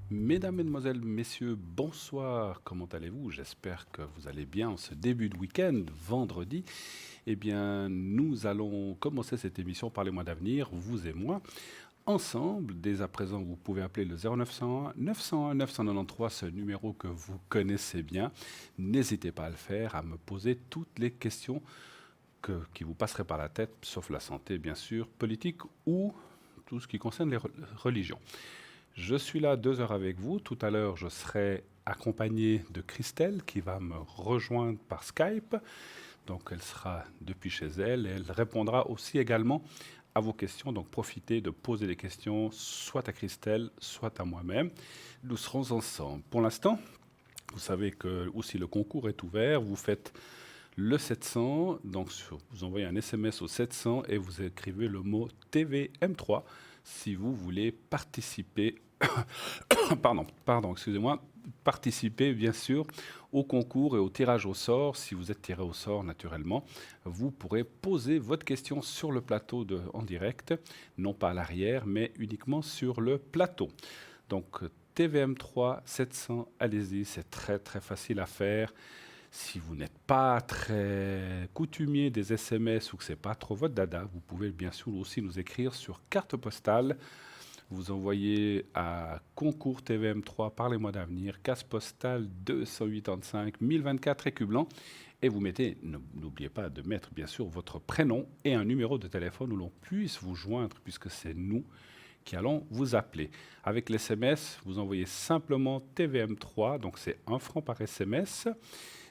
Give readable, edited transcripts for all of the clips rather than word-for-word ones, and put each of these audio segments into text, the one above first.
Mesdames, Mesdemoiselles, Messieurs, bonsoir. Comment allez-vous? J'espère que vous allez bien en ce début de week-end, vendredi. Eh bien, nous allons commencer cette émission Parlez-moi d'avenir, vous et moi, ensemble. Dès à présent, vous pouvez appeler le 0901 901 993, ce numéro que vous connaissez bien. N'hésitez pas à le faire, à me poser toutes les questions qui vous passeraient par la tête, sauf la santé, bien sûr, politique ou tout ce qui concerne les religions. Je suis là 2 heures avec vous. Tout à l'heure, je serai accompagné de Christelle qui va me rejoindre par Skype. Donc, elle sera depuis chez elle et elle répondra aussi également à vos questions. Donc, profitez de poser des questions soit à Christelle, soit à moi-même. Nous serons ensemble. Pour l'instant, vous savez que aussi le concours est ouvert. Vous faites le 700, donc vous envoyez un SMS au 700 et vous écrivez le mot TVM3 si vous voulez participer excusez-moi, participer bien sûr au concours et au tirage au sort. Si vous êtes tiré au sort, naturellement, vous pourrez poser votre question sur le plateau en direct, non pas à l'arrière, mais uniquement sur le plateau. Donc, TVM3 700, allez-y, c'est très très facile à faire. Si vous n'êtes pas très coutumier des SMS ou que ce n'est pas trop votre dada, vous pouvez bien sûr aussi nous écrire sur carte postale. Vous envoyez à concours TVM3 Parlez-moi d'avenir, case postale 285 1024 Écublanc et vous mettez, n'oubliez pas de mettre bien sûr votre prénom et un numéro de téléphone où l'on puisse vous joindre puisque c'est nous qui allons vous appeler. Avec l'SMS, vous envoyez simplement TVM3, donc c'est 1 franc par SMS.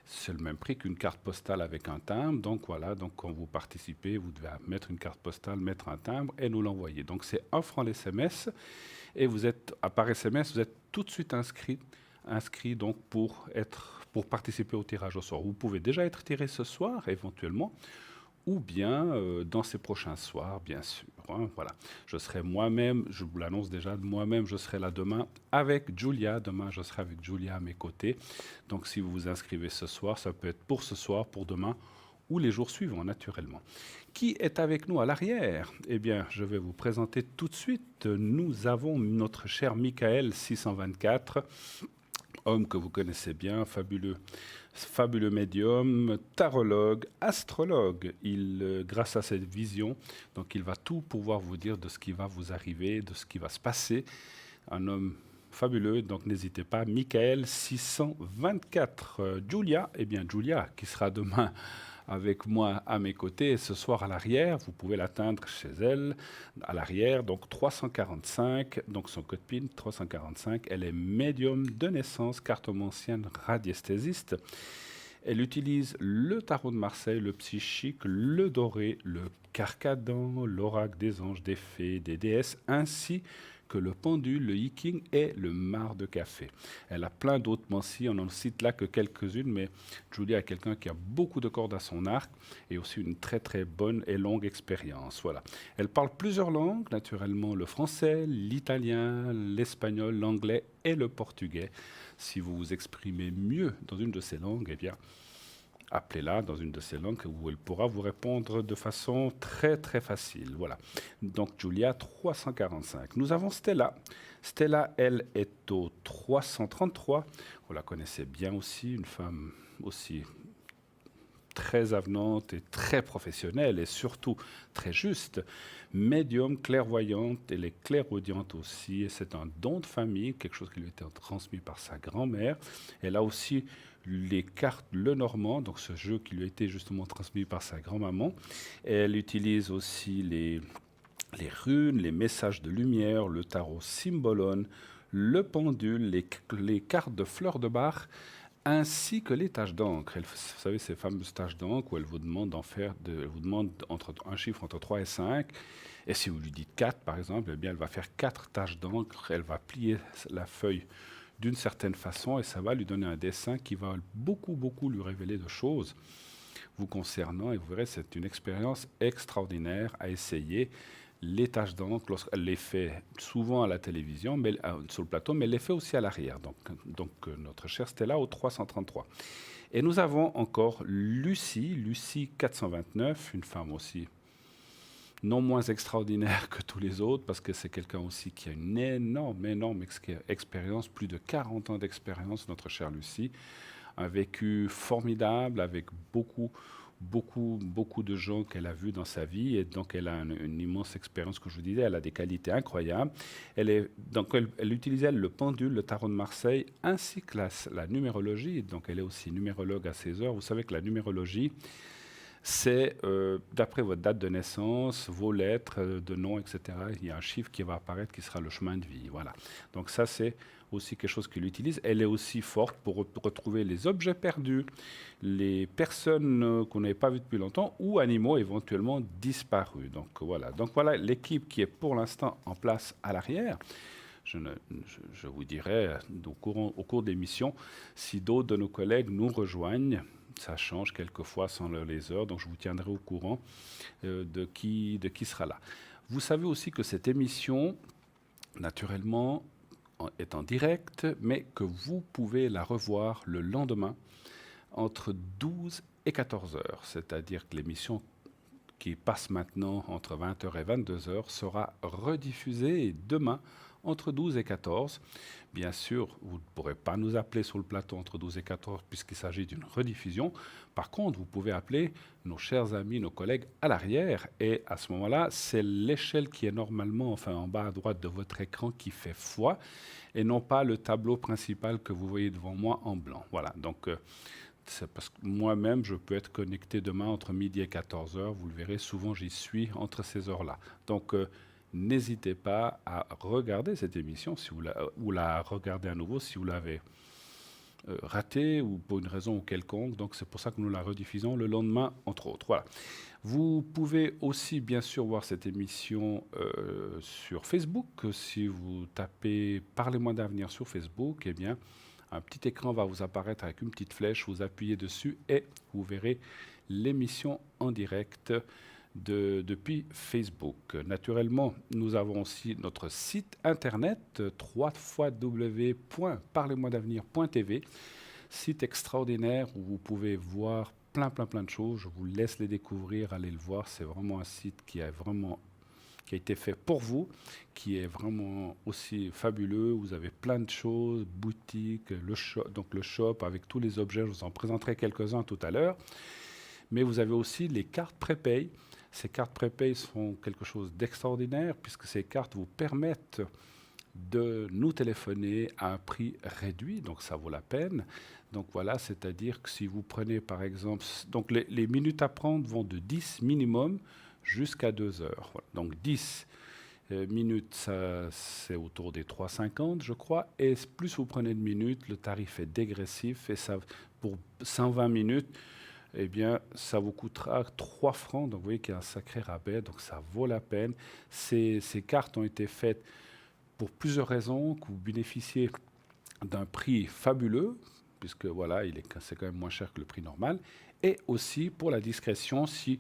C'est le même prix qu'une carte postale avec un timbre. Donc voilà, donc quand vous participez, vous devez mettre une carte postale, mettre un timbre et nous l'envoyer. Donc c'est 1 franc l'SMS et vous êtes, par SMS, vous êtes tout de suite inscrit donc pour participer au tirage au sort. Vous pouvez déjà être tiré ce soir éventuellement ou bien dans ces prochains soirs, bien sûr. Hein, voilà. Je serai moi-même, je vous l'annonce déjà, moi-même, je serai là demain avec Julia. Demain, je serai avec Julia à mes côtés. Donc, si vous vous inscrivez ce soir, ça peut être pour ce soir, pour demain ou les jours suivants, naturellement. Qui est avec nous à l'arrière? Eh bien, je vais vous présenter tout de suite. Nous avons notre cher Michael 624, homme que vous connaissez bien, fabuleux médium, tarologue, astrologue. Grâce à cette vision, donc il va tout pouvoir vous dire de ce qui va vous arriver, de ce qui va se passer. Un homme fabuleux, donc n'hésitez pas. Michael 624. Julia, eh bien Julia, qui sera demain avec moi à mes côtés et ce soir à l'arrière, vous pouvez l'atteindre chez elle à l'arrière, donc 345, donc son code PIN 345, elle est médium de naissance, cartomancienne radiesthésiste. Elle utilise le tarot de Marseille, le psychique, le doré, le carcadan, l'oracle des anges, des fées, des déesses, ainsi que le pendule, le hiking et le marc de café. Elle a plein d'autres mancies, on n'en cite là que quelques-unes, mais Julia est quelqu'un qui a beaucoup de cordes à son arc et aussi une très très bonne et longue expérience. Voilà. Elle parle plusieurs langues, naturellement le français, l'italien, l'espagnol, l'anglais et le portugais. Si vous vous exprimez mieux dans une de ces langues, eh bien, appelez-la dans une de ces langues où elle pourra vous répondre de façon très très facile. Voilà. Donc Julia 345. Nous avons Stella. Stella, elle, est au 333. Vous la connaissez bien aussi, une femme aussi très avenante et très professionnelle et surtout très juste, médium, clairvoyante, elle est clairaudiente aussi et c'est un don de famille, quelque chose qui lui a été transmis par sa grand-mère. Elle a aussi les cartes Lenormand, donc ce jeu qui lui a été justement transmis par sa grand-maman. Elle utilise aussi les runes, les messages de lumière, le tarot Symbolone, le pendule, les cartes de fleurs de Bach, ainsi que les taches d'encre. Vous savez, ces fameuses taches d'encre où elle vous demande elle vous demande un chiffre entre 3 et 5. Et si vous lui dites 4, par exemple, eh bien, elle va faire 4 taches d'encre. Elle va plier la feuille d'une certaine façon et ça va lui donner un dessin qui va beaucoup lui révéler de choses vous concernant. Et vous verrez, c'est une expérience extraordinaire à essayer. Les taches d'encre, lorsqu'elle les fait souvent à la télévision, mais, sur le plateau, mais elle les fait aussi à l'arrière. Donc notre chère Stella au 333. Et nous avons encore Lucie 429, une femme aussi non moins extraordinaire que tous les autres, parce que c'est quelqu'un aussi qui a une énorme expérience, plus de 40 ans d'expérience, notre chère Lucie, un vécu formidable avec beaucoup de gens qu'elle a vus dans sa vie, et donc elle a une immense expérience, comme je vous disais, elle a des qualités incroyables. Elle utilisait le pendule, le tarot de Marseille, ainsi que la numérologie, donc elle est aussi numérologue à 16 heures. Vous savez que la numérologie, c'est d'après votre date de naissance, vos lettres de nom, etc. Il y a un chiffre qui va apparaître qui sera le chemin de vie. Voilà. Donc ça, c'est aussi quelque chose qu'elle utilise. Elle est aussi forte pour retrouver les objets perdus, les personnes qu'on n'avait pas vues depuis longtemps ou animaux éventuellement disparus. Donc voilà l'équipe qui est pour l'instant en place à l'arrière. Je vous dirai au cours des missions si d'autres de nos collègues nous rejoignent. Ça change quelquefois sans les heures, donc je vous tiendrai au courant de qui sera là. Vous savez aussi que cette émission, naturellement, est en direct, mais que vous pouvez la revoir le lendemain entre 12 et 14 heures. C'est-à-dire que l'émission qui passe maintenant entre 20 heures et 22 heures sera rediffusée demain entre 12 et 14. Bien sûr, vous ne pourrez pas nous appeler sur le plateau entre 12 et 14 puisqu'il s'agit d'une rediffusion. Par contre, vous pouvez appeler nos chers amis, nos collègues à l'arrière. Et à ce moment-là, c'est l'échelle qui est normalement, en bas à droite de votre écran qui fait foi et non pas le tableau principal que vous voyez devant moi en blanc. Voilà, donc c'est parce que moi-même, je peux être connecté demain entre midi et 14 heures. Vous le verrez, souvent j'y suis entre ces heures-là. Donc, n'hésitez pas à regarder cette émission ou la regarder à nouveau si vous l'avez ratée ou pour une raison quelconque. Donc c'est pour ça que nous la rediffusons le lendemain, entre autres. Voilà. Vous pouvez aussi bien sûr voir cette émission sur Facebook. Si vous tapez « Parlez-moi d'avenir » sur Facebook, eh bien, un petit écran va vous apparaître avec une petite flèche. Vous appuyez dessus et vous verrez l'émission en direct depuis Facebook. Naturellement, nous avons aussi notre site internet www.parlez-moi-d'avenir.tv, site extraordinaire où vous pouvez voir plein de choses. Je vous laisse les découvrir, allez le voir. C'est vraiment un site qui a été fait pour vous, qui est vraiment aussi fabuleux. Vous avez plein de choses, boutique, le shop avec tous les objets. Je vous en présenterai quelques-uns tout à l'heure. Mais vous avez aussi les cartes prépay. Ces cartes prépay sont quelque chose d'extraordinaire puisque ces cartes vous permettent de nous téléphoner à un prix réduit, donc ça vaut la peine. Donc voilà, c'est-à-dire que si vous prenez par exemple, donc les minutes à prendre vont de 10 minimum jusqu'à 2 heures. Voilà. Donc 10 minutes, c'est autour des 3,50 je crois, et plus vous prenez de minutes, le tarif est dégressif, et ça, pour 120 minutes, eh bien, ça vous coûtera 3 francs. Donc, vous voyez qu'il y a un sacré rabais. Donc, ça vaut la peine. Ces cartes ont été faites pour plusieurs raisons, que vous bénéficiez d'un prix fabuleux, puisque voilà, c'est quand même moins cher que le prix normal. Et aussi pour la discrétion, si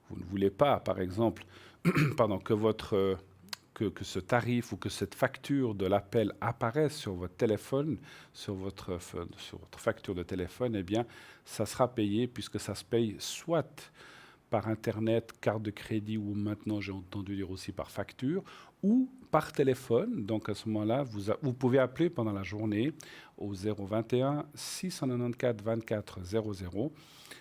vous ne voulez pas, par exemple, que ce tarif ou que cette facture de l'appel apparaisse sur votre téléphone, sur votre facture de téléphone, eh bien, ça sera payé puisque ça se paye soit par Internet, carte de crédit ou maintenant, j'ai entendu dire aussi par facture, ou par téléphone. Donc à ce moment-là, vous pouvez appeler pendant la journée au 021 694 24 00.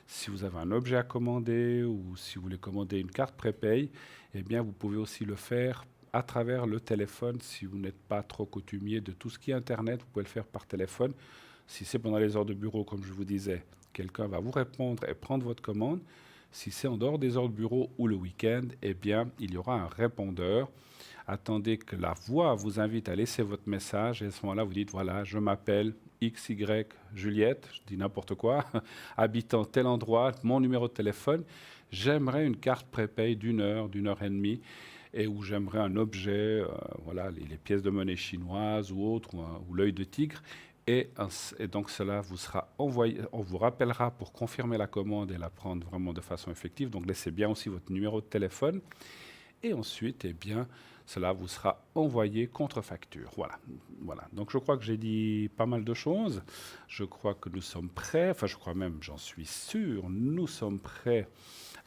Si vous avez un objet à commander ou si vous voulez commander une carte prépay, eh bien, vous pouvez aussi le faire à travers le téléphone. Si vous n'êtes pas trop coutumier de tout ce qui est Internet, vous pouvez le faire par téléphone. Si c'est pendant les heures de bureau, comme je vous disais, quelqu'un va vous répondre et prendre votre commande. Si c'est en dehors des heures de bureau ou le week-end, eh bien, il y aura un répondeur. Attendez que la voix vous invite à laisser votre message et à ce moment-là, vous dites, voilà, je m'appelle XY Juliette, je dis n'importe quoi, habitant tel endroit, mon numéro de téléphone, j'aimerais une carte prépay d'une heure et demie, et où j'aimerais un objet, voilà, les pièces de monnaie chinoises ou autres, ou l'œil de tigre. Et donc cela vous sera envoyé, on vous rappellera pour confirmer la commande et la prendre vraiment de façon effective. Donc laissez bien aussi votre numéro de téléphone. Et ensuite, eh bien, cela vous sera envoyé contre facture. Voilà. Donc je crois que j'ai dit pas mal de choses. Je crois que nous sommes prêts, enfin je crois même, j'en suis sûr, nous sommes prêts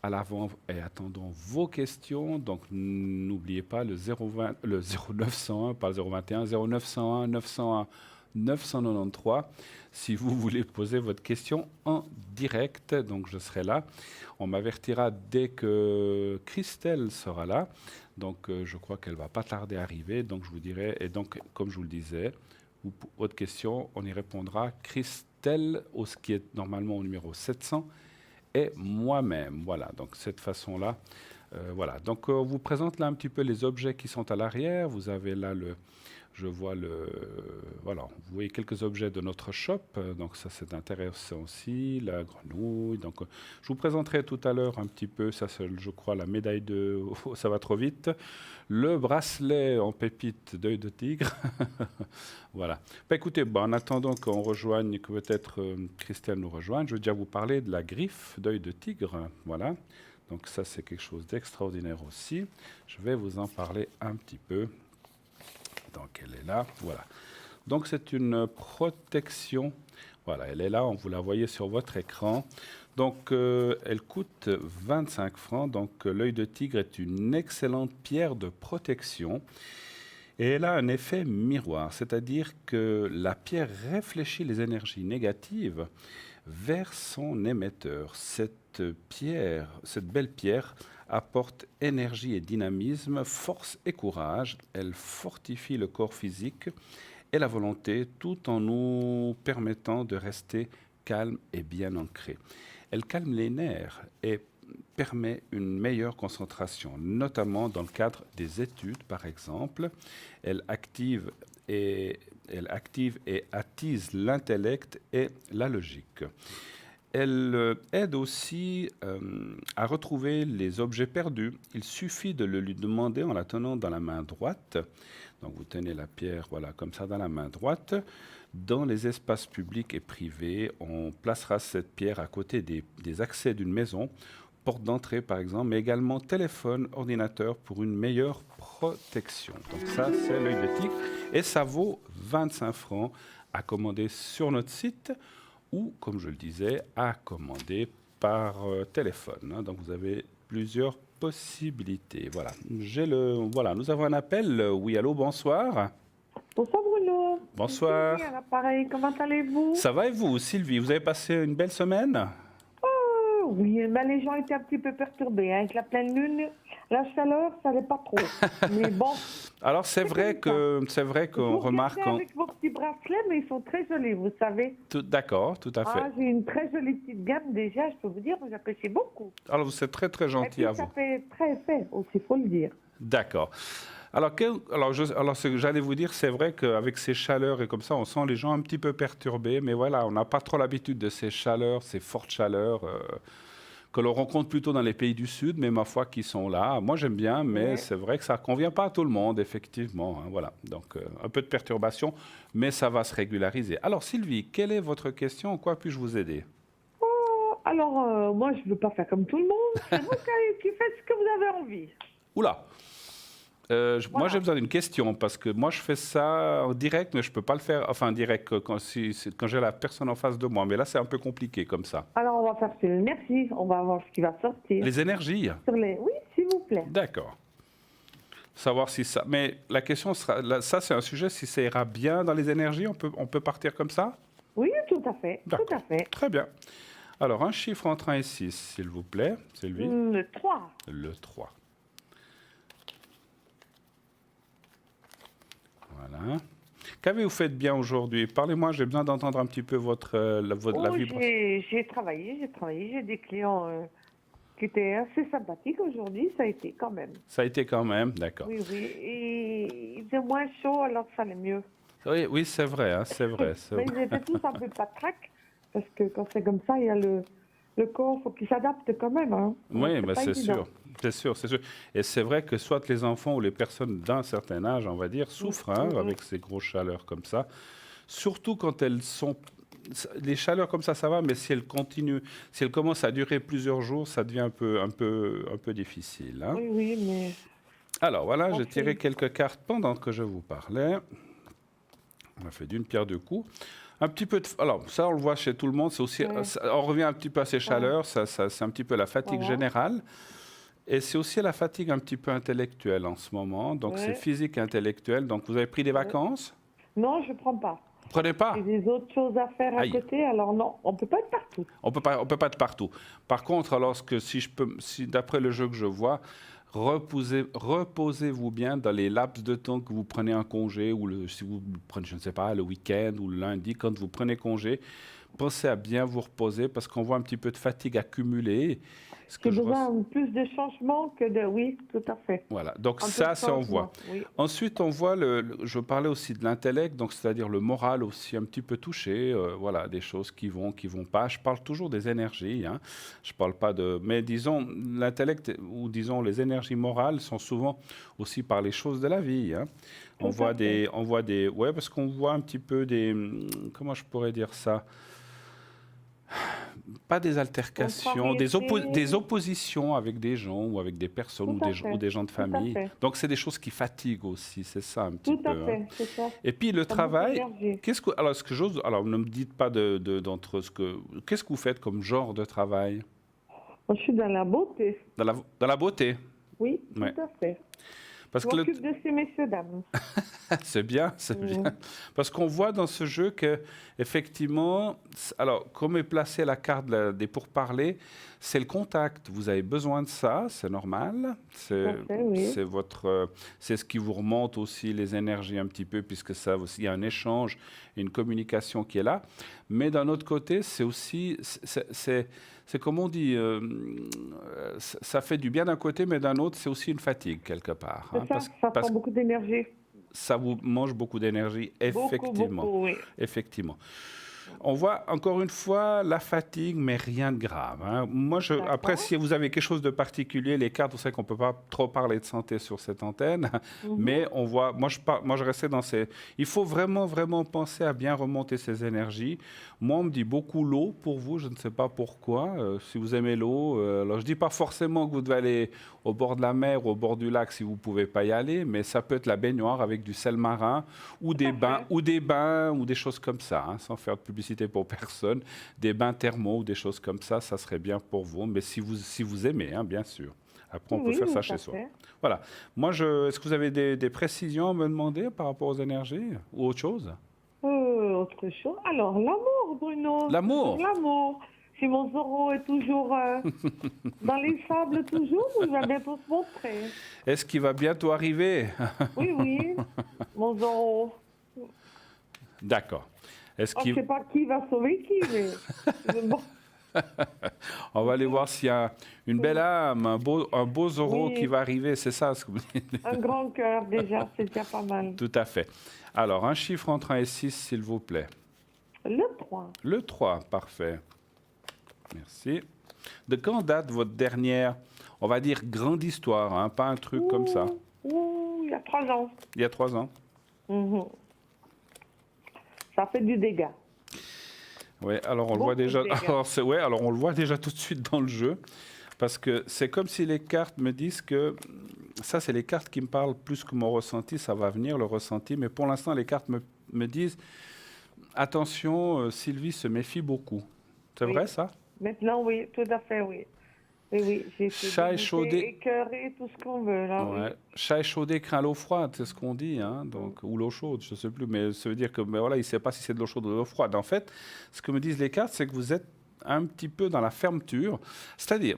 à l'avant et attendons vos questions. Donc n'oubliez pas le 020, le 0901, pas le 021, 0901 901 993. Si vous voulez poser votre question en direct, donc je serai là. On m'avertira dès que Christelle sera là. Donc je crois qu'elle va pas tarder à arriver. Donc je vous dirai, et donc comme je vous le disais, votre question, on y répondra. Christelle, ce qui est normalement au numéro 700, et moi-même. Voilà, donc cette façon-là. Voilà, donc on vous présente là un petit peu les objets qui sont à l'arrière. Vous avez là je vois voilà, vous voyez quelques objets de notre shop, donc ça c'est intéressant aussi, la grenouille. Donc je vous présenterai tout à l'heure un petit peu, ça c'est je crois la médaille de, oh, ça va trop vite, le bracelet en pépite d'œil de tigre. Voilà. Bah, écoutez, en attendant qu'on rejoigne, que peut-être Christelle nous rejoigne, je veux déjà vous parler de la griffe d'œil de tigre. Voilà. Donc ça c'est quelque chose d'extraordinaire aussi. Je vais vous en parler un petit peu. Donc elle est là, voilà. Donc c'est une protection, voilà, elle est là, vous la voyez sur votre écran. Donc elle coûte 25 francs, donc l'œil de tigre est une excellente pierre de protection. Et elle a un effet miroir, c'est-à-dire que la pierre réfléchit les énergies négatives vers son émetteur. Cette belle pierre, apporte énergie et dynamisme, force et courage. Elle fortifie le corps physique et la volonté tout en nous permettant de rester calme et bien ancré. Elle calme les nerfs et permet une meilleure concentration, notamment dans le cadre des études, par exemple. Elle active et attise l'intellect et la logique. Elle aide aussi à retrouver les objets perdus. Il suffit de le lui demander en la tenant dans la main droite. Donc vous tenez la pierre voilà, comme ça dans la main droite. Dans les espaces publics et privés, on placera cette pierre à côté des accès d'une maison, porte d'entrée par exemple, mais également téléphone, ordinateur pour une meilleure protection. Donc ça, c'est l'œil de tigre. Et ça vaut 25 francs à commander sur notre site ou, comme je le disais, à commander par téléphone. Hein. Donc vous avez plusieurs possibilités. Voilà. Voilà, nous avons un appel. Oui, allô, bonsoir. Bonsoir Bruno. Bonsoir. Sylvie à l'appareil, comment allez-vous? Ça va et vous, Sylvie? Vous avez passé une belle semaine? Oui, mais les gens étaient un petit peu perturbés. Hein. Avec la pleine lune, la chaleur, ça n'allait pas trop. Mais bon. Alors c'est vrai qu'on remarque. Avec vos petits bracelets, mais ils sont très jolis, vous savez. D'accord, tout à fait. Ah, j'ai une très jolie petite gamme déjà, je peux vous dire, vous appréciez beaucoup. Alors vous êtes très très gentil à vous. Ça fait très effet aussi, il faut le dire. D'accord. Alors, j'allais vous dire, c'est vrai qu'avec ces chaleurs et comme ça, on sent les gens un petit peu perturbés, mais voilà, on n'a pas trop l'habitude de ces chaleurs, ces fortes chaleurs que l'on rencontre plutôt dans les pays du Sud, mais ma foi, qui sont là. Moi, j'aime bien, mais c'est vrai que ça ne convient pas à tout le monde, effectivement. Hein, voilà, donc un peu de perturbation, mais ça va se régulariser. Alors, Sylvie, quelle est votre question? En quoi puis-je vous aider? Alors, moi, je ne veux pas faire comme tout le monde. C'est vous qui faites ce que vous avez envie. Oula! Moi, j'ai besoin d'une question parce que moi, je fais ça en direct, mais je ne peux pas le faire, enfin, en direct quand j'ai la personne en face de moi. Mais là, c'est un peu compliqué comme ça. Alors, on va faire sur l'énergie. On va voir ce qui va sortir. Les énergies? Oui, s'il vous plaît. D'accord. Savoir si ça... Mais la question sera... Là, ça, c'est un sujet, si ça ira bien dans les énergies, on peut partir comme ça? Oui, tout à fait. Tout à fait. Très bien. Alors, un chiffre entre 1 et 6, s'il vous plaît, Sylvie. Le 3. Le 3. Voilà. Qu'avez-vous fait de bien aujourd'hui? Parlez-moi, j'ai besoin d'entendre un petit peu la vibration. J'ai travaillé. J'ai des clients qui étaient assez sympathiques aujourd'hui, ça a été quand même. Ça a été quand même, d'accord. Oui. Et il faisait moins chaud, alors ça allait mieux. Oui, c'est vrai, hein, c'est vrai. Mais ils étaient tous un peu patraques, parce que quand c'est comme ça, il y a le corps, il faut qu'il s'adapte quand même. Hein. Oui, mais c'est sûr. C'est sûr. Et c'est vrai que soit les enfants ou les personnes d'un certain âge, on va dire, souffrent avec ces grosses chaleurs comme ça. Surtout quand elles sont... Les chaleurs comme ça va, mais si elles continuent, si elles commencent à durer plusieurs jours, ça devient un peu difficile. Hein. Oui, mais... Alors voilà, j'ai tiré quelques cartes pendant que je vous parlais. On a fait d'une pierre deux coups. Un petit peu de... Alors, ça, on le voit chez tout le monde. C'est aussi... Ouais. On revient un petit peu à ces chaleurs. C'est un petit peu la fatigue Voilà. générale. Et c'est aussi la fatigue un petit peu intellectuelle en ce moment. Donc, c'est Ouais. physique et intellectuel. Donc, vous avez pris des Ouais. vacances? Non, je prends pas. Vous prenez pas? J'ai des autres choses à faire à Aïe. côté, alors non, on peut pas être partout. On peut pas être partout. Par contre, si d'après le jeu que je vois, reposez-vous bien dans les laps de temps que vous prenez un congé ou si vous prenez, je ne sais pas, le week-end ou le lundi, quand vous prenez congé, pensez à bien vous reposer parce qu'on voit un petit peu de fatigue accumulée. Ce que J'ai je besoin ress- de plus de changements que de... Oui, tout à fait. Voilà, donc Un peu ça, de c'est on voit. changement, oui. Ensuite, on voit, je parlais aussi de l'intellect, donc c'est-à-dire le moral aussi un petit peu touché, voilà, des choses qui vont pas. Je parle toujours des énergies, hein. Je parle pas de, mais disons l'intellect ou disons les énergies morales sont souvent aussi par les choses de la vie, hein. Tout à fait. Ouais, parce qu'on voit un petit peu des, comment je pourrais dire ça? Pas des altercations, des Contrariété, oppositions avec des gens ou avec des personnes tout à ou fait. des gens de Tout à famille. fait. Donc, c'est des choses qui fatiguent aussi, c'est ça un petit Tout à peu, hein. fait, c'est ça. Et puis, le T'as beaucoup travail, d'énergie. alors, ne me dites pas qu'est-ce que vous faites comme genre de travail? Moi, je suis dans la beauté. Dans la beauté. Oui, Ouais. tout à fait. Parce Je que m'occupe de ces messieurs, dames. c'est bien, c'est Mm. bien. Parce qu'on voit dans ce jeu que, effectivement, alors, comme est placée la carte des pourparlers, c'est le contact. Vous avez besoin de ça, c'est normal. Tout à fait, oui. C'est ce qui vous remonte aussi les énergies un petit peu, puisque ça aussi, il y a un échange, une communication qui est là. Mais d'un autre côté, c'est aussi, c'est comme on dit, ça fait du bien d'un côté, mais d'un autre, c'est aussi une fatigue quelque part, C'est hein, ça, ça parce prend beaucoup d'énergie. ça vous mange beaucoup d'énergie, Beaucoup, effectivement. beaucoup, oui. Effectivement. On voit encore une fois la fatigue, mais rien de grave, hein. Après, D'accord. si vous avez quelque chose de particulier, les cartes, vous savez qu'on ne peut pas trop parler de santé sur cette antenne, Mhm. mais on voit, moi je restais dans ces... Il faut vraiment, vraiment penser à bien remonter ses énergies. Moi, on me dit beaucoup l'eau pour vous, je ne sais pas pourquoi. Si vous aimez l'eau, alors je ne dis pas forcément que vous devez aller au bord de la mer ou au bord du lac si vous ne pouvez pas y aller, mais ça peut être la baignoire avec du sel marin ou Tout à fait. des bains ou des choses comme ça, hein, sans faire de publicité pour personne, des bains thermaux ou des choses comme ça serait bien pour vous, mais si vous aimez, hein, bien sûr. Après, on peut Oui, faire ça tout à chez soi. fait. Voilà. Est-ce que vous avez des précisions à me demander par rapport aux énergies ou autre chose? Autre chose. Alors, l'amour, Bruno. L'amour. Toujours l'amour. Si mon Zorro est toujours dans les sables, toujours, ou il va bientôt se montrer. Est-ce qu'il va bientôt arriver? Oui, oui, mon Zorro. D'accord. Est-ce Je ne qu'il... sais pas qui va sauver qui, mais bon. On va aller voir s'il y a une belle âme, un beau Zorro Oui. qui va arriver, c'est ça ce que vous dites? Un grand cœur, déjà, c'est déjà pas mal. Tout à fait. Alors, un chiffre entre 1 et 6, s'il vous plaît. Le 3. Le 3, parfait. Merci. De quand date votre dernière, on va dire, grande histoire, hein, pas un truc comme ça? Il y a 3 ans. Il y a 3 ans? Mhm. Ça fait du dégât. Oui, alors on le Beaucoup voit déjà. de dégâts. Alors on le voit déjà tout de suite dans le jeu, parce que c'est comme si les cartes me disent que ça, c'est les cartes qui me parlent plus que mon ressenti. Ça va venir le ressenti, mais pour l'instant, les cartes me disent attention, Sylvie se méfie beaucoup. C'est Oui. vrai ça? Maintenant, oui, tout à fait, oui. Oui, oui, j'ai Chat été échaudé. écœuré, tout ce qu'on veut, là. Ouais. Chat échaudé craint l'eau froide, c'est ce qu'on dit, hein, donc, ou l'eau chaude, je ne sais plus, mais ça veut dire que voilà, il ne sait pas si c'est de l'eau chaude ou de l'eau froide. En fait, ce que me disent les cartes, c'est que vous êtes un petit peu dans la fermeture, c'est-à-dire,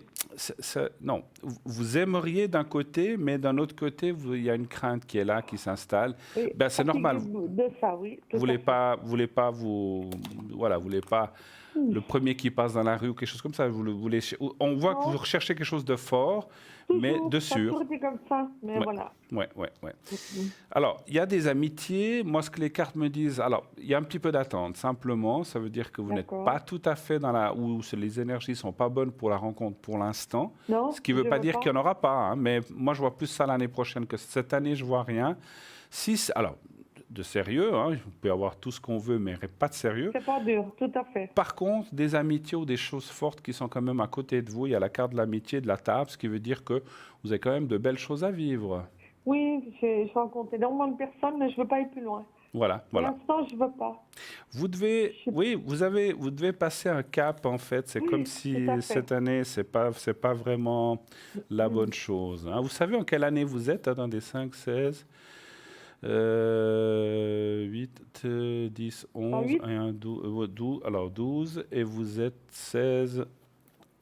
non, vous aimeriez d'un côté, mais d'un autre côté, il y a une crainte qui est là, qui s'installe. Oui, Ben, c'est normal. de ça, oui. Vous voulez pas, voilà, vous voulez pas le premier qui passe dans la rue ou quelque chose comme ça. On voit que vous recherchez quelque chose de fort, mais de Ça a sûr. toujours été comme ça, mais Ouais. voilà. Ouais. Mhm. Alors, il y a des amitiés. Moi, ce que les cartes me disent, alors, il y a un petit peu d'attente. Simplement, ça veut dire que vous n'êtes D'accord. pas tout à fait où les énergies sont pas bonnes pour la rencontre pour l'instant. Non, Ce qui ne veut je pas veux dire pas. qu'il n'y en aura pas, hein, mais moi, je vois plus ça l'année prochaine que cette année, je vois rien. Alors, de sérieux, hein, on peut avoir tout ce qu'on veut, mais pas de sérieux. C'est pas dur, tout à fait. Par contre, des amitiés ou des choses fortes qui sont quand même à côté de vous, il y a la carte de l'amitié de la table, ce qui veut dire que vous avez quand même de belles choses à vivre. Oui, je rencontre énormément de personnes, mais je veux pas aller plus loin. Voilà, Pour voilà. l'instant, je veux pas. Vous devez, Je- oui, vous devez passer un cap en fait. C'est comme Oui, tout si à fait. cette année, c'est pas vraiment la Mm. bonne chose, hein. Vous savez en quelle année vous êtes? Attendez, 5, 16, 8, 10, Pas 11, 8? 1, 12, 12, alors 12, et vous êtes 16,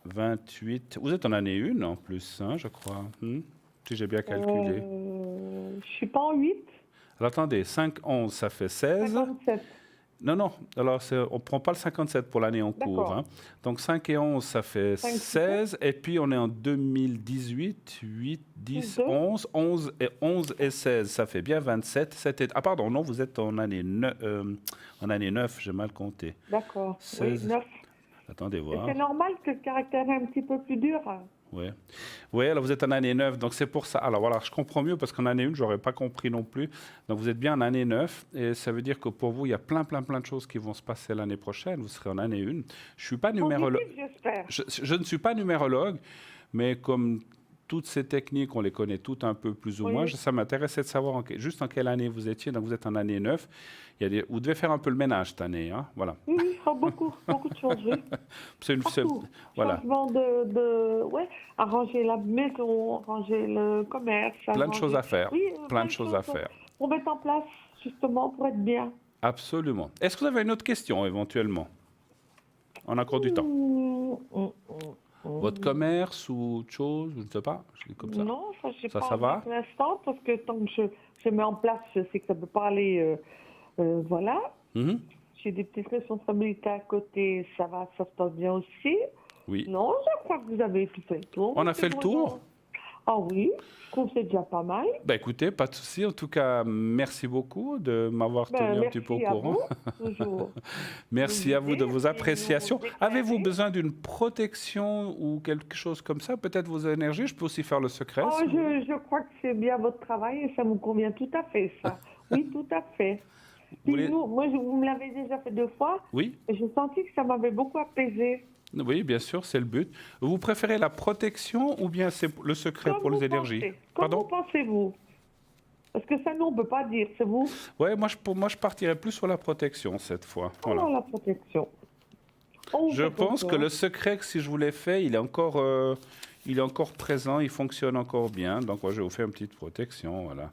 28. Vous êtes en année 1 en plus, hein, je crois, si j'ai bien calculé. Je suis pas en 8, Alors attendez, 5, 11, ça fait 16. 57. Non, non, alors on ne prend pas le 57 pour l'année en cours, D'accord. hein. Donc 5 et 11, ça fait 5, 17, 16. Et puis on est en 2018, 8, 10, 2. 11. 11 et 16, ça fait bien 27. Ah pardon, non, vous êtes en année 9, j'ai mal compté. D'accord. Oui, 16, 9. attendez Et c'est voir. normal que le caractère est un petit peu plus dur. Oui. Oui, alors vous êtes en année 9, donc c'est pour ça. Alors voilà, je comprends mieux parce qu'en année 1, je n'aurais pas compris non plus. Donc vous êtes bien en année 9 et ça veut dire que pour vous, il y a plein de choses qui vont se passer l'année prochaine. Vous serez en année 1. Je suis pas numérologue. Positif, j'espère. Je ne suis pas numérologue, mais comme toutes ces techniques, on les connaît toutes un peu plus ou moins. Oui. Ça m'intéressait de savoir juste en quelle année vous étiez. Donc vous êtes en année 9. Vous devez faire un peu le ménage cette année, hein, voilà. Oui, oui, oh, beaucoup, beaucoup de choses, oui. C'est- Partout. voilà. Changement ouais, arranger la maison, arranger le commerce, Plein de choses arranger. à faire. Oui, Plein plein de de choses à choses faire. pour mettre en place, justement, pour être bien. Absolument. Est-ce que vous avez une autre question éventuellement? On a encore du temps. Mmh, mmh, Votre mmh. commerce ou autre chose, je ne sais pas. Je dis comme ça. Non, ça, j'ai pas Ça envie va? pour l'instant, parce que tant que je mets en place, je sais que ça ne peut pas aller. Voilà. Mhm. J'ai des petites responsabilités à côté, ça va, ça se passe bien aussi. Oui. Non, je crois que vous avez tout fait le tour. On a monsieur fait le Bruno. tour? Ah oui, je trouve que c'est déjà pas mal. Ben écoutez, pas de souci. En tout cas, merci beaucoup de m'avoir tenu un petit peu au Merci à courant. vous, toujours nous Merci à vous de guider vos et puis nous appréciations. Avez-vous éclairer. besoin d'une protection ou quelque chose comme ça? Peut-être vos énergies? Je peux aussi faire le secret Oh, si vous voulez. je crois que c'est bien votre travail et ça me convient tout à fait, ça. Oui, tout à fait. Vous Puis voulez- nous, moi, vous me l'avez déjà fait 2 fois Oui? et j'ai senti que ça m'avait beaucoup apaisé. Oui, bien sûr, c'est le but. Vous préférez la protection ou bien c'est le secret Comme pour vous les énergies? pensez. Pardon? Comment pensez-vous? Parce que ça, nous, on ne peut pas dire, c'est vous. Ouais, pour moi, je partirais plus sur la protection cette fois. Voilà. Oh, la protection. On vous Je fait pense que confiance. le secret, que si je vous l'ai fait, il est encore présent, il fonctionne encore bien. Donc, moi, je vais vous faire une petite protection. Voilà.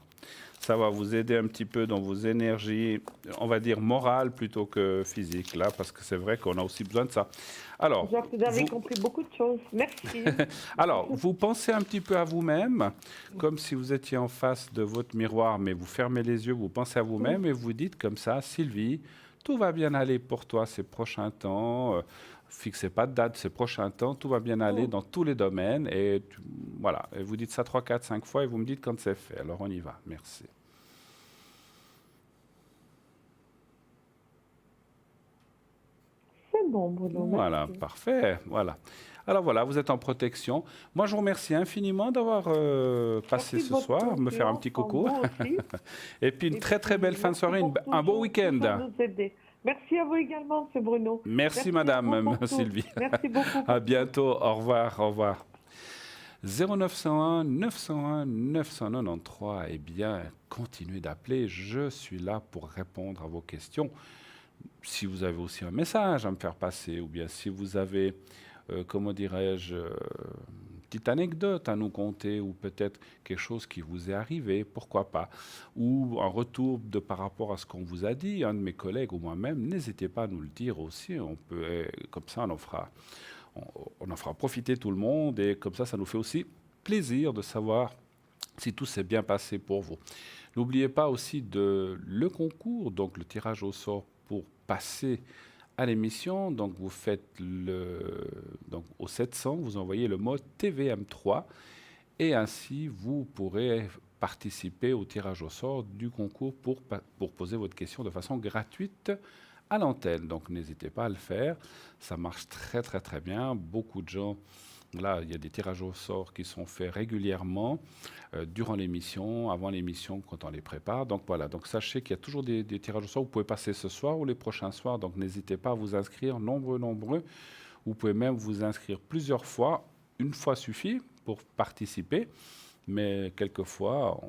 Ça va vous aider un petit peu dans vos énergies, on va dire morales plutôt que physiques, là, parce que c'est vrai qu'on a aussi besoin de ça. Alors, Je vois que vous avez vous, compris beaucoup de choses. Merci. vous pensez un petit peu à vous-même, comme si vous étiez en face de votre miroir, mais vous fermez les yeux, vous pensez à vous-même et vous dites comme ça, Sylvie, tout va bien aller pour toi ces prochains temps. Fixez pas de date ces prochains temps, tout va bien aller dans tous les domaines. Et voilà, et vous dites ça 3, 4, 5 fois et vous me dites quand c'est fait. Alors on y va, merci. C'est bon, Bruno. Voilà, Merci. parfait. Voilà. Alors voilà, vous êtes en protection. Moi, je vous remercie infiniment d'avoir passé Merci de ce votre soir, me faire un confiance petit en coucou. vous aussi. Et puis une Et très très puis, belle fin de merci soirée, pour un bon toujours week-end. nous aider. Merci à vous également, c'est Bruno. Merci à madame vous pour tout. Sylvie. Merci beaucoup. À bientôt, au revoir, au revoir. 0901 901 993, eh bien, continuez d'appeler, je suis là pour répondre à vos questions. Si vous avez aussi un message à me faire passer, ou bien si vous avez, comment dirais-je, une petite anecdote à nous conter, ou peut-être quelque chose qui vous est arrivé, pourquoi pas, ou un retour par rapport à ce qu'on vous a dit, un de mes collègues ou moi-même, n'hésitez pas à nous le dire aussi, on peut, comme ça on en fera profiter tout le monde, et comme ça nous fait aussi plaisir de savoir si tout s'est bien passé pour vous. N'oubliez pas aussi le concours, donc le tirage au sort pour passer à l'émission. Donc vous faites donc au 700, vous envoyez le mot TVM3 et ainsi vous pourrez participer au tirage au sort du concours pour poser votre question de façon gratuite à l'antenne. Donc n'hésitez pas à le faire, ça marche très très très bien. Beaucoup de gens, là il y a des tirages au sort qui sont faits régulièrement durant l'émission, avant l'émission quand on les prépare. Donc voilà, donc sachez qu'il y a toujours des tirages au sort. Vous pouvez passer ce soir ou les prochains soirs, donc n'hésitez pas à vous inscrire, nombreux. Vous pouvez même vous inscrire plusieurs fois. Une fois suffit pour participer. Mais quelquefois,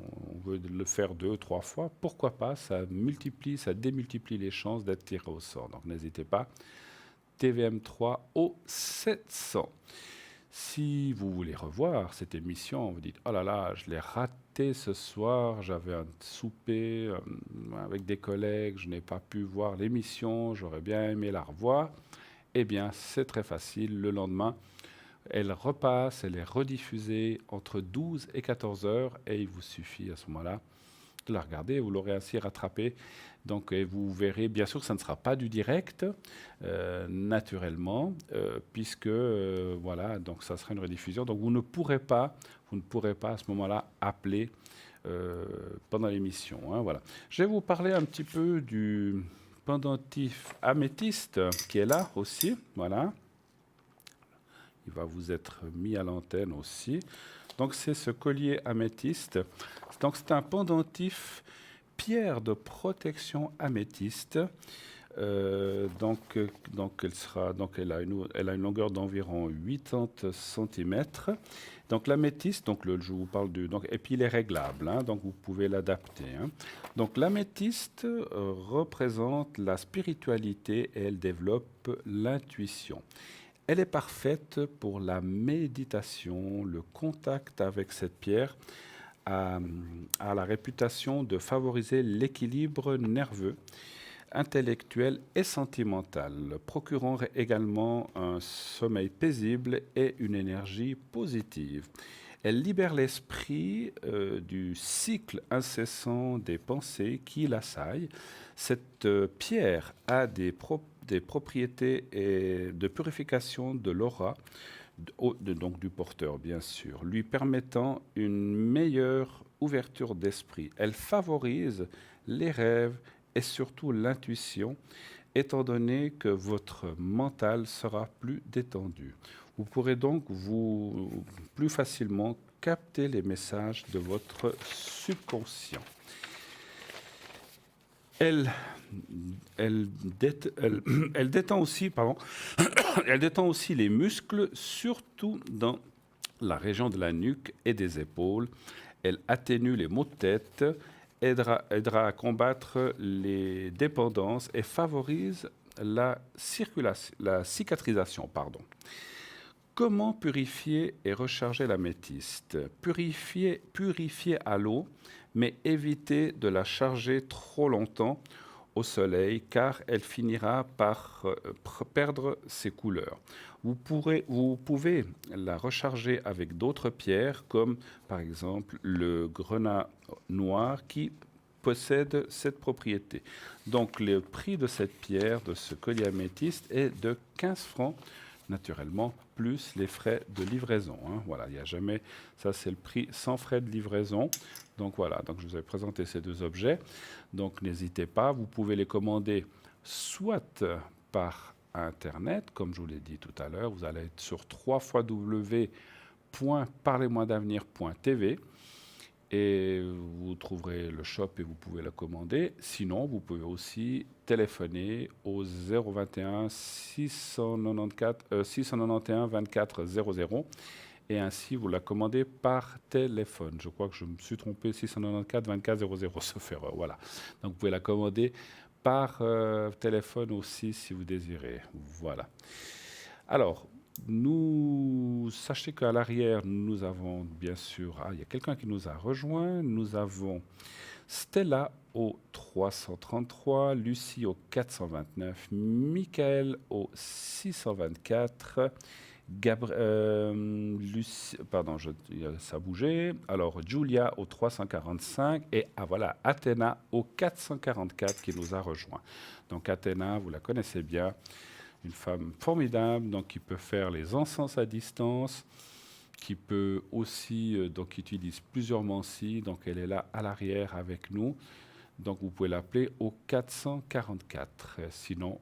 pouvez le faire 2, 3 fois. Pourquoi pas? Ça démultiplie les chances d'être tiré au sort. Donc n'hésitez pas. TVM3 au 700. Si vous voulez revoir cette émission, vous dites « Oh là là, je l'ai raté ce soir, j'avais un souper avec des collègues, je n'ai pas pu voir l'émission, j'aurais bien aimé la revoir. » Eh bien, c'est très facile. Le lendemain, elle repasse, elle est rediffusée entre 12 et 14 heures et il vous suffit à ce moment-là de la regarder. Vous l'aurez ainsi rattrapé. Donc, et vous verrez, bien sûr, que ça ne sera pas du direct, naturellement, puisque, voilà, donc ça sera une rediffusion. Donc, vous ne pourrez pas à ce moment-là appeler pendant l'émission. Hein, voilà. Je vais vous parler un petit peu du pendentif améthyste qui est là aussi. Voilà. Il va vous être mis à l'antenne aussi. Donc, c'est ce collier améthyste. Donc, c'est un pendentif pierre de protection améthyste. Elle a une longueur d'environ 80 cm. Donc l'améthyste, je vous parle et puis il est réglable, hein, donc vous pouvez l'adapter. Hein. Donc l'améthyste représente la spiritualité et elle développe l'intuition. Elle est parfaite pour la méditation, le contact avec cette pierre a la réputation de favoriser l'équilibre nerveux, intellectuel et sentimental, procurant également un sommeil paisible et une énergie positive. Elle libère l'esprit du cycle incessant des pensées qui l'assaillent. Cette pierre a des propriétés de purification de l'aura, donc du porteur bien sûr, lui permettant une meilleure ouverture d'esprit. Elle favorise les rêves et surtout l'intuition, étant donné que votre mental sera plus détendu. Vous pourrez donc plus facilement capter les messages de votre subconscient. Elle détend aussi, elle détend aussi les muscles, surtout dans la région de la nuque et des épaules. Elle atténue les maux de tête, aidera à combattre les dépendances et favorise la cicatrisation. Comment purifier et recharger l'améthyste? Purifier à l'eau, mais évitez de la charger trop longtemps au soleil car elle finira par perdre ses couleurs. Vous pouvez la recharger avec d'autres pierres comme par exemple le grenat noir qui possède cette propriété. Donc le prix de cette pierre, de ce collier améthyste est de 15 francs naturellement, plus les frais de livraison. Hein. Voilà, il n'y a jamais... Ça, c'est le prix sans frais de livraison. Donc voilà, donc je vous ai présenté ces deux objets. Donc n'hésitez pas, vous pouvez les commander soit par Internet, comme je vous l'ai dit tout à l'heure, vous allez être sur www.parlez-moi-d'avenir.tv et vous trouverez le shop et vous pouvez la commander. Sinon, vous pouvez aussi téléphoner au 021 691 24 00 et ainsi vous la commandez par téléphone. Je crois que je me suis trompé, 694 24 00, sauf erreur. Voilà. Donc vous pouvez la commander par téléphone aussi si vous désirez. Voilà. Alors, sachez qu'à l'arrière, nous avons bien sûr, il y a quelqu'un qui nous a rejoint. Nous avons Stella au 333, Lucie au 429, Michael au 624, ça a bougé. Alors, Julia au 345 et voilà, Athéna au 444 qui nous a rejoint. Donc, Athéna, vous la connaissez bien. Une femme formidable, donc qui peut faire les encens à distance, qui peut aussi, qui utilise plusieurs mancies. Donc elle est là à l'arrière avec nous. Donc vous pouvez l'appeler au 444. Sinon,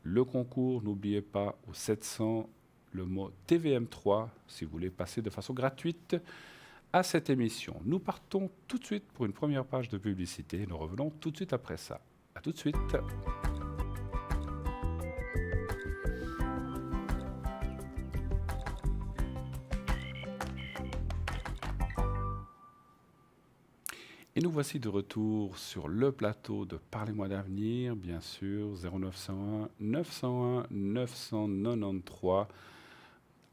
le concours, n'oubliez pas au 700 le mot TVM3 si vous voulez passer de façon gratuite à cette émission. Nous partons tout de suite pour une première page de publicité. Nous revenons tout de suite après ça. À tout de suite. Et nous voici de retour sur le plateau de Parlez-moi d'avenir, bien sûr, 0901 901 993.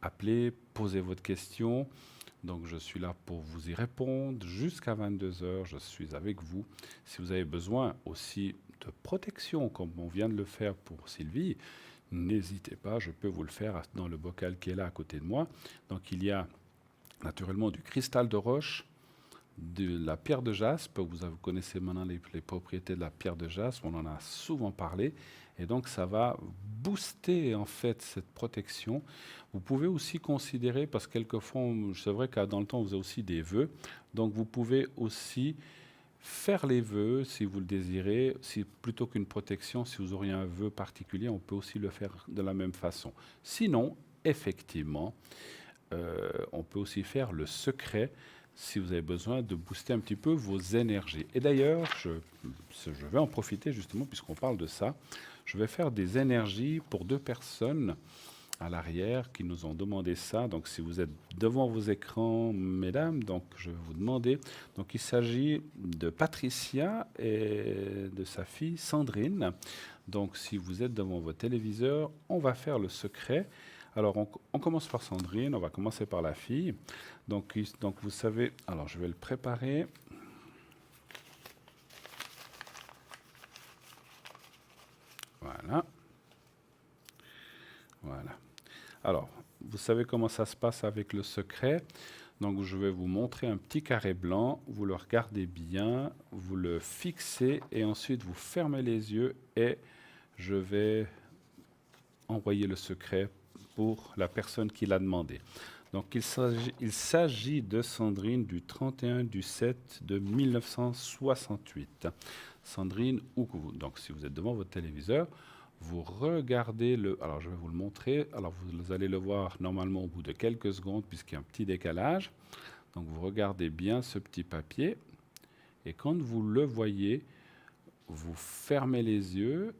Appelez, posez votre question. Donc je suis là pour vous y répondre jusqu'à 22 heures. Je suis avec vous. Si vous avez besoin aussi de protection, comme on vient de le faire pour Sylvie, n'hésitez pas, je peux vous le faire dans le bocal qui est là à côté de moi. Donc il y a naturellement du cristal de roche, de la pierre de jaspe. Vous connaissez maintenant les propriétés de la pierre de jaspe, on en a souvent parlé. Et donc ça va booster en fait cette protection. Vous pouvez aussi considérer, parce que quelquefois, c'est vrai que dans le temps, vous avez aussi des vœux. Donc vous pouvez aussi faire les vœux si vous le désirez. Si, plutôt qu'une protection, si vous auriez un vœu particulier, on peut aussi le faire de la même façon. Sinon, effectivement, on peut aussi faire le secret si vous avez besoin de booster un petit peu vos énergies. Et d'ailleurs, je vais en profiter justement puisqu'on parle de ça. Je vais faire des énergies pour 2 personnes à l'arrière qui nous ont demandé ça. Donc si vous êtes devant vos écrans, mesdames, donc je vais vous demander. Donc il s'agit de Patricia et de sa fille Sandrine. Donc si vous êtes devant votre téléviseur, on va faire le secret. Alors on commence par Sandrine, on va commencer par la fille. Donc vous savez, alors je vais le préparer. Voilà. Voilà. Alors, vous savez comment ça se passe avec le secret. Donc je vais vous montrer un petit carré blanc, vous le regardez bien, vous le fixez et ensuite vous fermez les yeux et je vais envoyer le secret pour la personne qui l'a demandé. Donc il s'agit de Sandrine du 31 du 7 de 1968. Sandrine Oukou. Donc si vous êtes devant votre téléviseur, vous regardez le... Alors je vais vous le montrer. Alors vous allez le voir normalement au bout de quelques secondes puisqu'il y a un petit décalage. Donc vous regardez bien ce petit papier et quand vous le voyez, vous fermez les yeux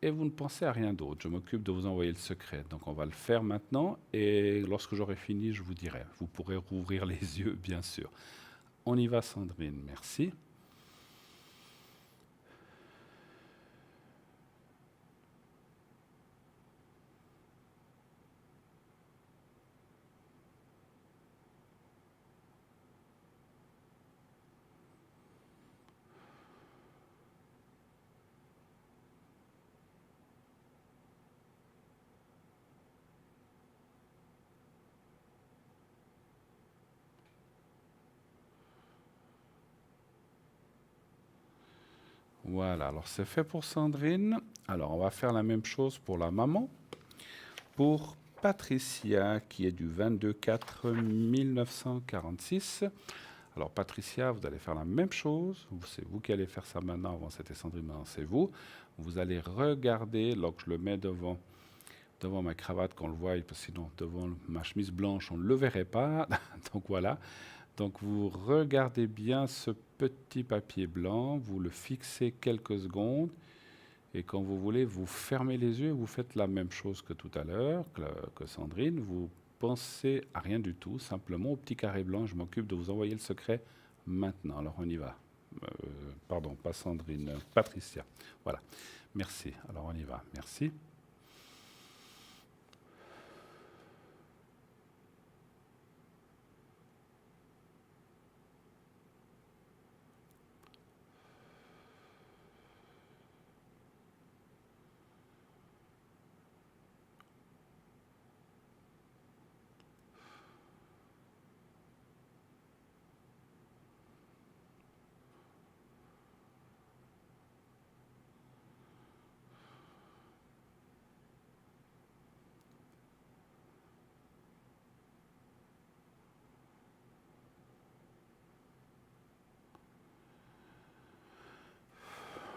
et vous ne pensez à rien d'autre. Je m'occupe de vous envoyer le secret. Donc on va le faire maintenant et lorsque j'aurai fini, je vous dirai. Vous pourrez rouvrir les yeux, bien sûr. On y va, Sandrine. Merci. Voilà, alors c'est fait pour Sandrine. Alors on va faire la même chose pour la maman. Pour Patricia, qui est du 22/4/1946. Alors Patricia, vous allez faire la même chose. C'est vous qui allez faire ça maintenant. Avant c'était Sandrine, maintenant c'est vous. Vous allez regarder, lorsque je le mets devant ma cravate, qu'on le voit, parce que sinon devant ma chemise blanche, on ne le verrait pas. Donc voilà. Donc vous regardez bien ce petit papier blanc, vous le fixez quelques secondes et quand vous voulez, vous fermez les yeux et vous faites la même chose que tout à l'heure, que Sandrine. Vous pensez à rien du tout, simplement au petit carré blanc. Je m'occupe de vous envoyer le secret maintenant. Alors on y va. Pardon, pas Sandrine, Patricia. Voilà. Merci. Alors on y va. Merci.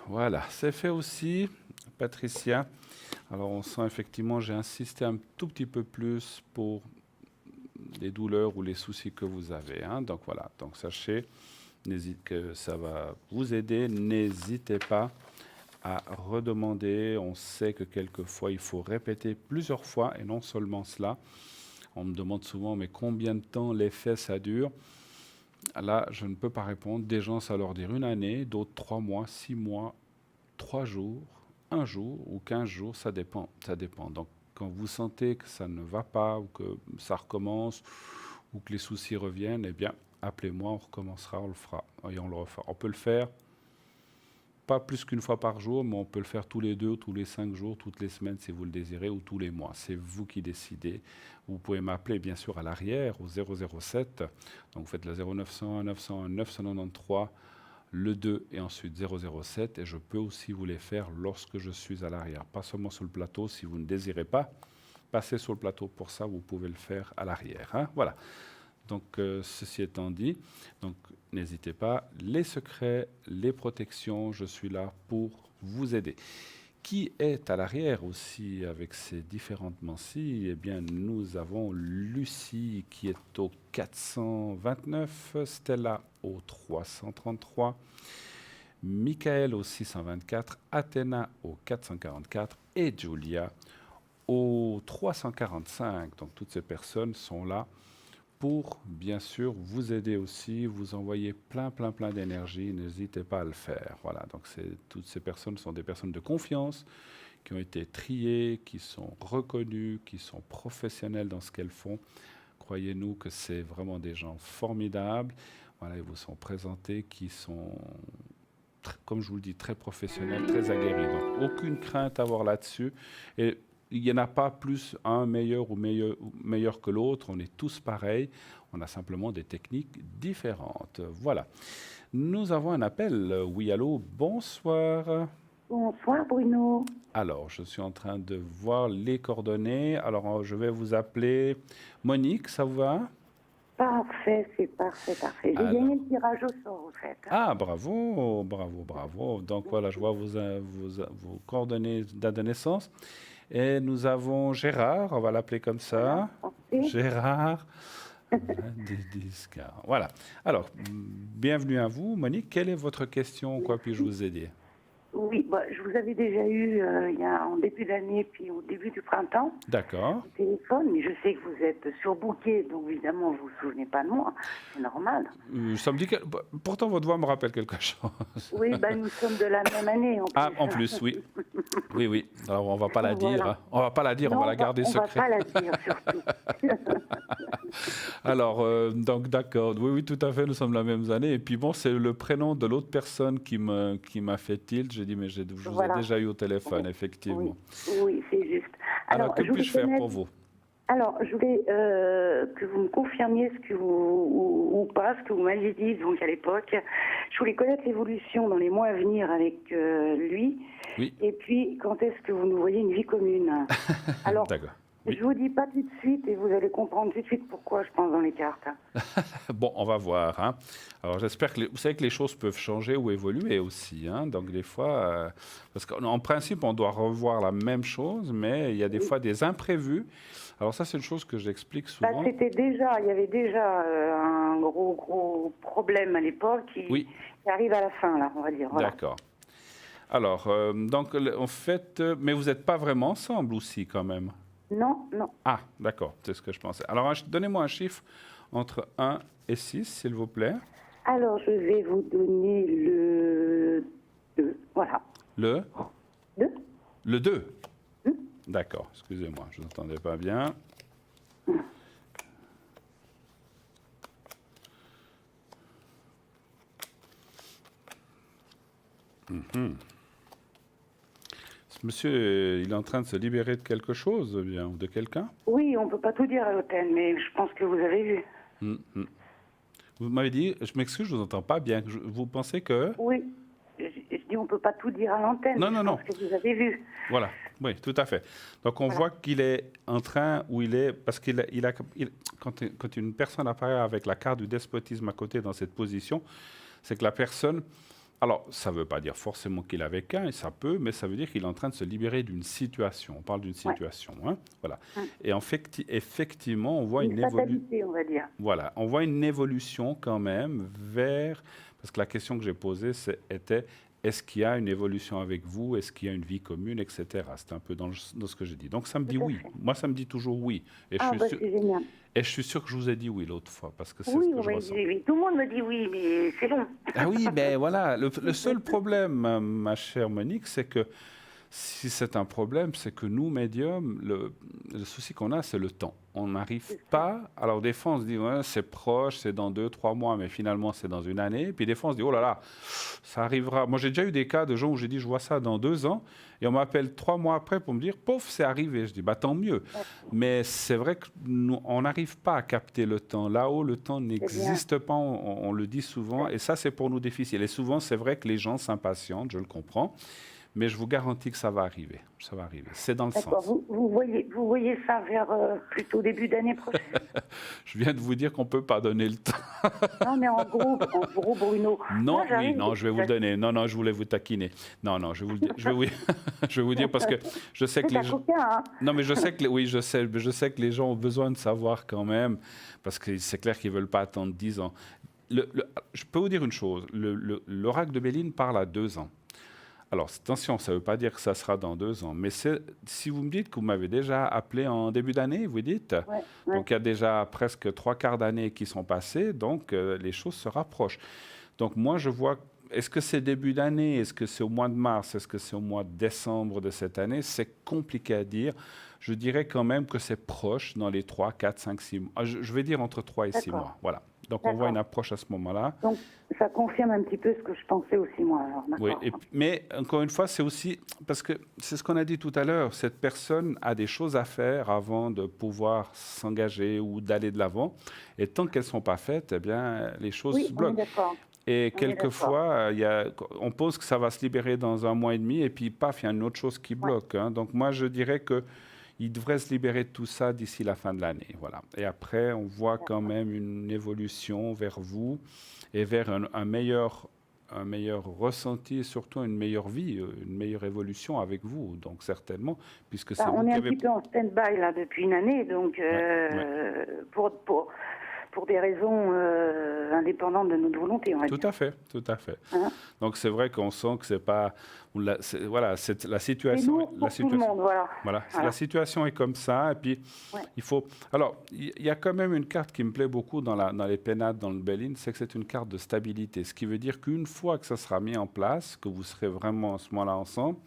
Voilà, c'est fait aussi, Patricia. Alors on sent effectivement, j'ai insisté un tout petit peu plus pour les douleurs ou les soucis que vous avez. Hein. Donc voilà, donc sachez que ça va vous aider. N'hésitez pas à redemander. On sait que quelquefois il faut répéter plusieurs fois et non seulement cela. On me demande souvent mais combien de temps l'effet ça dure? Là, je ne peux pas répondre. Des gens, ça leur dire une année, d'autres 3 mois, 6 mois, 3 jours, un jour ou 15 jours, ça dépend. Ça dépend. Donc, quand vous sentez que ça ne va pas ou que ça recommence ou que les soucis reviennent, eh bien, appelez-moi, on recommencera, on le fera et on le refera. On peut le faire pas plus qu'une fois par jour, mais on peut le faire tous les 2, tous les 5 jours, toutes les semaines si vous le désirez, ou tous les mois. C'est vous qui décidez. Vous pouvez m'appeler bien sûr à l'arrière au 007. Donc vous faites le 0901 901 993, le 2 et ensuite 007. Et je peux aussi vous les faire lorsque je suis à l'arrière, pas seulement sur le plateau. Si vous ne désirez pas passer sur le plateau pour ça, vous pouvez le faire à l'arrière, hein. Voilà. Donc, ceci étant dit, donc n'hésitez pas, les secrets, les protections, je suis là pour vous aider. Qui est à l'arrière aussi avec ces différentes Mancy? Eh bien, nous avons Lucie qui est au 429, Stella au 333, Michael au 624, Athéna au 444 et Julia au 345. Donc, toutes ces personnes sont là pour, bien sûr, vous aider aussi, vous envoyer plein d'énergie. N'hésitez pas à le faire. Voilà, donc toutes ces personnes sont des personnes de confiance, qui ont été triées, qui sont reconnues, qui sont professionnelles dans ce qu'elles font. Croyez-nous que c'est vraiment des gens formidables. Voilà, ils vous sont présentés, qui sont, comme je vous le dis, très professionnels, très aguerris. Donc, aucune crainte à avoir là-dessus. Et il n'y en a pas plus un meilleur ou meilleur que l'autre. On est tous pareils. On a simplement des techniques différentes. Voilà. Nous avons un appel. Oui, allô, bonsoir. Bonsoir Bruno. Alors, je suis en train de voir les coordonnées. Alors, je vais vous appeler Monique, ça vous va? Parfait, c'est parfait, parfait. J'ai Alors. gagné le tirage au sort, en fait. Ah, bravo, bravo, bravo. Donc voilà, je vois vos coordonnées, date de naissance. Et nous avons Gérard, on va l'appeler comme ça. Voilà, Gérard. Voilà. Alors, bienvenue à vous. Monique, quelle est votre question? Quoi puis-je vous aider? Oui, bah, je vous avais déjà eu en début d'année, puis au début du printemps, D'accord. au téléphone, mais je sais que vous êtes surbooké, donc évidemment, vous ne vous souvenez pas de moi. C'est normal. Ça me dit pourtant, votre voix me rappelle quelque chose. Oui, bah, nous sommes de la même année, en plus. Ah, en plus, oui. Oui, oui. Alors, on ne va pas la dire. Voilà. Hein. On ne va pas la dire, Non, on va la garder secrète. On ne va pas la dire, surtout. Alors, donc, d'accord. Oui, oui, tout à fait, nous sommes la même année. Et puis, bon, c'est le prénom de l'autre personne qui m'a fait tilt. J'ai dit, mais je vous ai déjà eu au téléphone, Oui, effectivement. oui, c'est juste. Alors, que je voulais puis-je faire connaître- pour vous? Alors, je voulais que vous me confirmiez ce que ou pas, ce que vous m'aviez dit donc à l'époque. Je voulais connaître l'évolution dans les mois à venir avec lui. Oui. Et puis, quand est-ce que vous nous voyez une vie commune? Alors, D'accord. Oui. je vous dis pas tout de suite et vous allez comprendre tout de suite pourquoi je pense dans les cartes. Bon, on va voir. Hein. Alors, j'espère que vous savez que les choses peuvent changer ou évoluer aussi. Hein. Donc, des fois, parce qu'en principe, on doit revoir la même chose, mais il y a des fois des imprévus. Alors, ça, c'est une chose que j'explique Bah, souvent. il y avait déjà un gros problème à l'époque qui arrive à la fin, là, on va dire. Voilà. D'accord. Alors, donc, en fait, mais vous n'êtes pas vraiment ensemble aussi, quand même. Non. Ah, d'accord, c'est ce que je pensais. Alors, donnez-moi un chiffre entre 1 et 6, s'il vous plaît. Alors, je vais vous donner le 2. Voilà. Le 2. Le 2. D'accord, excusez-moi, je n'entendais pas bien. Monsieur, il est en train de se libérer de quelque chose, bien, ou de quelqu'un? Oui, on ne peut pas tout dire à l'hôtel, mais je pense que vous avez vu. Vous m'avez dit, je m'excuse, je ne vous entends pas bien. Vous pensez que... Oui, je dis on ne peut pas tout dire à l'antenne. Non. Je pense que vous avez vu. Voilà, oui, tout à fait. Donc on voit qu'il est en train, parce quand une personne apparaît avec la carte du despotisme à côté dans cette position, c'est que la personne... Alors, ça ne veut pas dire forcément qu'il a avec un, et ça peut, mais ça veut dire qu'il est en train de se libérer d'une situation. On parle d'une situation. Hein, voilà. Et en fait, effectivement, on voit une évolution. On va dire. Voilà, on voit une évolution quand même vers... Parce que la question que j'ai posée était, est-ce qu'il y a une évolution avec vous, est-ce qu'il y a une vie commune, etc. C'est un peu dans ce que j'ai dit. Donc ça me dit Tout à oui. fait. Moi, ça me dit toujours oui. Et je Ah, suis bah, sûr, c'est génial. et je suis sûr que je vous ai dit oui l'autre fois, parce que c'est Oui, ce que vous je m'avez ressens. dit oui. Tout le monde me dit oui, mais c'est long. Ah oui, ben voilà. Le seul problème, ma chère Monique, c'est que si c'est un problème, c'est que nous, médiums, le souci qu'on a, c'est le temps. On n'arrive C'est ça. pas. Alors, des fois, on se dit, ouais, c'est proche, c'est dans 2, 3 mois, mais finalement, c'est dans une année. Puis, des fois, on se dit, oh là là, ça arrivera. Moi, j'ai déjà eu des cas de gens où j'ai dit, je vois ça dans 2 ans. Et on m'appelle 3 mois après pour me dire, pouf, c'est arrivé. Je dis, bah, tant mieux. Mais c'est vrai qu'on n'arrive pas à capter le temps. Là-haut, le temps n'existe pas. On le dit souvent. Et ça, c'est pour nous difficile. Et souvent, c'est vrai que les gens s'impatientent, je le comprends. Mais je vous garantis que ça va arriver. Ça va arriver. C'est dans le D'accord. sens. Vous voyez ça vers plutôt début d'année prochaine. Je viens de vous dire qu'on ne peut pas donner le temps. Non, mais en gros, Bruno. Non, Moi, oui, j'arrive- non, je vais vous le donner. Non, non, je voulais vous taquiner. Non, non, je vais vous le dire. Je vais vous dire parce que je sais que C'est les un gens. coquin, hein. Non, mais je sais que oui, je sais que les gens ont besoin de savoir quand même, parce que c'est clair qu'ils veulent pas attendre 10 ans. Je peux vous dire une chose. L'oracle de Béline parle à 2 ans. Alors, attention, ça ne veut pas dire que ça sera dans 2 ans, mais si vous me dites que vous m'avez déjà appelé en début d'année, vous dites, Ouais, ouais. donc il y a déjà presque 3/4 d'année qui sont passés, donc les choses se rapprochent. Donc moi, je vois, est-ce que c'est début d'année, est-ce que c'est au mois de mars, est-ce que c'est au mois de décembre de cette année? C'est compliqué à dire. Je dirais quand même que c'est proche dans les 3, 4, 5, 6 mois. Je vais dire entre 3 et 6 D'accord. mois. Voilà. Donc on voit D'accord. une approche à ce moment-là. Donc, ça confirme un petit peu ce que je pensais aussi, moi. Alors, Oui, d'accord. mais encore une fois, c'est aussi parce que c'est ce qu'on a dit tout à l'heure. Cette personne a des choses à faire avant de pouvoir s'engager ou d'aller de l'avant. Et tant qu'elles ne sont pas faites, eh bien, les choses Oui, se on est bloquent. d'accord. Et On est quelquefois, on pense que ça va se libérer dans 1 mois et demi, et puis paf, il y a une autre chose qui bloque. Hein. Donc moi, je dirais que il devrait se libérer de tout ça d'ici la fin de l'année. Voilà. Et après, on voit quand même une évolution vers vous et vers un meilleur ressenti et surtout une meilleure vie, une meilleure évolution avec vous. Donc certainement, puisque c'est Enfin, vous on qui est un avez... petit peu en stand-by là depuis une année, donc pour des raisons indépendantes de notre volonté, on va Tout dire. à fait, tout à fait. Hein. Donc c'est vrai qu'on sent que c'est pas... Voilà, la C'est situation... lourd pour tout le monde, voilà. Voilà, Voilà. la situation est comme ça, et puis Ouais. il faut... Alors, il y a quand même une carte qui me plaît beaucoup dans les pénates, dans le Béline, c'est que c'est une carte de stabilité, ce qui veut dire qu'une fois que ça sera mis en place, que vous serez vraiment à ce moment-là ensemble,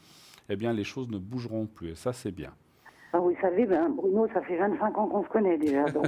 eh bien les choses ne bougeront plus, et ça c'est bien. Ah, vous savez, Bruno, ça fait 25 ans qu'on se connaît déjà, donc...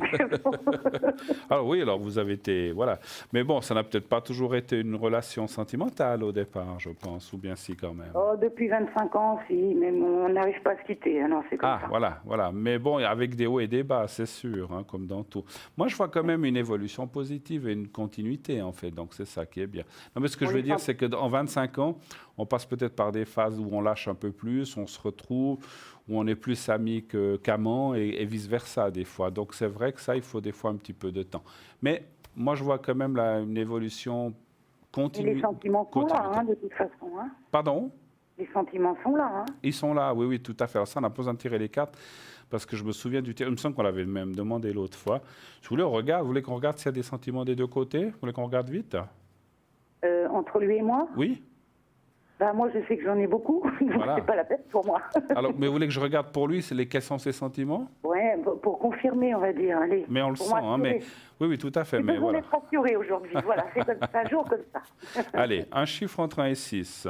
Alors oui, alors vous avez été... Voilà. Mais bon, ça n'a peut-être pas toujours été une relation sentimentale au départ, je pense, ou bien si quand même. Oh, depuis 25 ans, si, mais on n'arrive pas à se quitter, alors c'est comme Ah, ça. voilà, voilà. Mais bon, avec des hauts et des bas, c'est sûr, hein, comme dans tout. Moi, je vois quand même une évolution positive et une continuité, en fait. Donc, c'est ça qui est bien. Non, mais ce que je veux dire, c'est qu'en 25 ans, on passe peut-être par des phases où on lâche un peu plus, on se retrouve, où on est plus amis qu'amants et vice-versa, des fois. Donc, c'est vrai que ça, il faut des fois un petit peu de temps. Mais moi, je vois quand même une évolution Et continue. les sentiments sont là, continuité. hein, de toute façon. Hein. Pardon ? Les sentiments sont là. Hein. Ils sont là, oui, oui, tout à fait. Alors ça, on n'a pas besoin de tirer les cartes, parce que je me souviens du tir. Il me semble qu'on l'avait même demandé l'autre fois. Je voulais, vous voulez qu'on regarde s'il y a des sentiments des deux côtés? Vous voulez qu'on regarde vite? Entre lui et moi, Oui? moi, je sais que j'en ai beaucoup, donc Voilà. c'est pas la peine pour moi. Alors, mais vous voulez que je regarde pour lui, quels sont ses sentiments? Ouais, pour confirmer, on va dire. Allez, Mais on le pour sent, hein, mais... m'assurer. Oui, oui, tout à fait, J'ai mais besoin voilà. d'être rassurée aujourd'hui. Voilà, c'est un jour comme ça. Allez, un chiffre entre 1 et 6.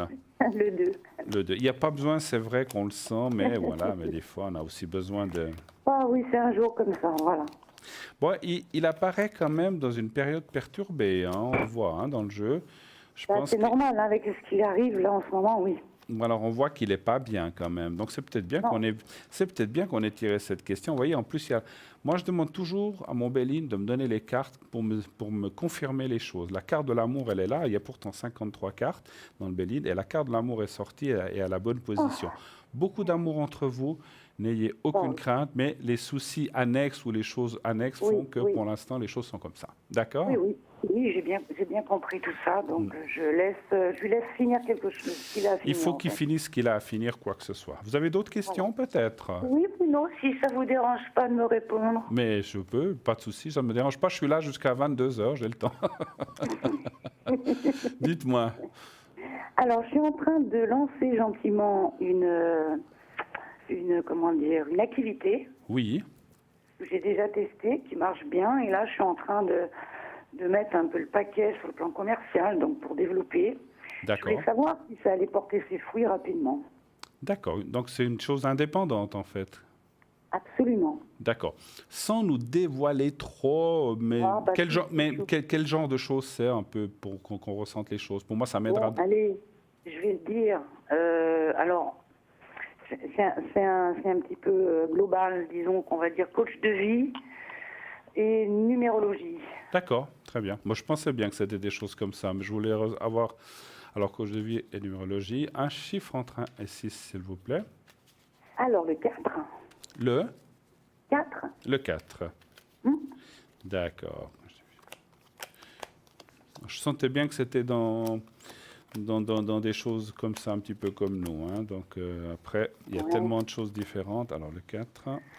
Le 2. Le 2. Il n'y a pas besoin, c'est vrai qu'on le sent, mais voilà, mais des fois, on a aussi besoin de... Ah oui, c'est un jour comme ça, voilà. Bon, il apparaît quand même dans une période perturbée, hein, on le voit hein, dans le jeu. Je pense C'est normal, hein, avec ce qui arrive là en ce moment, oui. Alors on voit qu'il n'est pas bien quand même. Donc c'est peut-être bien qu'on ait tiré cette question. Vous voyez, en plus, moi je demande toujours à mon Béline de me donner les cartes pour me confirmer les choses. La carte de l'amour, elle est là. Il y a pourtant 53 cartes dans le Béline et la carte de l'amour est sortie et à la bonne position. Beaucoup d'amour entre vous. N'ayez aucune crainte, mais les soucis annexes ou les choses annexes font que pour l'instant les choses sont comme ça. D'accord ? Oui, j'ai bien compris tout ça, donc je lui laisse finir quelque chose qu'il a à finir. Il faut qu'il finisse ce qu'il a à finir, quoi que ce soit. Vous avez d'autres questions peut-être ? Oui, non, si ça vous dérange pas de me répondre. Mais je peux, pas de souci, ça ne me dérange pas. Je suis là jusqu'à 22h, j'ai le temps. Dites-moi. Alors, je suis en train de lancer gentiment comment dire, une activité Oui, que j'ai déjà testée, qui marche bien. Et là, je suis en train de mettre un peu le paquet sur le plan commercial, donc pour développer. Je d'accord. voulais savoir si ça allait porter ses fruits rapidement. D'accord. Donc, c'est une chose indépendante, en fait. Absolument. D'accord. Sans nous dévoiler trop, mais Ah, bah, quel si, genre, si, mais si. quel genre de choses c'est un peu pour qu'on ressente les choses? Pour moi, ça Bon, m'aidera. allez, je vais le dire. Alors, c'est un petit peu global, disons qu'on va dire coach de vie et numérologie. D'accord, très bien. Moi, je pensais bien que c'était des choses comme ça, mais je voulais avoir, alors coach de vie et numérologie, un chiffre entre 1 et 6, s'il vous plaît. Alors, le 4. Le 4. Le 4. Hmm. D'accord. Je sentais bien que c'était dans des choses comme ça, un petit peu comme nous. Hein. Donc, après, il y a Ouais. tellement de choses différentes. Alors, le 4.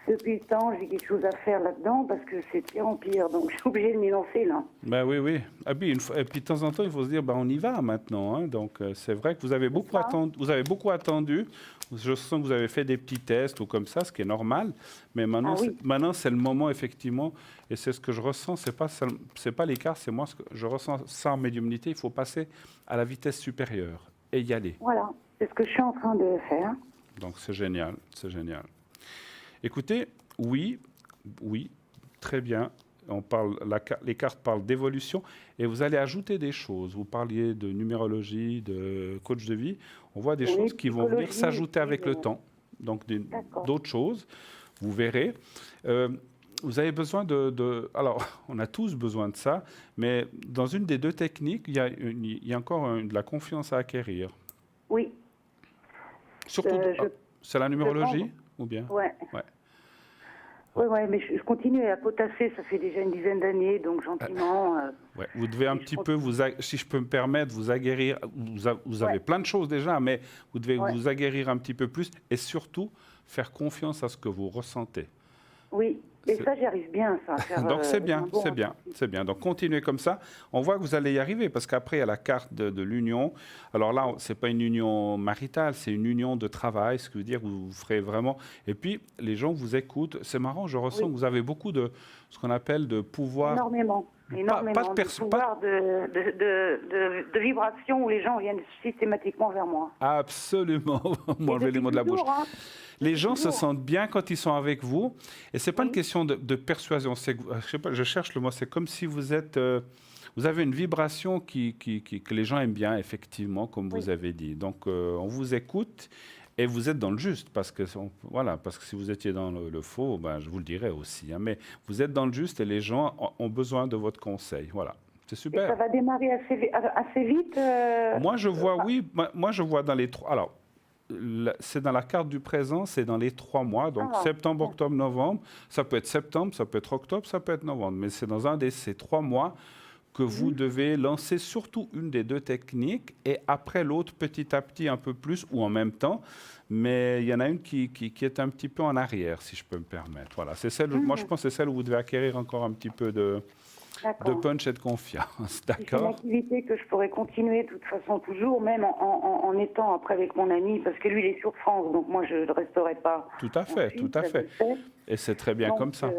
Depuis le temps, j'ai quelque chose à faire là-dedans parce que c'est de pire en pire. Donc, je suis obligée de m'y lancer là. Ben oui, oui. Ah, puis, et puis, de temps en temps, il faut se dire, ben, on y va maintenant. Hein. Donc, c'est vrai que vous avez beaucoup ça. attendu. Vous avez beaucoup attendu. Je sens que vous avez fait des petits tests ou comme ça, ce qui est normal. Mais maintenant, Ah oui. maintenant c'est le moment, effectivement. Et c'est ce que je ressens. C'est pas l'écart, c'est moi. Ce que je ressens ça en médiumnité. Il faut passer à la vitesse supérieure et y aller. Voilà, c'est ce que je suis en train de faire. Donc, c'est génial. C'est génial. Écoutez, oui, très bien. Les cartes parlent d'évolution et vous allez ajouter des choses. Vous parliez de numérologie, de coach de vie. On voit des Oui, choses qui vont venir psychologie s'ajouter aussi, avec le temps. Donc D'accord. d'autres choses, vous verrez. Vous avez besoin alors, on a tous besoin de ça, mais dans une des deux techniques, il y a encore de la confiance à acquérir. Oui, Surtout, c'est la numérologie ou bien? ouais. Ouais. Ouais, mais je continue à potasser, ça fait déjà une dizaine d'années, donc gentiment. Ouais, vous devez un Et je petit peu, si je peux me permettre, vous aguerrir. Vous avez Ouais. plein de choses déjà, mais vous devez Ouais. vous aguerrir un petit peu plus et surtout faire confiance à ce que vous ressentez. Oui, et C'est- ça, j'y arrive bien, ça. à faire, Donc c'est avec bien, un bon c'est bien, ressenti. c'est bien. Donc continuez comme ça. On voit que vous allez y arriver parce qu'après il y a la carte de l'union. Alors là, c'est pas une union maritale, c'est une union de travail, ce qui veut dire que vous ferez vraiment. Et puis les gens vous écoutent. C'est marrant, je ressens Oui. que vous avez beaucoup de ce qu'on appelle de pouvoir. Énormément. Énormément. pas de de perso- pouvoir de vibration où les gens viennent systématiquement vers moi. Absolument, Et m'enlevez les depuis mots de la bouche. toujours, hein. Les gens se toujours. sentent bien quand ils sont avec vous. Et c'est pas Oui. une question de persuasion. Je sais pas, je cherche le mot. C'est comme si vous êtes, vous avez une vibration que les gens aiment bien, effectivement, comme Oui. vous avez dit. Donc, on vous écoute et vous êtes dans le juste. Parce que si vous étiez dans le faux, ben, je vous le dirais aussi. Hein, mais vous êtes dans le juste et les gens ont besoin de votre conseil. Voilà. C'est Et ça super. va démarrer assez vite. Moi, je vois, oui. Moi, je vois dans les trois. Alors, c'est dans la carte du présent, c'est dans les 3 mois, donc Ah, septembre, octobre, novembre. Ça peut être septembre, ça peut être octobre, ça peut être novembre, mais c'est dans un de ces 3 mois que vous devez lancer surtout une des deux techniques et après l'autre petit à petit un peu plus ou en même temps. Mais il y en a une qui est un petit peu en arrière, si je peux me permettre. Voilà, c'est celle. Moi, je pense que c'est celle où vous devez acquérir encore un petit peu de D'accord. punch et de confiance. C'est une D'accord. activité que je pourrais continuer de toute façon toujours, même en étant après avec mon ami, parce que lui, il est sur France, donc moi, je ne resterai pas. Tout à fait, en Suisse, tout à ça, je fait. le sais. Et c'est très bien Donc, comme ça.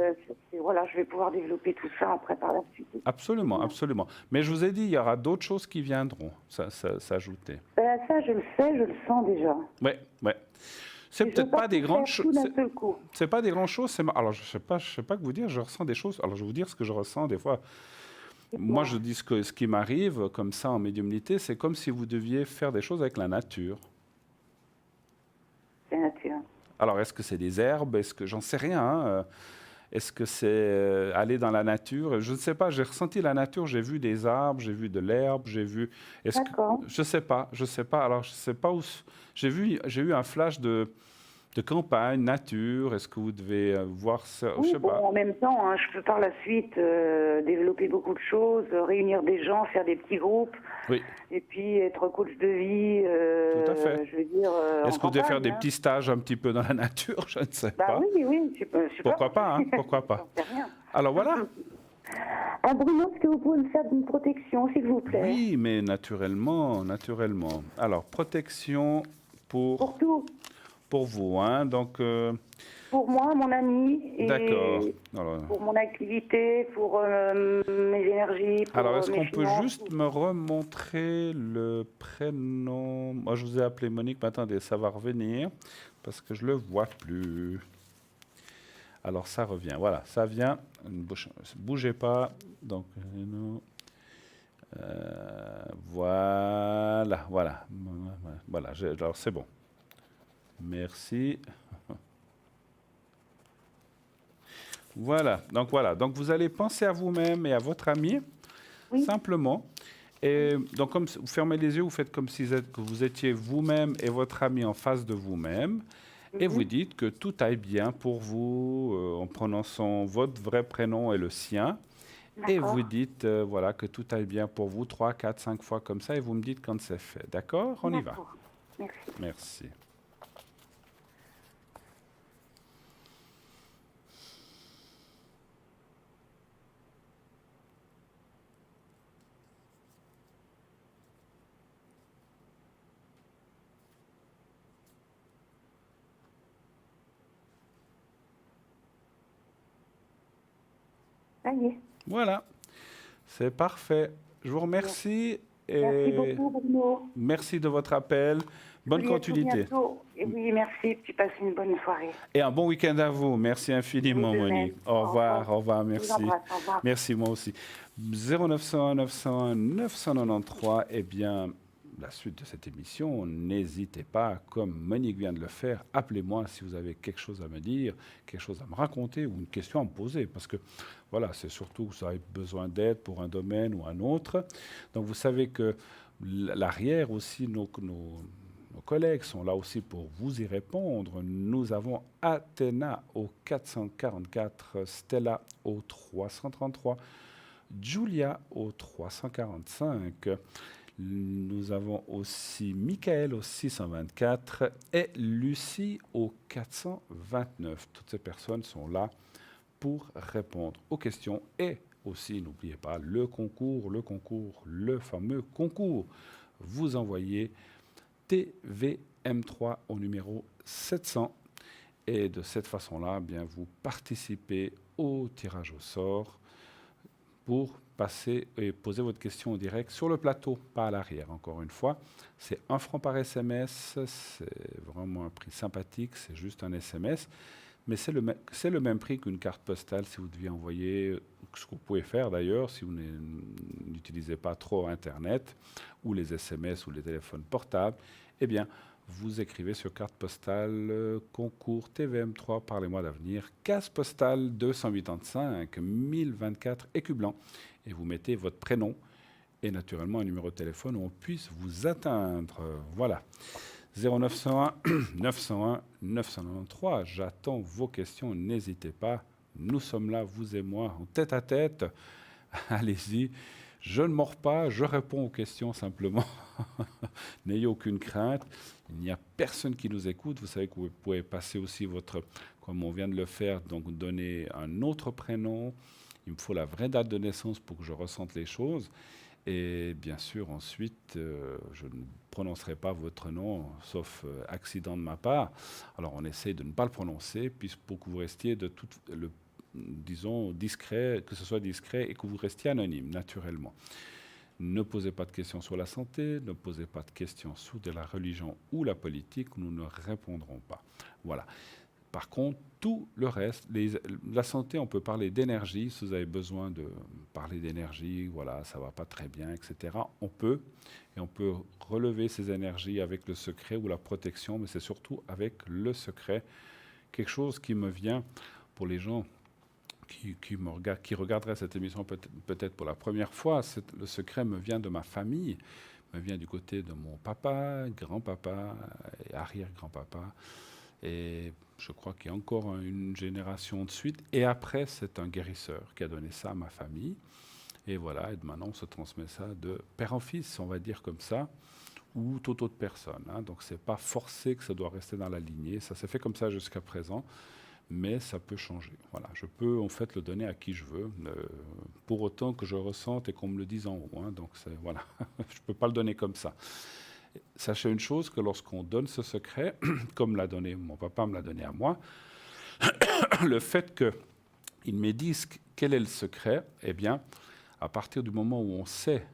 voilà, je vais pouvoir développer tout ça après par la suite. Absolument, absolument. Mais je vous ai dit, il y aura d'autres choses qui viendront s'ajouter. Ben, ça, je le sais, je le sens déjà. Oui, oui. C'est Et je peut-être veux pas des tout grandes faire choses. tout d'un seul coup. C'est pas des grandes choses. Alors je sais pas que vous dire. Je ressens des choses. Alors je vais vous dire ce que je ressens des fois. Moi, je dis ce qui m'arrive comme ça en médiumnité, c'est comme si vous deviez faire des choses avec la nature. C'est nature. Alors, est-ce que c'est des herbes? Est-ce que j'en sais rien, hein. Est-ce que c'est aller dans la nature? Je ne sais pas. J'ai ressenti la nature. J'ai vu des arbres, j'ai vu de l'herbe, j'ai vu. D'accord. Je sais pas. Je sais pas. Alors, je sais pas où. J'ai eu un flash de campagne, nature. Est-ce que vous devez voir ça? Je Oui, sais bon, pas. en même temps, hein, je peux par la suite développer beaucoup de choses, réunir des gens, faire des petits groupes, Oui. et puis être coach de vie. Tout à fait. Je veux dire. Est-ce que vous devez faire des petits petits stages un petit peu dans la nature? Je ne sais Bah pas. oui, je sais Pourquoi pas, hein, pourquoi pas. J'en sais rien. Alors voilà. Ah, Bruno, est-ce que vous pouvez me faire une protection, s'il vous plaît? Oui, mais naturellement, naturellement. Alors, protection Pour tout. pour vous, hein. Donc, Pour moi, mon ami, d'accord. et Alors, pour mon activité, pour mes énergies, pour est-ce mes qu'on peut finances. juste me remontrer le prénom? Moi, je vous ai appelé Monique, mais attendez, ça va revenir parce que je le vois plus. Alors, ça revient. Voilà, ça vient. Ne bougez pas. Donc, voilà, voilà. Voilà, alors c'est bon. Merci. Voilà, donc vous allez penser à vous-même et à votre ami, Oui. simplement. Et donc, comme vous fermez les yeux, vous faites comme si que vous étiez vous-même et votre ami en face de vous-même. Et vous dites que tout aille bien pour vous en prononçant votre vrai prénom et le sien. Et D'accord. vous dites voilà, que tout aille bien pour vous 3, 4, 5 fois comme ça. Et vous me dites quand c'est fait. D'accord? On y va. D'accord. Merci. Merci. Ça y est. Voilà, c'est parfait. Je vous remercie Merci et beaucoup, Bruno. merci de votre appel. Bonne Je vous dis à tout continuité. bientôt. Et oui, merci. Puis passez une bonne soirée. Et un bon week-end à vous. Merci infiniment, Vous de même. Monique. Au revoir, au revoir, Je vous merci. embrasse. Au revoir. Merci, moi aussi. 0901 901 993, eh bien, la suite de cette émission, n'hésitez pas, comme Monique vient de le faire, appelez-moi si vous avez quelque chose à me dire, quelque chose à me raconter ou une question à me poser. Parce que, voilà, c'est surtout que vous avez besoin d'aide pour un domaine ou un autre. Donc, vous savez que l'arrière aussi, nos collègues sont là aussi pour vous y répondre. Nous avons Athéna au 444, Stella au 333, Julia au 345. Nous avons aussi Michael au 624 et Lucie au 429. Toutes ces personnes sont là pour répondre aux questions et aussi, n'oubliez pas, le fameux concours. Vous envoyez TVM3 au numéro 700 et de cette façon-là, bien, vous participez au tirage au sort pour passer et poser votre question en direct sur le plateau, pas à l'arrière. Encore une fois, c'est 1 franc par SMS, c'est vraiment un prix sympathique, c'est juste un SMS, mais c'est le même prix qu'une carte postale si vous deviez envoyer, ce que vous pouvez faire d'ailleurs si vous n'utilisez pas trop Internet, ou les SMS ou les téléphones portables, eh bien, vous écrivez sur carte postale concours TVM3 par les mois d'avenir, case postale 285 1024 écus blancs, et vous mettez votre prénom et naturellement un numéro de téléphone où on puisse vous atteindre. Voilà. 0901 901 993. J'attends vos questions. N'hésitez pas. Nous sommes là, vous et moi, en tête à tête. Allez-y. Je ne mords pas, je réponds aux questions simplement. N'ayez aucune crainte. Il n'y a personne qui nous écoute. Vous savez que vous pouvez passer aussi votre, comme on vient de le faire, donc donner un autre prénom. Il me faut la vraie date de naissance pour que je ressente les choses. Et bien sûr, ensuite, je ne prononcerai pas votre nom, sauf accident de ma part. Alors, on essaye de ne pas le prononcer, pour que vous restiez disons, discret, que ce soit discret et que vous restiez anonyme, naturellement. Ne posez pas de questions sur la santé, ne posez pas de questions sur de la religion ou la politique, nous ne répondrons pas. Voilà. Par contre, tout le reste, la santé, on peut parler d'énergie, si vous avez besoin de parler d'énergie, voilà, ça ne va pas très bien, etc. On peut relever ces énergies avec le secret ou la protection, mais c'est surtout avec le secret. Quelque chose qui me vient pour les gens qui regarderaient cette émission peut-être pour la première fois, le secret me vient de ma famille, me vient du côté de mon papa, grand-papa et arrière-grand-papa. Et je crois qu'il y a encore une génération de suite. Et après, c'est un guérisseur qui a donné ça à ma famille. Et voilà, et maintenant, on se transmet ça de père en fils, on va dire comme ça, ou toute autre personne. Hein. Donc, ce n'est pas forcé que ça doit rester dans la lignée. Ça s'est fait comme ça jusqu'à présent. mais ça peut changer. Voilà, je peux en fait le donner à qui je veux, pour autant que je ressente et qu'on me le dise en haut. Hein. Donc voilà, je ne peux pas le donner comme ça. Sachez une chose, que lorsqu'on donne ce secret, comme l'a donné, mon papa me l'a donné à moi, le fait qu'il me dise quel est le secret, eh bien, à partir du moment où on sait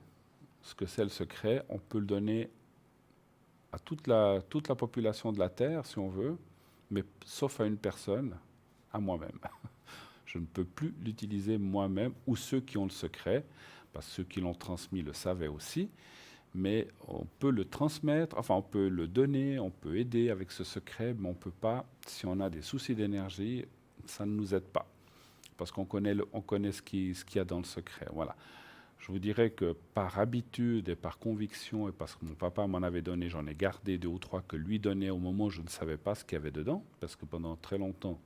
ce que c'est le secret, on peut le donner à toute la population de la Terre, si on veut, mais sauf à une personne, à moi-même. Je ne peux plus l'utiliser moi-même, ou ceux qui ont le secret, parce que ceux qui l'ont transmis le savaient aussi, mais on peut le transmettre, enfin on peut le donner, on peut aider avec ce secret, mais on ne peut pas, si on a des soucis d'énergie, ça ne nous aide pas, parce qu'on connaît, ce qu'il y a dans le secret. Voilà. Je vous dirais que par habitude et par conviction, et parce que mon papa m'en avait donné, j'en ai gardé 2 ou 3 que lui donnait au moment où je ne savais pas ce qu'il y avait dedans, parce que pendant très longtemps,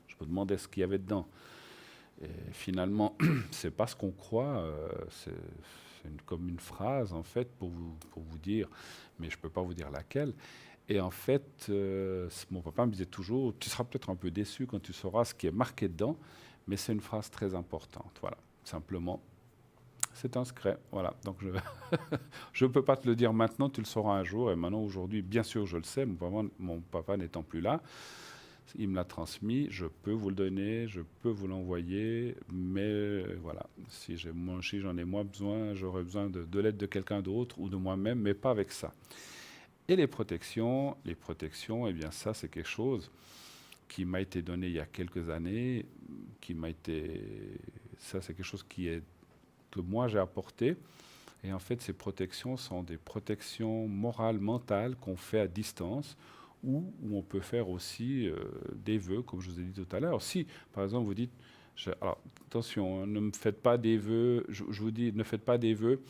je me demandais ce qu'il y avait dedans. Et finalement, c'est pas ce qu'on croit, c'est comme une phrase en fait pour vous dire, mais je peux pas vous dire laquelle. Et en fait, mon papa me disait toujours, tu seras peut-être un peu déçu quand tu sauras ce qui est marqué dedans, mais c'est une phrase très importante. Voilà, simplement. C'est un secret, voilà. Donc je ne peux pas te le dire maintenant, tu le sauras un jour. Et maintenant, aujourd'hui, bien sûr, je le sais, mon papa n'étant plus là, il me l'a transmis, je peux vous le donner, je peux vous l'envoyer, mais voilà, si j'en ai moins besoin, j'aurais besoin de l'aide de quelqu'un d'autre ou de moi-même, mais pas avec ça. Et les protections, eh bien ça, c'est quelque chose qui m'a été donné il y a quelques années, ça c'est quelque chose que moi j'ai apporté. Et en fait, ces protections sont des protections morales, mentales qu'on fait à distance, ou où on peut faire aussi des vœux, comme je vous ai dit tout à l'heure. Si, par exemple, vous dites, alors attention, hein, ne me faites pas des vœux, je vous dis, ne faites pas des vœux,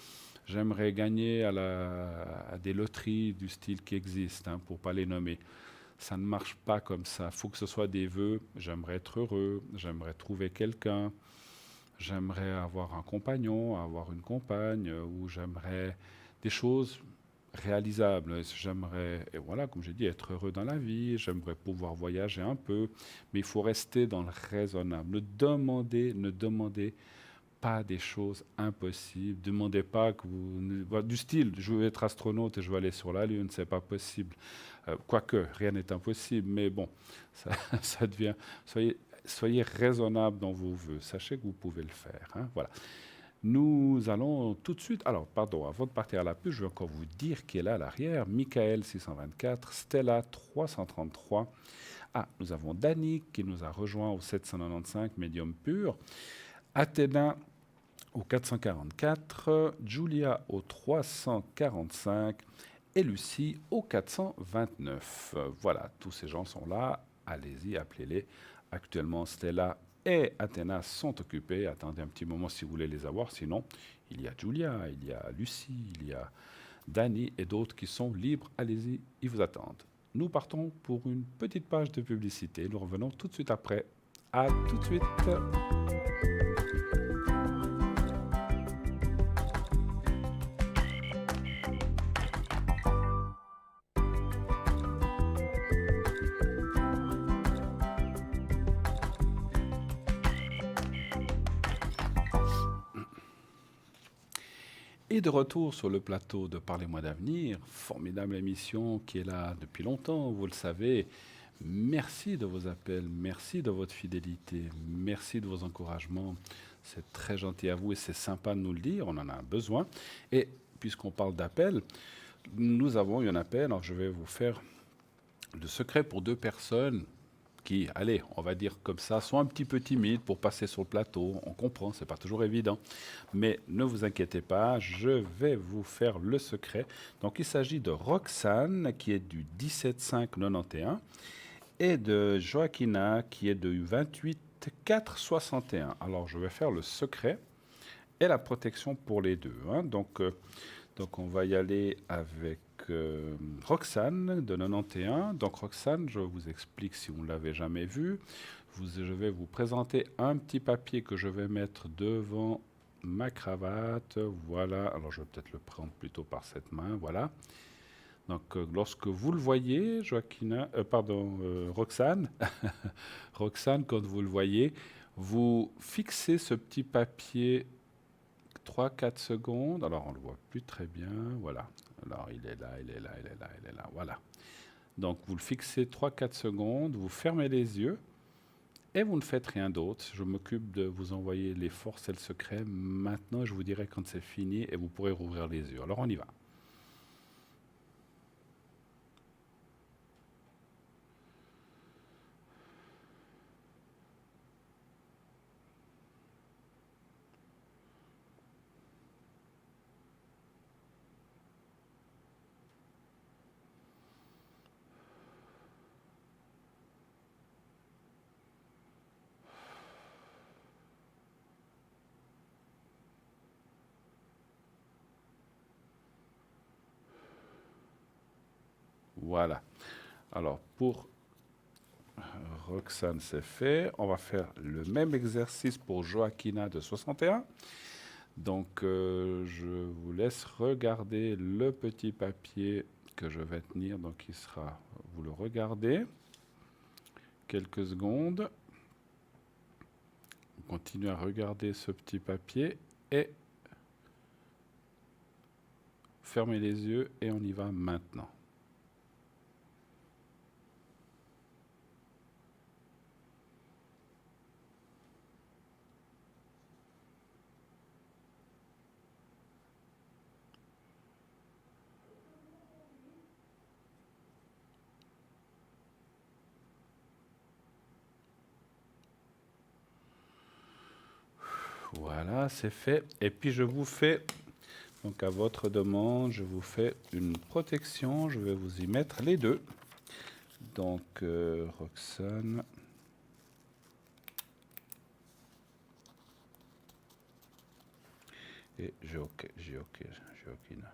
j'aimerais gagner à des loteries du style qui existent, hein, pour ne pas les nommer. Ça ne marche pas comme ça. Il faut que ce soit des vœux, j'aimerais être heureux, j'aimerais trouver quelqu'un, j'aimerais avoir un compagnon, avoir une compagne, ou j'aimerais des choses réalisables. J'aimerais, et voilà, comme j'ai dit, être heureux dans la vie, j'aimerais pouvoir voyager un peu, mais il faut rester dans le raisonnable. Ne demandez pas des choses impossibles. Demandez pas que du style, je veux être astronaute et je veux aller sur la Lune, c'est pas possible. Quoique, rien n'est impossible, mais bon, ça devient... Soyez raisonnable dans vos vœux. Sachez que vous pouvez le faire. Hein, voilà. Nous allons tout de suite... Alors, pardon, avant de partir à la pub, je vais encore vous dire qui est là à l'arrière. Michael 624, Stella 333. Ah, nous avons Dani qui nous a rejoint au 795, médium pur. Athéna au 444. Julia au 345. Et Lucie au 429. Voilà, tous ces gens sont là. Allez-y, appelez-les. Actuellement, Stella et Athéna sont occupés. Attendez un petit moment si vous voulez les avoir. Sinon, il y a Julia, il y a Lucie, il y a Dani et d'autres qui sont libres. Allez-y, ils vous attendent. Nous partons pour une petite page de publicité. Nous revenons tout de suite après. À tout de suite. Et de retour sur le plateau de Parlez-moi d'avenir, formidable émission qui est là depuis longtemps, vous le savez. Merci de vos appels, merci de votre fidélité, merci de vos encouragements. C'est très gentil à vous et c'est sympa de nous le dire, on en a besoin. Et puisqu'on parle d'appels, nous avons eu un appel, alors je vais vous faire le secret pour 2 personnes qui, allez, on va dire comme ça, sont un petit peu timides pour passer sur le plateau. On comprend, c'est pas toujours évident. Mais ne vous inquiétez pas, je vais vous faire le secret. Donc, il s'agit de Roxane, qui est du 17-5-91, et de Joaquina, qui est de 28-4-61. Alors, je vais faire le secret et la protection pour les deux. Hein. Donc, on va y aller avec Roxane de 91. Donc Roxane, je vous explique si vous ne l'avez jamais vu. Je vais vous présenter un petit papier que je vais mettre devant ma cravate. Voilà. Alors je vais peut-être le prendre plutôt par cette main. Voilà. Donc, lorsque vous le voyez, Roxane, Roxane, quand vous le voyez, vous fixez ce petit papier 3-4 secondes. Alors, on ne le voit plus très bien. Voilà. Alors, il est là, il est là, il est là, il est là. Voilà. Donc, vous le fixez 3-4 secondes, vous fermez les yeux et vous ne faites rien d'autre. Je m'occupe de vous envoyer les forces et le secret. Maintenant, je vous dirai quand c'est fini et vous pourrez rouvrir les yeux. Alors, on y va. Voilà. Alors, pour Roxane, c'est fait. On va faire le même exercice pour Joaquina de 61. Donc, je vous laisse regarder le petit papier que je vais tenir. Donc, il sera, vous le regardez, quelques secondes. Vous continuez à regarder ce petit papier et fermez les yeux et on y va maintenant. Voilà, c'est fait. Et puis je vous fais, donc à votre demande, je vous fais une protection. Je vais vous y mettre les deux. Donc Roxane. Et Joaquina.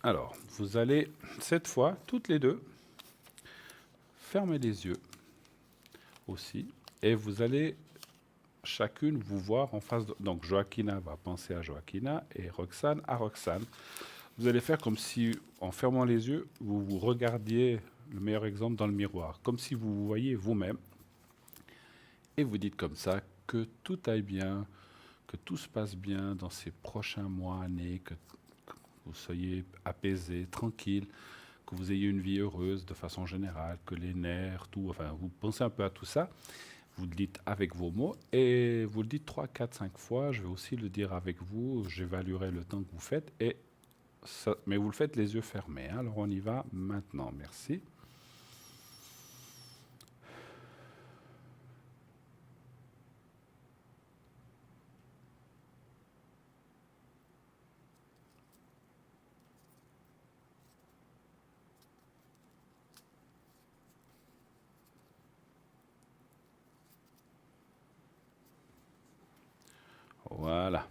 Alors, vous allez cette fois, toutes les deux, fermer les yeux aussi. Et vous allez chacune vous voir en face de... Donc Joaquina va penser à Joaquina et Roxane à Roxane. Vous allez faire comme si, en fermant les yeux, vous vous regardiez, le meilleur exemple, dans le miroir. Comme si vous vous voyiez vous-même. Et vous dites comme ça que tout aille bien, que tout se passe bien dans ces prochains mois, années, que vous soyez apaisé, tranquille, que vous ayez une vie heureuse de façon générale, que les nerfs, tout, enfin, vous pensez un peu à tout ça. Vous le dites avec vos mots et vous le dites 3, 4, 5 fois. Je vais aussi le dire avec vous. J'évaluerai le temps que vous faites. Et ça, mais vous le faites les yeux fermés. Hein. Alors on y va maintenant. Merci. Voilà.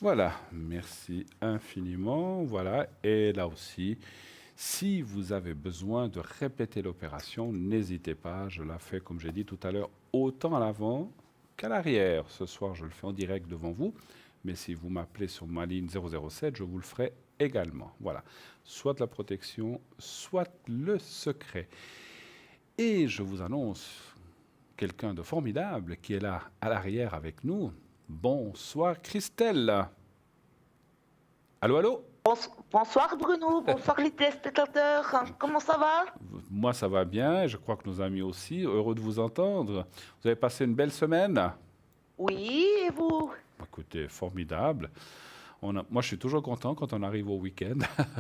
Voilà, merci infiniment. Voilà, et là aussi, si vous avez besoin de répéter l'opération, n'hésitez pas. Je la fais, comme j'ai dit tout à l'heure, autant à l'avant qu'à l'arrière. Ce soir, je le fais en direct devant vous. Mais si vous m'appelez sur ma ligne 007, je vous le ferai également. Voilà, soit la protection, soit le secret. Et je vous annonce quelqu'un de formidable qui est là à l'arrière avec nous. Bonsoir Christelle. Allô, allô? Bonsoir Bruno, bonsoir les téléspectateurs. Comment ça va? Moi, ça va bien et je crois que nos amis aussi. Heureux de vous entendre. Vous avez passé une belle semaine? Oui, et vous? Écoutez, formidable. Moi, je suis toujours content quand on arrive au week-end,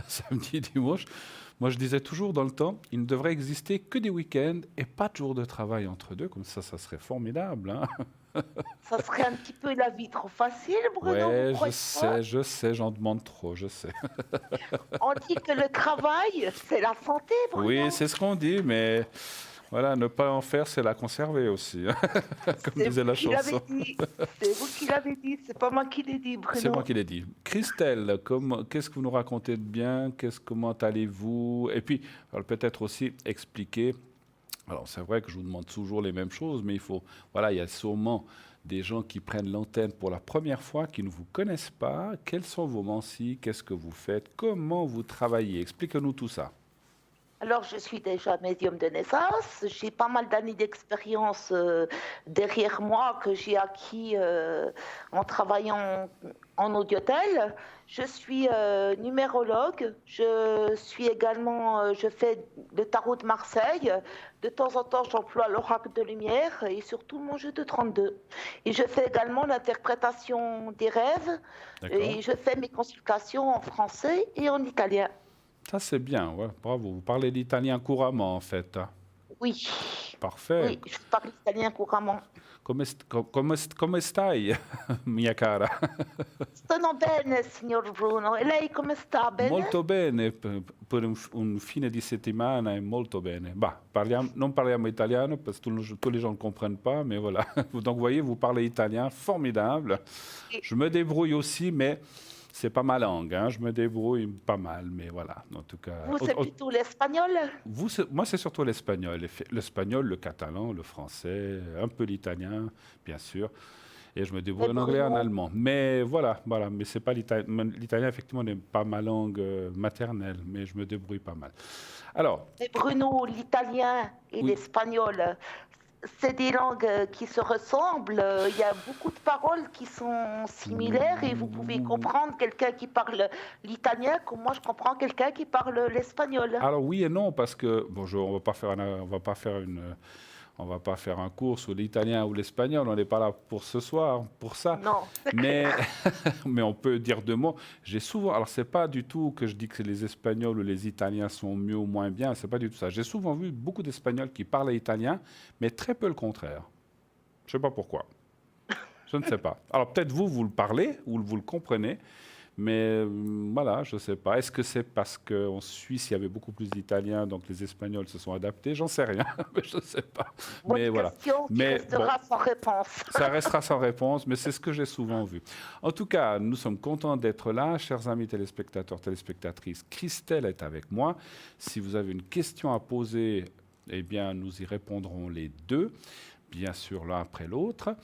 samedi, dimanche. Moi, je disais toujours dans le temps, il ne devrait exister que des week-ends et pas de jours de travail entre deux. Comme ça serait formidable. Hein. Ça serait un petit peu la vie trop facile, Bruno. Ouais, vous croyez pas? je sais, j'en demande trop, je sais. On dit que le travail, c'est la santé, Bruno. Oui, c'est ce qu'on dit, mais voilà, ne pas en faire, c'est la conserver aussi, hein, comme C'est disait vous la qui l'avez chanson. dit. C'est vous qui l'avez dit, c'est pas moi qui l'ai dit, Bruno. C'est moi qui l'ai dit. Christelle, qu'est-ce que vous nous racontez de bien? Comment allez-vous? Et puis, alors, peut-être aussi expliquer. Alors, c'est vrai que je vous demande toujours les mêmes choses, mais il faut, voilà, il y a sûrement des gens qui prennent l'antenne pour la première fois, qui ne vous connaissent pas. Quels sont vos mensis? Qu'est-ce que vous faites? Comment vous travaillez? Expliquez-nous tout ça. Alors, je suis déjà médium de naissance. J'ai pas mal d'années d'expérience derrière moi que j'ai acquis en travaillant en audiotel. Je suis numérologue. Je suis également, je fais le tarot de Marseille. De temps en temps, j'emploie l'oracle de lumière et surtout mon jeu de 32. Et je fais également l'interprétation des rêves. D'accord. Et je fais mes consultations en français et en italien. Ça, c'est bien, ouais, bravo. Vous parlez l'italien couramment, en fait. Oui. Parfait. Oui, je parle italien couramment. Come stai, mia cara? Sono bene, signor Bruno. E lei come sta? Bene? Molto bene, per un fine di settimana è molto bene. Bah, non parliamo italiano parce que tous les gens ne comprennent pas, mais voilà. Donc, vous voyez, vous parlez italien, formidable. Je me débrouille aussi, mais c'est pas ma langue. Hein. Je me débrouille pas mal, mais voilà. En tout cas. Vous, c'est plutôt l'espagnol? Moi, c'est surtout l'espagnol. L'espagnol, le catalan, le français, un peu l'italien, bien sûr. Et je me débrouille en anglais et en allemand. Mais voilà. Mais c'est pas l'italien. L'italien, effectivement, n'est pas ma langue maternelle, mais je me débrouille pas mal. Alors. Mais Bruno, l'italien et Oui. l'espagnol, c'est des langues qui se ressemblent. Il y a beaucoup de paroles qui sont similaires et vous pouvez comprendre quelqu'un qui parle l'italien comme moi je comprends quelqu'un qui parle l'espagnol. Alors oui et non, parce que bon, on va pas faire un cours sur l'italien ou l'espagnol. On n'est pas là pour ce soir, pour ça. Non. Mais mais on peut dire deux mots. J'ai souvent, alors c'est pas du tout que je dis que les Espagnols ou les Italiens sont mieux ou moins bien. C'est pas du tout ça. J'ai souvent vu beaucoup d'Espagnols qui parlaient italien, mais très peu le contraire. Je sais pas pourquoi. Je ne sais pas. Alors peut-être vous le parlez ou vous le comprenez. Mais voilà, je ne sais pas. Est-ce que c'est parce qu'en Suisse, il y avait beaucoup plus d'Italiens, donc les Espagnols se sont adaptés? J'en sais rien, mais je ne sais pas. Bonne question qui restera sans réponse. Ça restera sans réponse, mais c'est ce que j'ai souvent vu. En tout cas, nous sommes contents d'être là, chers amis téléspectateurs, téléspectatrices. Christelle est avec moi. Si vous avez une question à poser, eh bien, nous y répondrons les deux, bien sûr l'un après l'autre.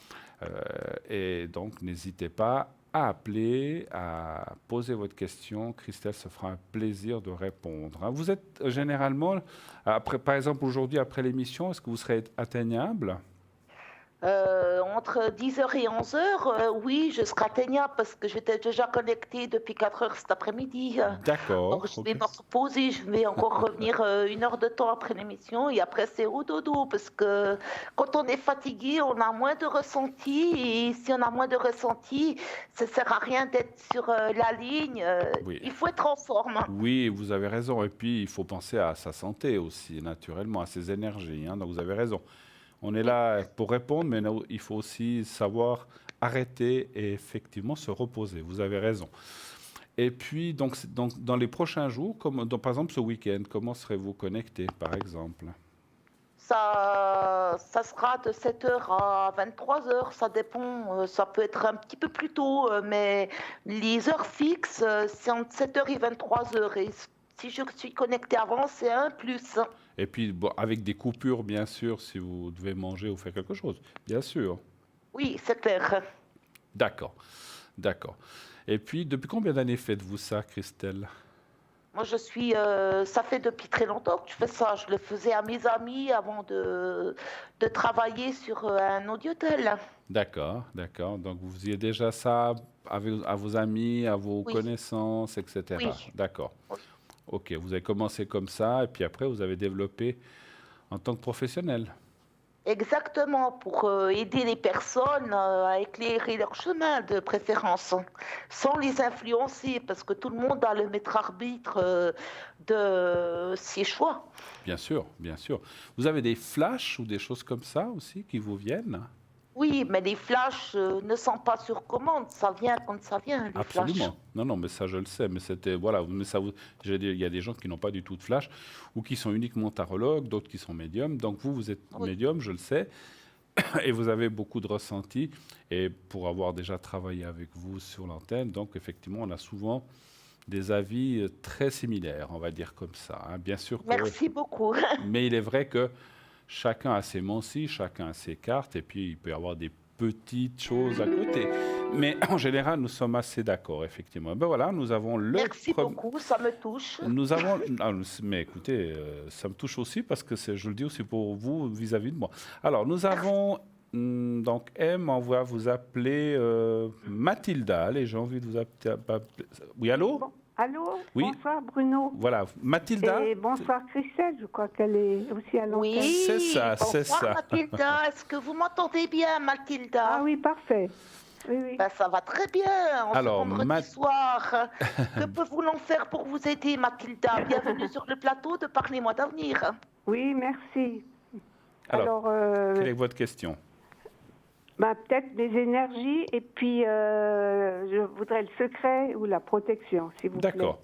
Et donc, n'hésitez pas à appeler, à poser votre question. Christelle se fera un plaisir de répondre. Vous êtes généralement, par exemple aujourd'hui après l'émission, est-ce que vous serez atteignable? Entre 10h et 11h, oui, je serai atteignable parce que j'étais déjà connectée depuis 4h cet après-midi. D'accord. Donc je vais me reposer, je vais encore revenir 1 heure de temps après l'émission et après c'est au dodo parce que quand on est fatigué, on a moins de ressenti et si on a moins de ressenti, ça ne sert à rien d'être sur la ligne. Oui. Il faut être en forme. Oui, vous avez raison. Et puis, il faut penser à sa santé aussi, naturellement, à ses énergies. Hein. Donc, vous avez raison. On est là pour répondre, mais il faut aussi savoir arrêter et effectivement se reposer. Vous avez raison. Et puis, donc dans les prochains jours, par exemple ce week-end, comment serez-vous connecté, par exemple? Ça sera de 7h à 23h, ça dépend, ça peut être un petit peu plus tôt, mais les heures fixes, c'est entre 7h et 23h. Et si je suis connectée avant, c'est un plus. Et puis, bon, avec des coupures, bien sûr, si vous devez manger ou faire quelque chose, bien sûr. Oui, c'est clair. D'accord, d'accord. Et puis, depuis combien d'années faites-vous ça, Christelle? Moi, ça fait depuis très longtemps que je fais ça. Je le faisais à mes amis avant de travailler sur un audiotel. D'accord, d'accord. Donc, vous faisiez déjà ça à vos amis, à vos connaissances, etc. Oui. D'accord. Oui. Ok, vous avez commencé comme ça, et puis après, vous avez développé en tant que professionnel. Exactement, pour aider les personnes à éclairer leur chemin de préférence, sans les influencer, parce que tout le monde a le maître arbitre de ses choix. Bien sûr, bien sûr. Vous avez des flashs ou des choses comme ça aussi qui vous viennent? Oui, mais les flashs ne sont pas sur commande, ça vient quand ça vient, les Absolument. flashs. Non, non, mais ça, je le sais. Mais c'était, voilà, mais ça, il y a des gens qui n'ont pas du tout de flash ou qui sont uniquement tarologues, d'autres qui sont médiums. Donc, vous êtes médium, je le sais, et vous avez beaucoup de ressentis. Et pour avoir déjà travaillé avec vous sur l'antenne, donc, effectivement, on a souvent des avis très similaires, on va dire comme ça. Hein. Bien sûr que, Merci beaucoup. mais il est vrai que chacun a ses mensis, chacun a ses cartes, et puis il peut y avoir des petites choses à côté. Mais en général, nous sommes assez d'accord, effectivement. Ben voilà, nous avons le... Merci beaucoup, ça me touche. Nous avons... Ah, mais écoutez, ça me touche aussi parce que je le dis aussi pour vous vis-à-vis de moi. Alors, nous avons... Donc, M, on va vous appeler Mathilda. Allez, j'ai envie de vous appeler... Oui, allô? Bon, allô, Oui. bonsoir Bruno. Voilà, Mathilda. Et bonsoir Christelle, je crois qu'elle est aussi à l'antenne. Oui, C'est ça, c'est bonsoir, ça. Mathilda, est-ce que vous m'entendez bien, Mathilda? Ah oui, parfait. Oui, oui. Ben, ça va très bien, en Alors, ce vendredi soir. Que pouvons-nous faire pour vous aider, Mathilda? Bienvenue sur le plateau de Parlez-moi d'avenir. Oui, merci. Alors, quelle est votre question? Peut-être mes énergies et puis je voudrais le secret ou la protection, s'il vous plaît. D'accord.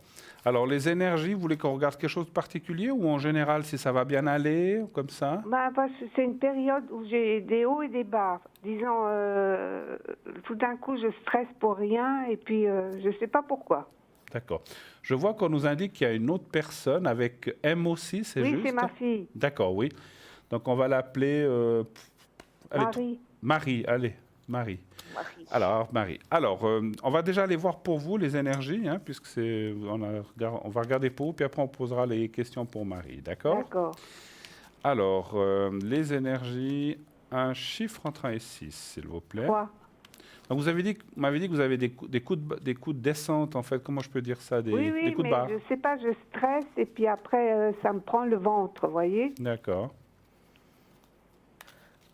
Alors, les énergies, vous voulez qu'on regarde quelque chose de particulier ou en général, si ça va bien aller, comme ça? Parce que c'est une période où j'ai des hauts et des bas. Disons, tout d'un coup, je stresse pour rien et puis je ne sais pas pourquoi. D'accord. Je vois qu'on nous indique qu'il y a une autre personne avec M aussi, c'est juste? Oui, c'est ma fille. D'accord, oui. Donc, on va l'appeler... Marie. Marie, allez, Marie. Marie. Alors, Marie. Alors, on va déjà aller voir pour vous les énergies, hein, puisque on va regarder pour vous, puis après on posera les questions pour Marie, d'accord? D'accord. Alors, les énergies, un chiffre entre 1 et 6, s'il vous plaît. 3. Donc, vous m'avez dit que vous avez des coups de descente, en fait, comment je peux dire ça? Des Oui, coups de mais barre. je sais pas, je stresse et puis après, ça me prend le ventre, vous voyez? D'accord.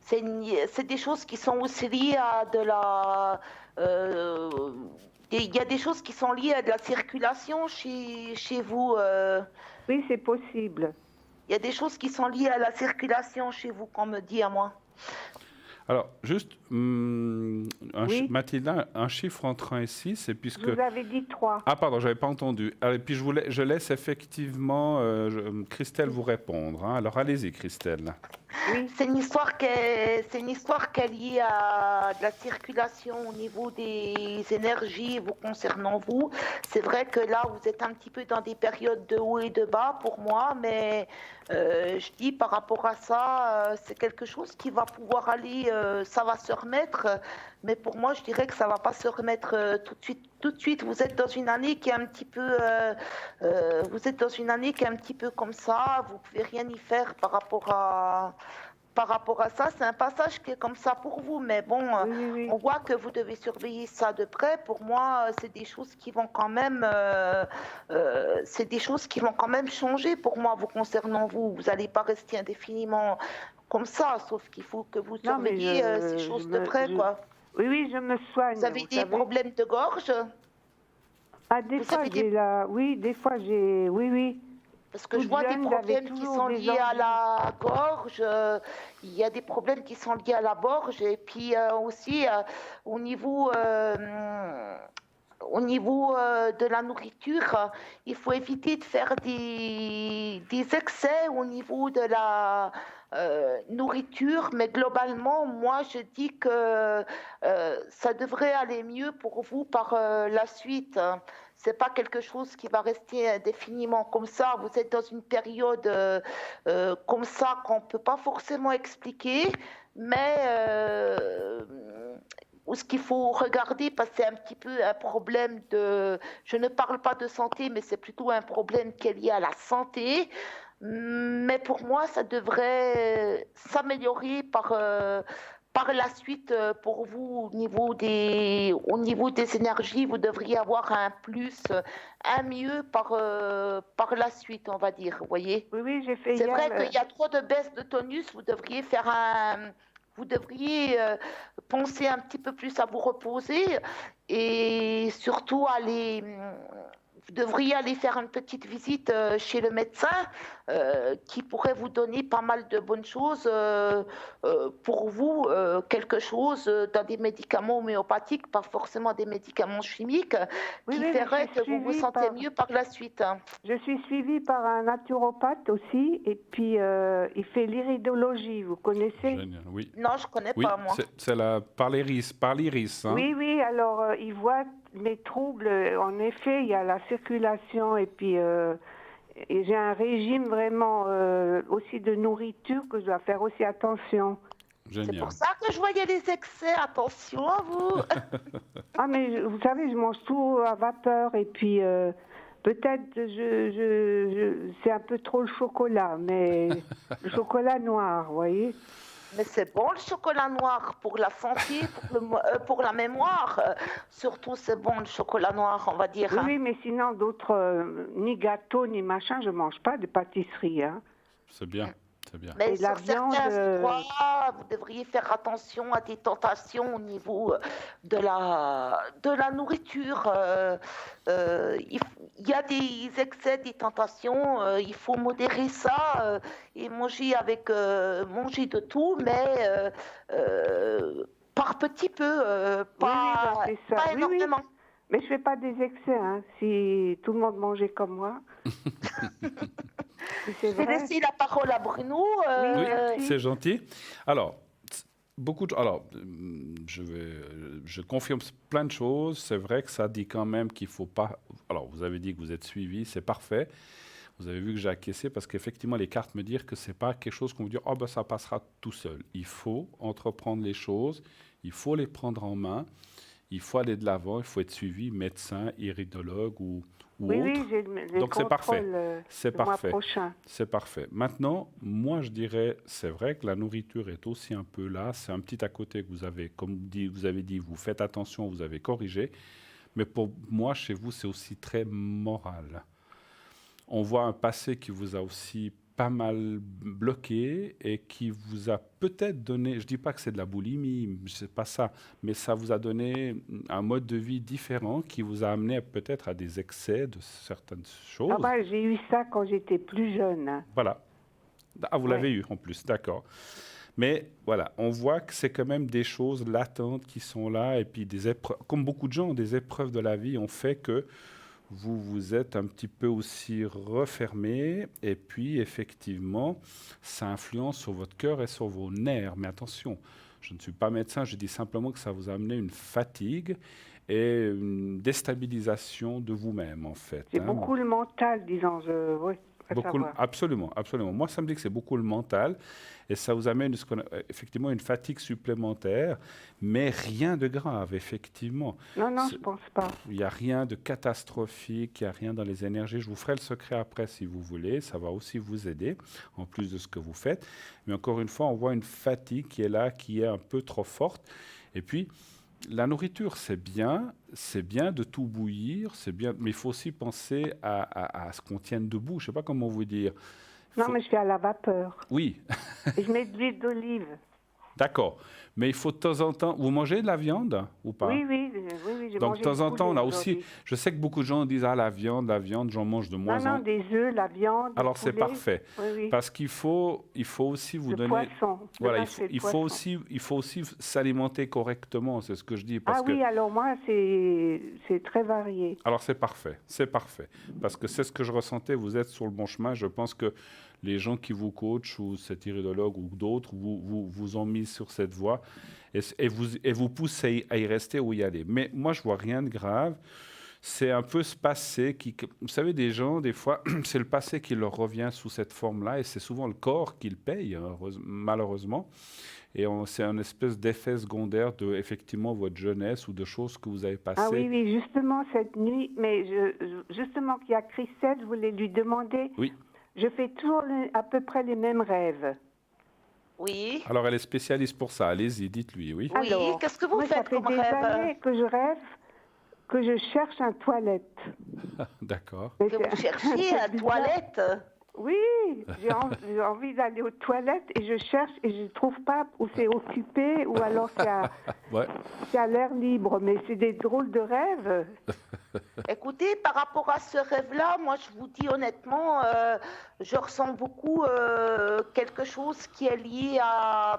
C'est des choses qui sont aussi liées à de la... Il y a des choses qui sont liées à de la circulation chez vous. Oui, c'est possible. Il y a des choses qui sont liées à la circulation chez vous, qu'on me dit à moi. Alors, juste, Oui. Mathilda, un chiffre entre 1 et 6, et puisque... Je vous avais dit 3. Ah, pardon, je n'avais pas entendu. Alors, et puis, je laisse effectivement Christelle vous répondre, hein. Alors, allez-y, Christelle. Oui. C'est une histoire qui est liée à de la circulation au niveau des énergies vous concernant vous. C'est vrai que là, vous êtes un petit peu dans des périodes de haut et de bas pour moi, mais je dis par rapport à ça, c'est quelque chose qui va pouvoir aller, ça va se remettre, mais pour moi, je dirais que ça va pas se remettre tout de suite. Tout de suite, vous êtes dans une année qui est un petit peu, comme ça. Vous pouvez rien y faire par rapport à ça. C'est un passage qui est comme ça pour vous, mais bon, Oui. on voit que vous devez surveiller ça de près. Pour moi, c'est des choses qui vont quand même, changer pour moi vous concernant vous. Vous n'allez pas rester indéfiniment comme ça, sauf qu'il faut que vous surveillez ces choses de près, quoi. Oui, je me soigne. Vous avez des problèmes de gorge? Ah, des fois, Oui, des fois, j'ai... Oui. Parce que je vois des problèmes qui sont liés à la gorge. Il y a des problèmes qui sont liés à la gorge. Et puis aussi, au niveau de la nourriture, il faut éviter de faire des excès au niveau de la nourriture, mais globalement, moi, je dis que ça devrait aller mieux pour vous par la suite. C'est pas quelque chose qui va rester indéfiniment comme ça. Vous êtes dans une période comme ça qu'on peut pas forcément expliquer, mais ce qu'il faut regarder, parce que c'est un petit peu un problème de... Je ne parle pas de santé, mais c'est plutôt un problème qui est lié à la santé. Mais pour moi, ça devrait s'améliorer par la suite pour vous au niveau des énergies. Vous devriez avoir un plus, un mieux par la suite, on va dire. Vous voyez? Oui, j'ai fait C'est hier... vrai qu'il y a trop de baisse de tonus. Vous devriez penser un petit peu plus à vous reposer et surtout vous devriez aller faire une petite visite chez le médecin qui pourrait vous donner pas mal de bonnes choses pour vous, quelque chose dans des médicaments homéopathiques, pas forcément des médicaments chimiques, qui ferait que vous vous sentez mieux par la suite. Je suis suivie par un naturopathe aussi, et puis il fait l'iridologie, vous connaissez? Génial, oui. Non, je ne connais pas, moi. C'est par l'iris. Hein. Oui, alors il voit mes troubles. En effet, il y a la circulation, et puis et j'ai un régime vraiment aussi de nourriture que je dois faire aussi attention. C'est Génial. pour ça que je voyais les excès. Attention à vous. Ah, mais vous savez, je mange tout à vapeur et puis peut-être c'est un peu trop le chocolat, mais le chocolat noir, vous voyez. Mais c'est bon le chocolat noir pour la santé, pour la mémoire. Surtout, c'est bon le chocolat noir, on va dire. Oui, Hein. oui, mais sinon, d'autres, ni gâteaux, ni machin, je mange pas de pâtisserie. Hein. C'est bien, c'est bien. Mais Et la sur certains viande, endroits, vous devriez faire attention à des tentations au niveau de la nourriture. Il y a des excès, des tentations. Il faut modérer ça et manger manger de tout, mais par petit peu, pas, oui, c'est ça. pas Oui, oui. énormément. Mais je fais pas des excès, hein. Si tout le monde mangeait comme moi. Si c'est Je vais vrai. laisser la parole à Bruno. Oui, merci. c'est gentil. Alors, je confirme plein de choses. C'est vrai que ça dit quand même qu'il faut pas. Alors, vous avez dit que vous êtes suivi, c'est parfait. Vous avez vu que j'ai acquiescé parce qu'effectivement, les cartes me disent que c'est pas quelque chose qu'on vous dit, oh ben ça passera tout seul. Il faut entreprendre les choses, il faut les prendre en main, il faut aller de l'avant, il faut être suivi, médecin, iridologue ou Oui, autre. oui, j'ai les Donc, c'est parfait. contrôles C'est le mois parfait. prochain. C'est parfait. Maintenant, moi, je dirais, c'est vrai que la nourriture est aussi un peu là. C'est un petit à côté que vous avez, comme vous avez dit, vous faites attention, vous avez corrigé. Mais pour moi, chez vous, c'est aussi très moral. On voit un passé qui vous a aussi pas mal bloqué et qui vous a peut-être donné, je ne dis pas que c'est de la boulimie, c'est pas ça, mais ça vous a donné un mode de vie différent qui vous a amené peut-être à des excès de certaines choses. Ah bah, j'ai eu ça quand j'étais plus jeune. Hein. Voilà. Ah, vous Ouais. l'avez eu en plus, d'accord. Mais voilà, on voit que c'est quand même des choses latentes qui sont là et puis des épreuves, comme beaucoup de gens, des épreuves de la vie ont fait que vous vous êtes un petit peu aussi refermé et puis effectivement, ça influence sur votre cœur et sur vos nerfs. Mais attention, je ne suis pas médecin, je dis simplement que ça vous a amené une fatigue et une déstabilisation de vous-même en fait. C'est hein. beaucoup le mental, disons. Oui, à savoir. Absolument, absolument. Moi, ça me dit que c'est beaucoup le mental et ça vous amène effectivement une fatigue supplémentaire, mais rien de grave, effectivement. Non, non, C'est- je pense pas. Il n'y a rien de catastrophique, il n'y a rien dans les énergies. Je vous ferai le secret après si vous voulez, ça va aussi vous aider, en plus de ce que vous faites. Mais encore une fois, on voit une fatigue qui est là, qui est un peu trop forte. Et puis, la nourriture, c'est bien de tout bouillir, c'est bien, mais il faut aussi penser à ce qu'on tienne debout. Je ne sais pas comment vous dire. Non, Faut- mais je fais à la vapeur. Oui, Et je mets de l'huile d'olive. d'accord. Mais il faut de temps en temps. Vous mangez de la viande ou pas? Oui, oui, j'ai Donc, mangé de temps en du temps, on a poulet aussi. aujourd'hui. Je sais que beaucoup de gens disent, ah, la viande, j'en mange de moins Non, en non, des œufs, la viande. du Alors, c'est poulet. parfait. Oui, oui. Parce qu'il faut aussi vous Le donner. poisson. Voilà, Demain, c'est le poisson. il faut aussi s'alimenter correctement, c'est ce que je dis. Parce Ah oui, alors moi, c'est très varié. Alors, c'est parfait, c'est parfait. Parce que c'est ce que je ressentais, vous êtes sur le bon chemin. Je pense que les gens qui vous coachent, ou cet iridologue, ou d'autres, vous ont mis sur cette voie et vous poussent à y rester ou y aller. Mais moi, je vois rien de grave. C'est un peu ce passé qui... Vous savez, des gens, des fois, c'est le passé qui leur revient sous cette forme-là, et c'est souvent le corps qui le paye, malheureusement. Et c'est un espèce d'effet secondaire de, effectivement, votre jeunesse ou de choses que vous avez passées. Ah oui, oui, justement, cette nuit, mais justement, qu'il y a Christelle, je voulais lui demander. Oui. Je fais toujours à peu près les mêmes rêves. Oui. Alors, elle est spécialiste pour ça. Allez-y, dites-lui, oui. Oui, Alors, qu'est-ce que vous moi, ça faites fait comme des rêve? années que je rêve que je cherche un toilette. D'accord. Mais Que c'est- vous cherchiez c'est à bizarre. toilette? Oui, j'ai envie d'aller aux toilettes et je cherche et je ne trouve pas où c'est occupé ou alors Ouais. c'est à l'air libre. Mais c'est des drôles de rêves. Écoutez, par rapport à ce rêve-là, moi je vous dis honnêtement, je ressens beaucoup quelque chose qui est lié à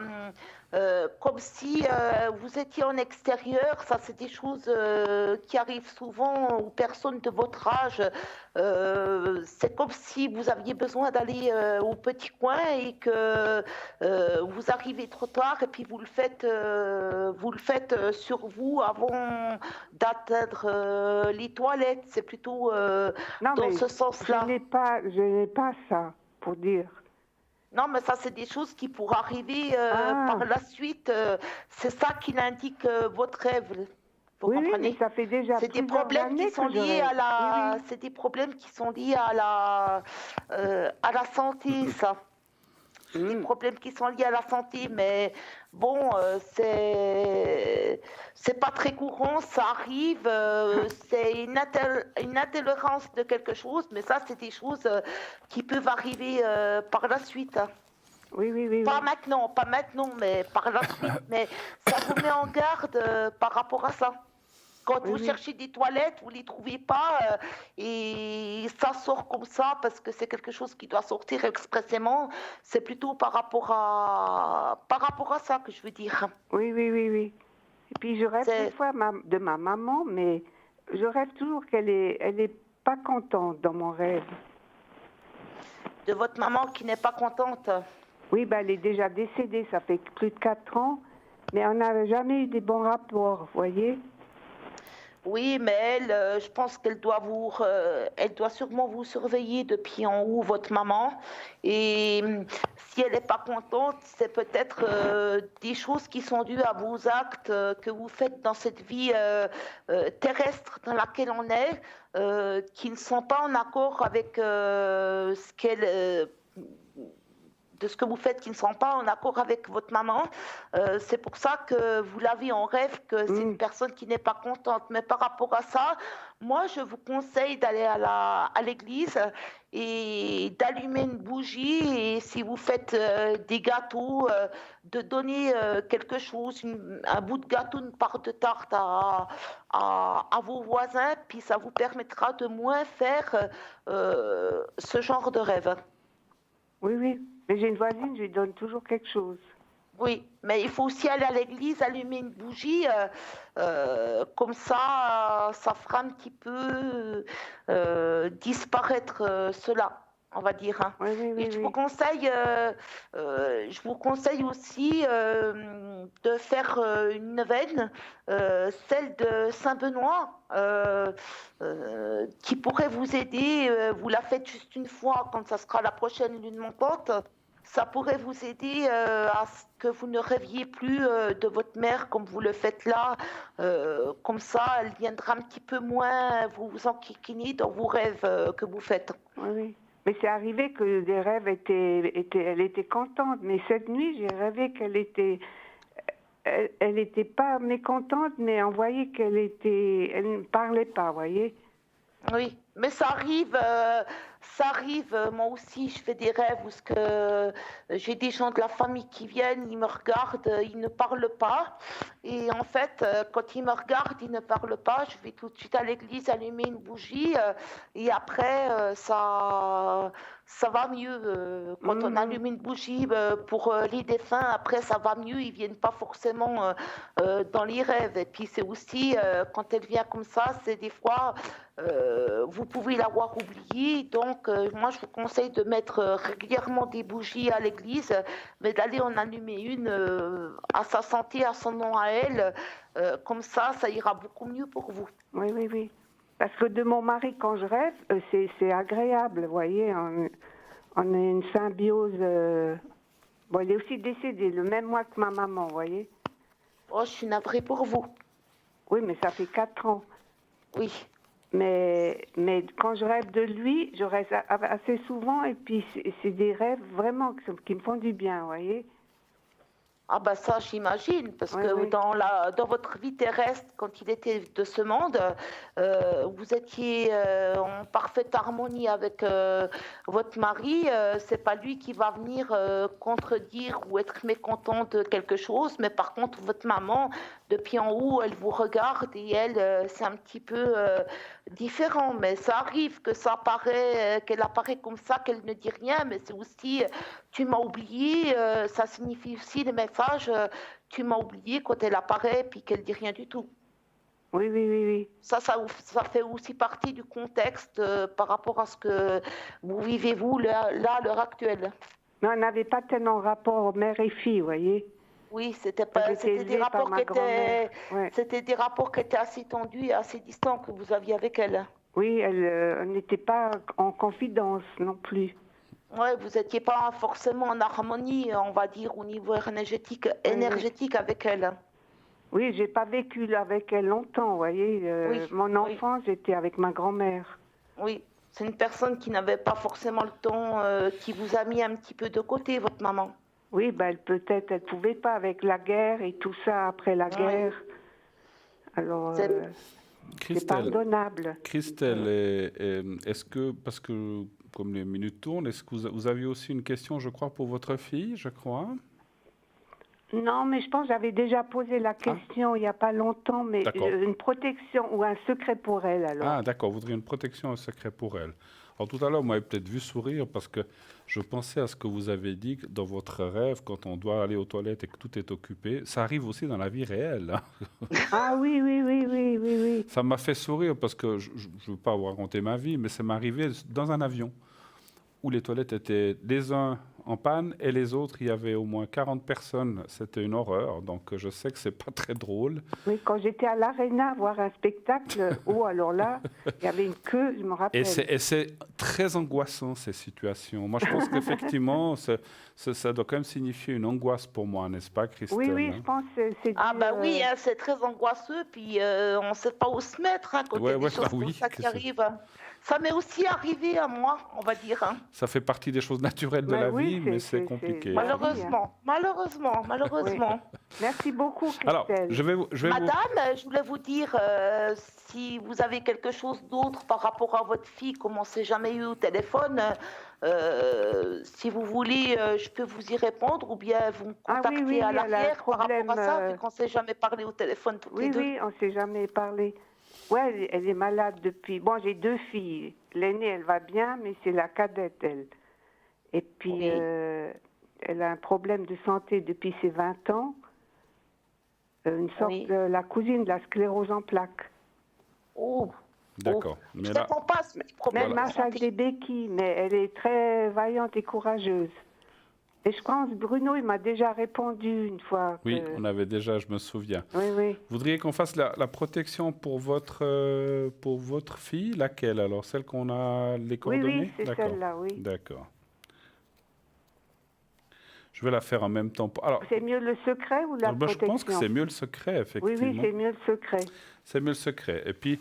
comme si vous étiez en extérieur. Ça, c'est des choses qui arrivent souvent aux personnes de votre âge. C'est comme si vous aviez besoin d'aller au petit coin et que vous arrivez trop tard et puis vous le faites sur vous avant d'atteindre les toilettes. C'est plutôt Non, dans mais ce sens-là. je n'ai pas ça pour dire. Non, mais ça, c'est des choses qui pourraient arriver Ah. par la suite. C'est ça qui indique votre rêve. Vous Oui, oui, comprenez? mais ça fait déjà C'est des plusieurs problèmes qui années sont que je liés rêve. à la, Oui, c'est des problèmes qui sont liés à la santé, ça. C'est des Mm. problèmes qui sont liés à la santé, mais bon, c'est pas très courant, ça arrive, c'est une intolérance de quelque chose, mais ça, c'est des choses qui peuvent arriver par la suite, hein. Oui, oui, oui, Pas oui. maintenant, mais par la suite. Mais ça vous met en garde par rapport à ça. Quand Oui, vous oui. cherchez des toilettes, vous ne les trouvez pas et ça sort comme ça parce que c'est quelque chose qui doit sortir expressément. C'est plutôt par rapport à ça que je veux dire. Oui, oui, oui, oui. Et puis je rêve C'est- des fois de ma maman, mais je rêve toujours elle est pas contente dans mon rêve. De votre maman qui n'est pas contente. Oui, ben elle est déjà décédée, ça fait plus de 4 ans, mais on n'a jamais eu des bons rapports, vous voyez. Oui, mais elle, je pense elle doit sûrement vous surveiller depuis en haut, votre maman. Et si elle n'est pas contente, c'est peut-être des choses qui sont dues à vos actes que vous faites dans cette vie terrestre dans laquelle on est, qui ne sont pas en accord avec de ce que vous faites qui ne sont pas en accord avec votre maman. C'est pour ça que vous l'avez en rêve, que c'est une personne qui n'est pas contente. Mais par rapport à ça, moi, je vous conseille d'aller à l'église et d'allumer une bougie. Et si vous faites des gâteaux, de donner quelque chose, un bout de gâteau, une part de tarte à vos voisins. Puis ça vous permettra de moins faire ce genre de rêve. Oui, oui. Mais j'ai une voisine, je lui donne toujours quelque chose. Oui, mais il faut aussi aller à l'église, allumer une bougie, comme ça, ça fera un petit peu disparaître cela, on va dire, hein. Oui, oui, oui, Et oui. je vous conseille aussi de faire une neuvaine, celle de Saint-Benoît, qui pourrait vous aider. Vous la faites juste une fois, quand ça sera la prochaine lune montante. Ça pourrait vous aider à ce que vous ne rêviez plus de votre mère comme vous le faites là. Comme ça, elle viendra un petit peu moins vous enquiquiner dans vos rêves que vous faites. Oui, oui. Mais c'est arrivé que des rêves elle était contente. Mais cette nuit, j'ai rêvé elle était pas mécontente, mais on voyait elle ne parlait pas, vous voyez. Oui, mais ça arrive. Moi aussi, je fais des rêves où j'ai des gens de la famille qui viennent, ils me regardent, ils ne parlent pas. Et en fait, quand ils me regardent, ils ne parlent pas. Je vais tout de suite à l'église allumer une bougie. Et après, ça va mieux. Quand on allume une bougie pour les défunts, après, ça va mieux. Ils viennent pas forcément dans les rêves. Et puis, c'est aussi, quand elle vient comme ça, c'est des fois, vous pouvez l'avoir oublié. Donc, moi, je vous conseille de mettre régulièrement des bougies à l'église, mais d'aller en allumer une à sa santé, à son nom à elle. Comme ça ira beaucoup mieux pour vous. Oui, oui, oui. Parce que de mon mari, quand je rêve, c'est agréable, vous voyez. On a une symbiose. Bon, il est aussi décédé le même mois que ma maman, vous voyez. Oh, je suis navrée pour vous. Oui, mais ça fait 4 ans. Oui. Mais quand je rêve de lui, je rêve assez souvent et puis c'est des rêves vraiment qui me font du bien, vous voyez. Ah bah ça, j'imagine, parce Oui, que oui. dans votre vie terrestre, quand il était de ce monde, vous étiez en parfaite harmonie avec votre mari. C'est pas lui qui va venir contredire ou être mécontent de quelque chose, mais par contre, votre maman, depuis en haut, elle vous regarde et elle, c'est un petit peu différent. Mais ça arrive que qu'elle apparaît comme ça, qu'elle ne dit rien, mais c'est aussi tu m'as oublié, ça signifie aussi le message tu m'as oublié quand elle apparaît puis qu'elle dit rien du tout. Oui, oui, oui, oui. Ça fait aussi partie du contexte par rapport à ce que vous vivez vous là à l'heure actuelle. Mais on n'avait pas tellement rapport mère et fille, vous voyez. Oui, J'étais c'était des élevée par rapports ma grand-mère. Ouais. c'était des rapports qui étaient assez tendus et assez distants que vous aviez avec elle. Oui, on n'était pas en confidence non plus. Ouais, vous n'étiez pas forcément en harmonie, on va dire, au niveau énergétique avec elle. Oui, j'ai pas vécu avec elle longtemps, vous voyez. Oui, Mon oui. enfance, j'étais avec ma grand-mère. Oui, c'est une personne qui n'avait pas forcément le temps, qui vous a mis un petit peu de côté, votre maman. Oui, ben, peut-être, elle pouvait pas avec la guerre et tout ça après la guerre. Alors, C'est- c'est Christelle, pardonnable. Christelle, est-ce que, parce que comme les minutes tournent, est-ce que vous aviez aussi une question, je crois, pour votre fille, je crois? Non, mais je pense que j'avais déjà posé la question il n'y a pas longtemps, mais D'accord. une protection ou un secret pour elle, alors. Ah, d'accord, vous voudriez une protection, un secret pour elle. Alors tout à l'heure, vous m'avez peut-être vu sourire parce que je pensais à ce que vous avez dit que dans votre rêve, quand on doit aller aux toilettes et que tout est occupé. Ça arrive aussi dans la vie réelle, hein. Ah oui, oui, oui, oui, oui, oui. Ça m'a fait sourire parce que je ne veux pas vous raconter ma vie, mais ça m'est arrivé dans un avion où les toilettes étaient les uns en panne et les autres, il y avait au moins 40 personnes. C'était une horreur, donc je sais que c'est pas très drôle. Oui, quand j'étais à l'Arena voir un spectacle, oh, alors là, il y avait une queue, je me rappelle. Et c'est très angoissant, ces situations. Moi, je pense qu'effectivement, ça doit quand même signifier une angoisse pour moi, n'est-ce pas, Christelle? Oui, oui, je pense que c'est Ah dû, bah oui, hein, c'est très angoisseux, puis on ne sait pas où se mettre hein, quand il y a des choses comme ça qui arrivent. Ça m'est aussi arrivé à moi, on va dire. Hein. Ça fait partie des choses naturelles de la vie, mais c'est compliqué. Malheureusement, malheureusement. Merci beaucoup, Christelle. Alors, Madame, je voulais vous dire, si vous avez quelque chose d'autre par rapport à votre fille qu'on ne s'est jamais eu au téléphone, si vous voulez, je peux vous y répondre ou bien vous me contacter à l'arrière par rapport à ça, vu qu'on ne s'est jamais parlé au téléphone toutes les deux. Oui, on ne s'est jamais parlé. Ouais, elle est malade depuis... Bon, j'ai 2 filles. L'aînée, elle va bien, mais c'est la cadette, elle. Et puis, elle a un problème de santé depuis ses 20 ans. Une sorte de la cousine de la sclérose en plaques. Oh. D'accord. Mais là, on passe, mais elle marche avec des béquilles, mais elle est très vaillante et courageuse. Et je pense, Bruno, il m'a déjà répondu une fois. Oui, on avait déjà, je me souviens. Oui, oui. Vous voudriez qu'on fasse la protection pour votre fille? Laquelle alors? Celle qu'on a les coordonnées? Oui, c'est celle-là, oui. D'accord. Je vais la faire en même temps. Alors, c'est mieux le secret ou la protection? Je pense que c'est mieux le secret, effectivement. Oui, c'est mieux le secret. C'est mieux le secret. Et puis,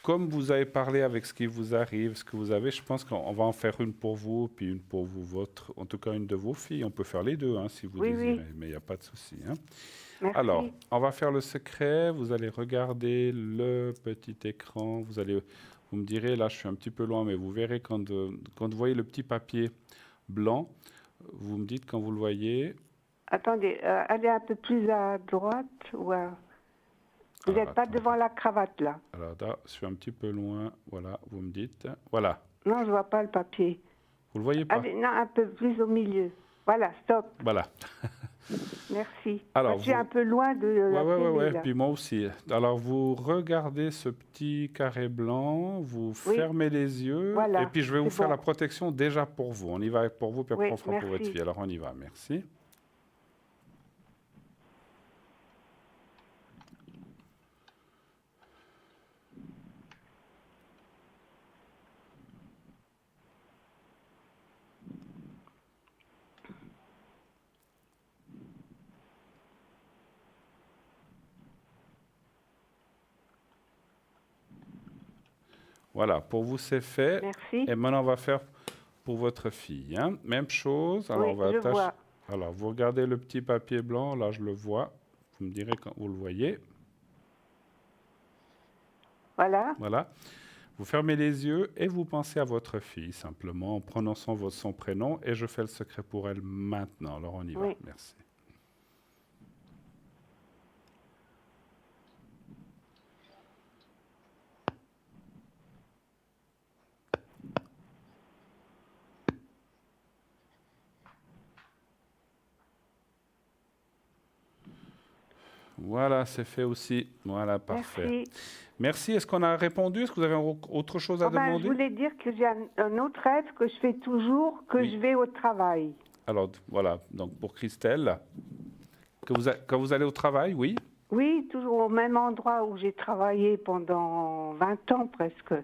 comme vous avez parlé avec ce qui vous arrive, ce que vous avez, je pense qu'on va en faire une pour vous, puis une pour vous, en tout cas une de vos filles. On peut faire les deux, hein, si vous désirez, mais il n'y a pas de souci. Hein. Merci. Alors, on va faire le secret. Vous allez regarder le petit écran. Vous me direz, là, je suis un petit peu loin, mais vous verrez quand vous voyez le petit papier blanc, vous me dites quand vous le voyez. Attendez, allez un peu plus à droite ou à... Vous n'êtes pas devant la cravate, là. Alors là, je suis un petit peu loin. Voilà, vous me dites. Voilà. Non, je ne vois pas le papier. Vous ne le voyez pas? Allez, non, un peu plus au milieu. Voilà, stop. Voilà. Merci. Alors, je suis un peu loin de la télé, ouais, là. puis moi aussi. Alors, vous regardez ce petit carré blanc, vous fermez les yeux, voilà, et puis je vais vous faire la protection déjà pour vous. On y va pour vous, puis après on fera pour votre fille. Alors, on y va. Merci. Voilà, pour vous c'est fait. Merci. Et maintenant on va faire pour votre fille. Hein. Même chose. Alors, oui, on va je vois. Alors, vous regardez le petit papier blanc, là je le vois. Vous me direz quand vous le voyez. Voilà. Voilà. Vous fermez les yeux et vous pensez à votre fille, simplement en prononçant son prénom. Et je fais le secret pour elle maintenant. Alors, on y va. Merci. Voilà, c'est fait aussi. Voilà, parfait. Merci. Est-ce qu'on a répondu? Est-ce que vous avez autre chose à demander? Je voulais dire que j'ai un autre rêve que je fais toujours, que je vais au travail. Alors, voilà. Donc, pour Christelle, quand vous allez au travail, oui? Oui, toujours au même endroit où j'ai travaillé pendant 20 ans presque.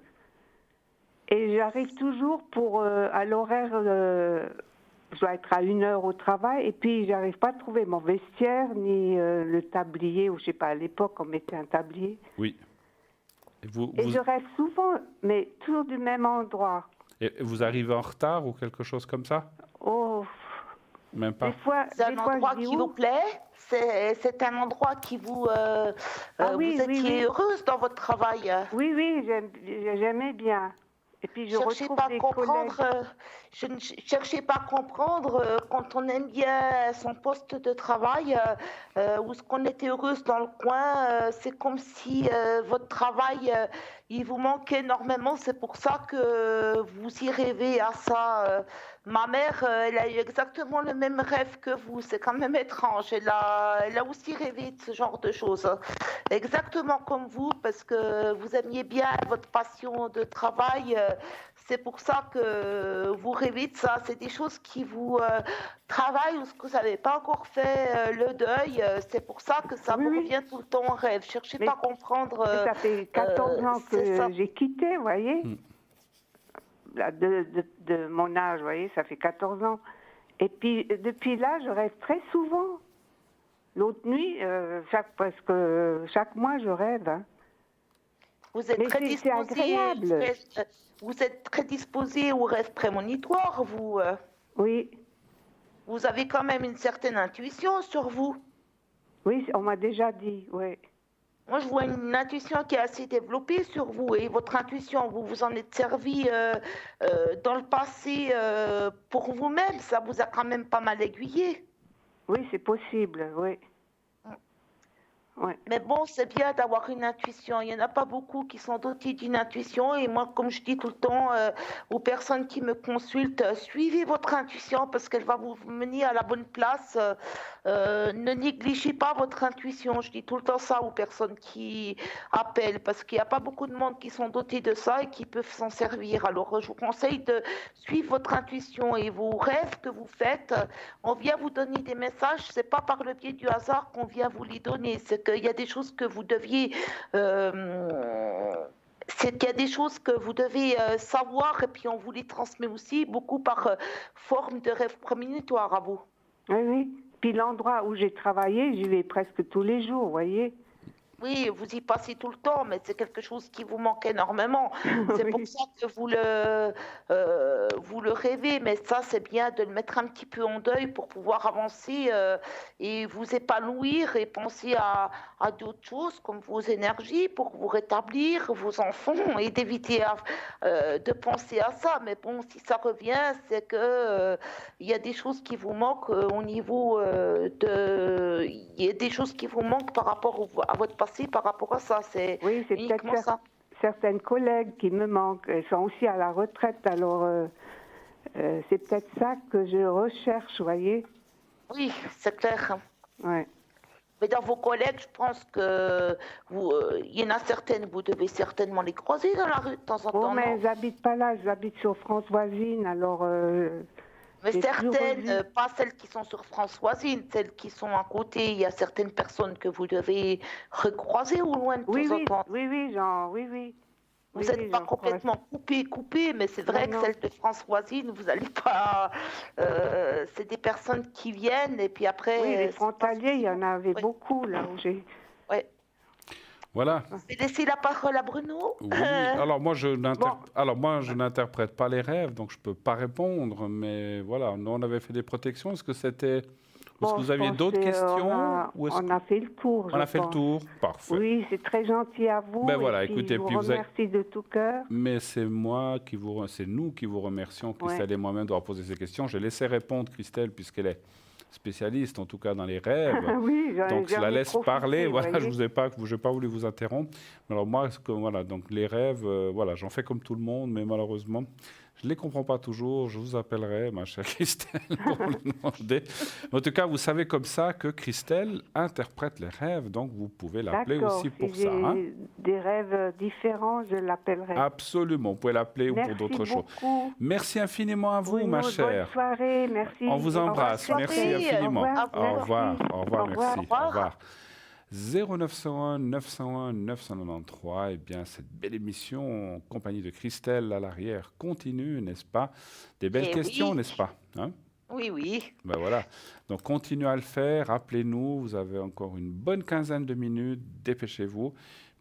Et j'arrive toujours à l'horaire, je dois être à 1 heure au travail, et puis j'arrive pas à trouver mon vestiaire, ni le tablier, ou je sais pas, à l'époque on mettait un tablier. Oui. Et je rêve souvent, mais toujours du même endroit. Et vous arrivez en retard ou quelque chose comme ça? Oh, Même pas. des fois, C'est un endroit je dis qui vous plaît? C'est un endroit qui vous... oui, vous étiez oui. heureuse dans votre travail? Oui, j'aimais bien. Et puis je Cherchez retrouve pas à des comprendre, collègues. je ne cherchez pas à comprendre quand on aime bien son poste de travail ou ce qu'on était heureuse dans le coin, c'est comme si votre travail il vous manquait énormément, c'est pour ça que vous y rêvez à ça. Ma mère, elle a eu exactement le même rêve que vous, c'est quand même étrange, elle a aussi rêvé de ce genre de choses, exactement comme vous, parce que vous aimiez bien votre passion de travail. C'est pour ça que vous rêvez de ça. C'est des choses qui vous travaillent ou ce que vous n'avez pas encore fait le deuil. C'est pour ça que ça vous revient tout le temps en rêve. Cherchez pas à comprendre. Ça fait 14 ans que j'ai quitté, vous voyez. Là, de mon âge, vous voyez, ça fait 14 ans. Et puis, depuis là, je rêve très souvent. L'autre nuit, presque chaque mois, je rêve. Hein. Vous êtes très disposé. Agréable. Vous êtes très disposé au rêve prémonitoire, vous. Oui. Vous avez quand même une certaine intuition sur vous. Oui, on m'a déjà dit, oui. Moi, je vois une intuition qui est assez développée sur vous. Et votre intuition, vous vous en êtes servi dans le passé pour vous-même. Ça vous a quand même pas mal aiguillé. Oui, c'est possible, oui. Ouais. Mais bon, c'est bien d'avoir une intuition. Il n'y en a pas beaucoup qui sont dotés d'une intuition. Et moi, comme je dis tout le temps aux personnes qui me consultent, suivez votre intuition parce qu'elle va vous mener à la bonne place. Ne négligez pas votre intuition. Je dis tout le temps ça aux personnes qui appellent parce qu'il n'y a pas beaucoup de monde qui sont dotés de ça et qui peuvent s'en servir. Alors, je vous conseille de suivre votre intuition et vos rêves que vous faites. On vient vous donner des messages. C'est pas par le biais du hasard qu'on vient vous les donner. C'est qu'il y a des choses que vous deviez savoir et puis on vous les transmet aussi beaucoup par forme de rêve prémonitoire à vous. Oui. Puis l'endroit où j'ai travaillé, j'y vais presque tous les jours, vous voyez. Oui, vous y passez tout le temps, mais c'est quelque chose qui vous manque énormément. C'est pour ça que vous le rêvez, mais ça, c'est bien de le mettre un petit peu en deuil pour pouvoir avancer et vous épanouir et penser à d'autres choses comme vos énergies pour vous rétablir, vos enfants, et d'éviter de penser à ça. Mais bon, si ça revient, c'est que il y a des choses qui vous manquent au niveau il y a des choses qui vous manquent par rapport à votre passé. Par rapport à ça, c'est uniquement ça. Certaines collègues qui me manquent, elles sont aussi à la retraite, alors c'est peut-être ça que je recherche, vous voyez. Oui, c'est clair. Ouais. Mais dans vos collègues, je pense que il y en a certaines, vous devez certainement les croiser dans la rue de temps en temps. Mais elles n'habitent pas là, elles habitent sur France voisine, alors... mais certaines, pas celles qui sont sur France voisine, celles qui sont à côté, il y a certaines personnes que vous devez recroiser au loin de temps en temps. Oui. Vous n'êtes pas complètement coupé, mais c'est vrai que celles de France voisine, vous n'allez pas... c'est des personnes qui viennent et puis après... Oui, les frontaliers, il y en avait beaucoup là où j'ai... Oui. Voilà. Je vais laisser la parole à Bruno. Oui. Alors moi, je n'interprète pas les rêves, donc je ne peux pas répondre. Mais voilà, nous, on avait fait des protections. Est-ce que c'était... Est-ce que vous aviez d'autres questions on a fait le tour. On a fait le tour, parfait. Oui, c'est très gentil à vous. Ben voilà, écoutez, je vous remercie de tout cœur. Mais c'est nous qui vous remercions, Christelle et moi-même, d'avoir posé ces questions. J'ai laissé répondre Christelle, puisqu'elle est spécialiste, en tout cas dans les rêves. Oui, donc je la laisse parler. Voilà, je n'ai pas voulu vous interrompre. Alors moi, donc les rêves, j'en fais comme tout le monde, mais malheureusement, je ne les comprends pas toujours. Je vous appellerai, ma chère Christelle, pour vous le demander. En tout cas, vous savez comme ça que Christelle interprète les rêves, donc vous pouvez l'appeler aussi pour ça. Hein. Des rêves différents, je l'appellerai. Absolument, vous pouvez l'appeler ou pour d'autres choses. Merci infiniment à vous, ma chère. Bonne soirée, merci. On vous embrasse. Merci infiniment. Au revoir. Merci. Au revoir. 0901 901 993. Eh bien, cette belle émission en compagnie de Christelle à l'arrière continue, n'est-ce pas? Des belles questions, oui. n'est-ce pas? Hein? Oui, oui. Ben voilà. Donc, continuez à le faire. Appelez-nous. Vous avez encore une bonne quinzaine de minutes. Dépêchez-vous,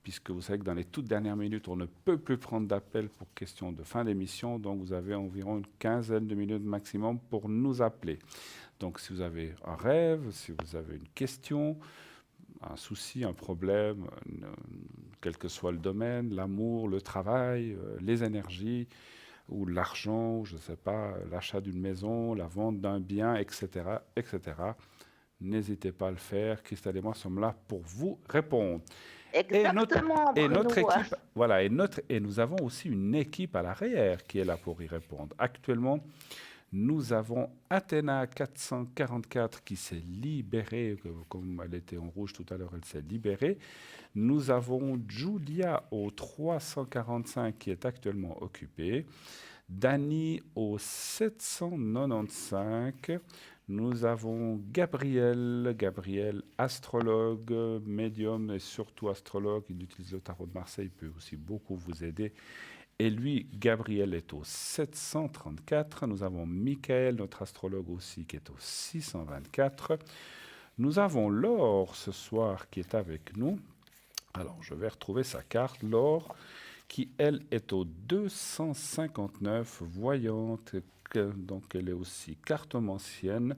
puisque vous savez que dans les toutes dernières minutes, on ne peut plus prendre d'appel pour question de fin d'émission. Donc, vous avez environ une quinzaine de minutes maximum pour nous appeler. Donc, si vous avez un rêve, si vous avez une question, un souci, un problème, quel que soit le domaine, l'amour, le travail, les énergies, ou l'argent, ou je ne sais pas, l'achat d'une maison, la vente d'un bien, etc., etc., n'hésitez pas à le faire. Christelle et moi sommes là pour vous répondre. Exactement, Et notre Bruno. équipe, voilà, et nous avons aussi une équipe à l'arrière qui est là pour y répondre. Actuellement, nous avons Athéna 444 qui s'est libérée, comme elle était en rouge tout à l'heure, elle s'est libérée. Nous avons Julia au 345 qui est actuellement occupée. Dany au 795. Nous avons Gabriel, astrologue, médium et surtout astrologue. Il utilise le tarot de Marseille, il peut aussi beaucoup vous aider. Et lui, Gabriel est au 734. Nous avons Michael, notre astrologue aussi, qui est au 624. Nous avons Laure ce soir qui est avec nous. Alors, je vais retrouver sa carte. Laure, qui, elle, est au 259, voyante. Donc, elle est aussi cartomancienne.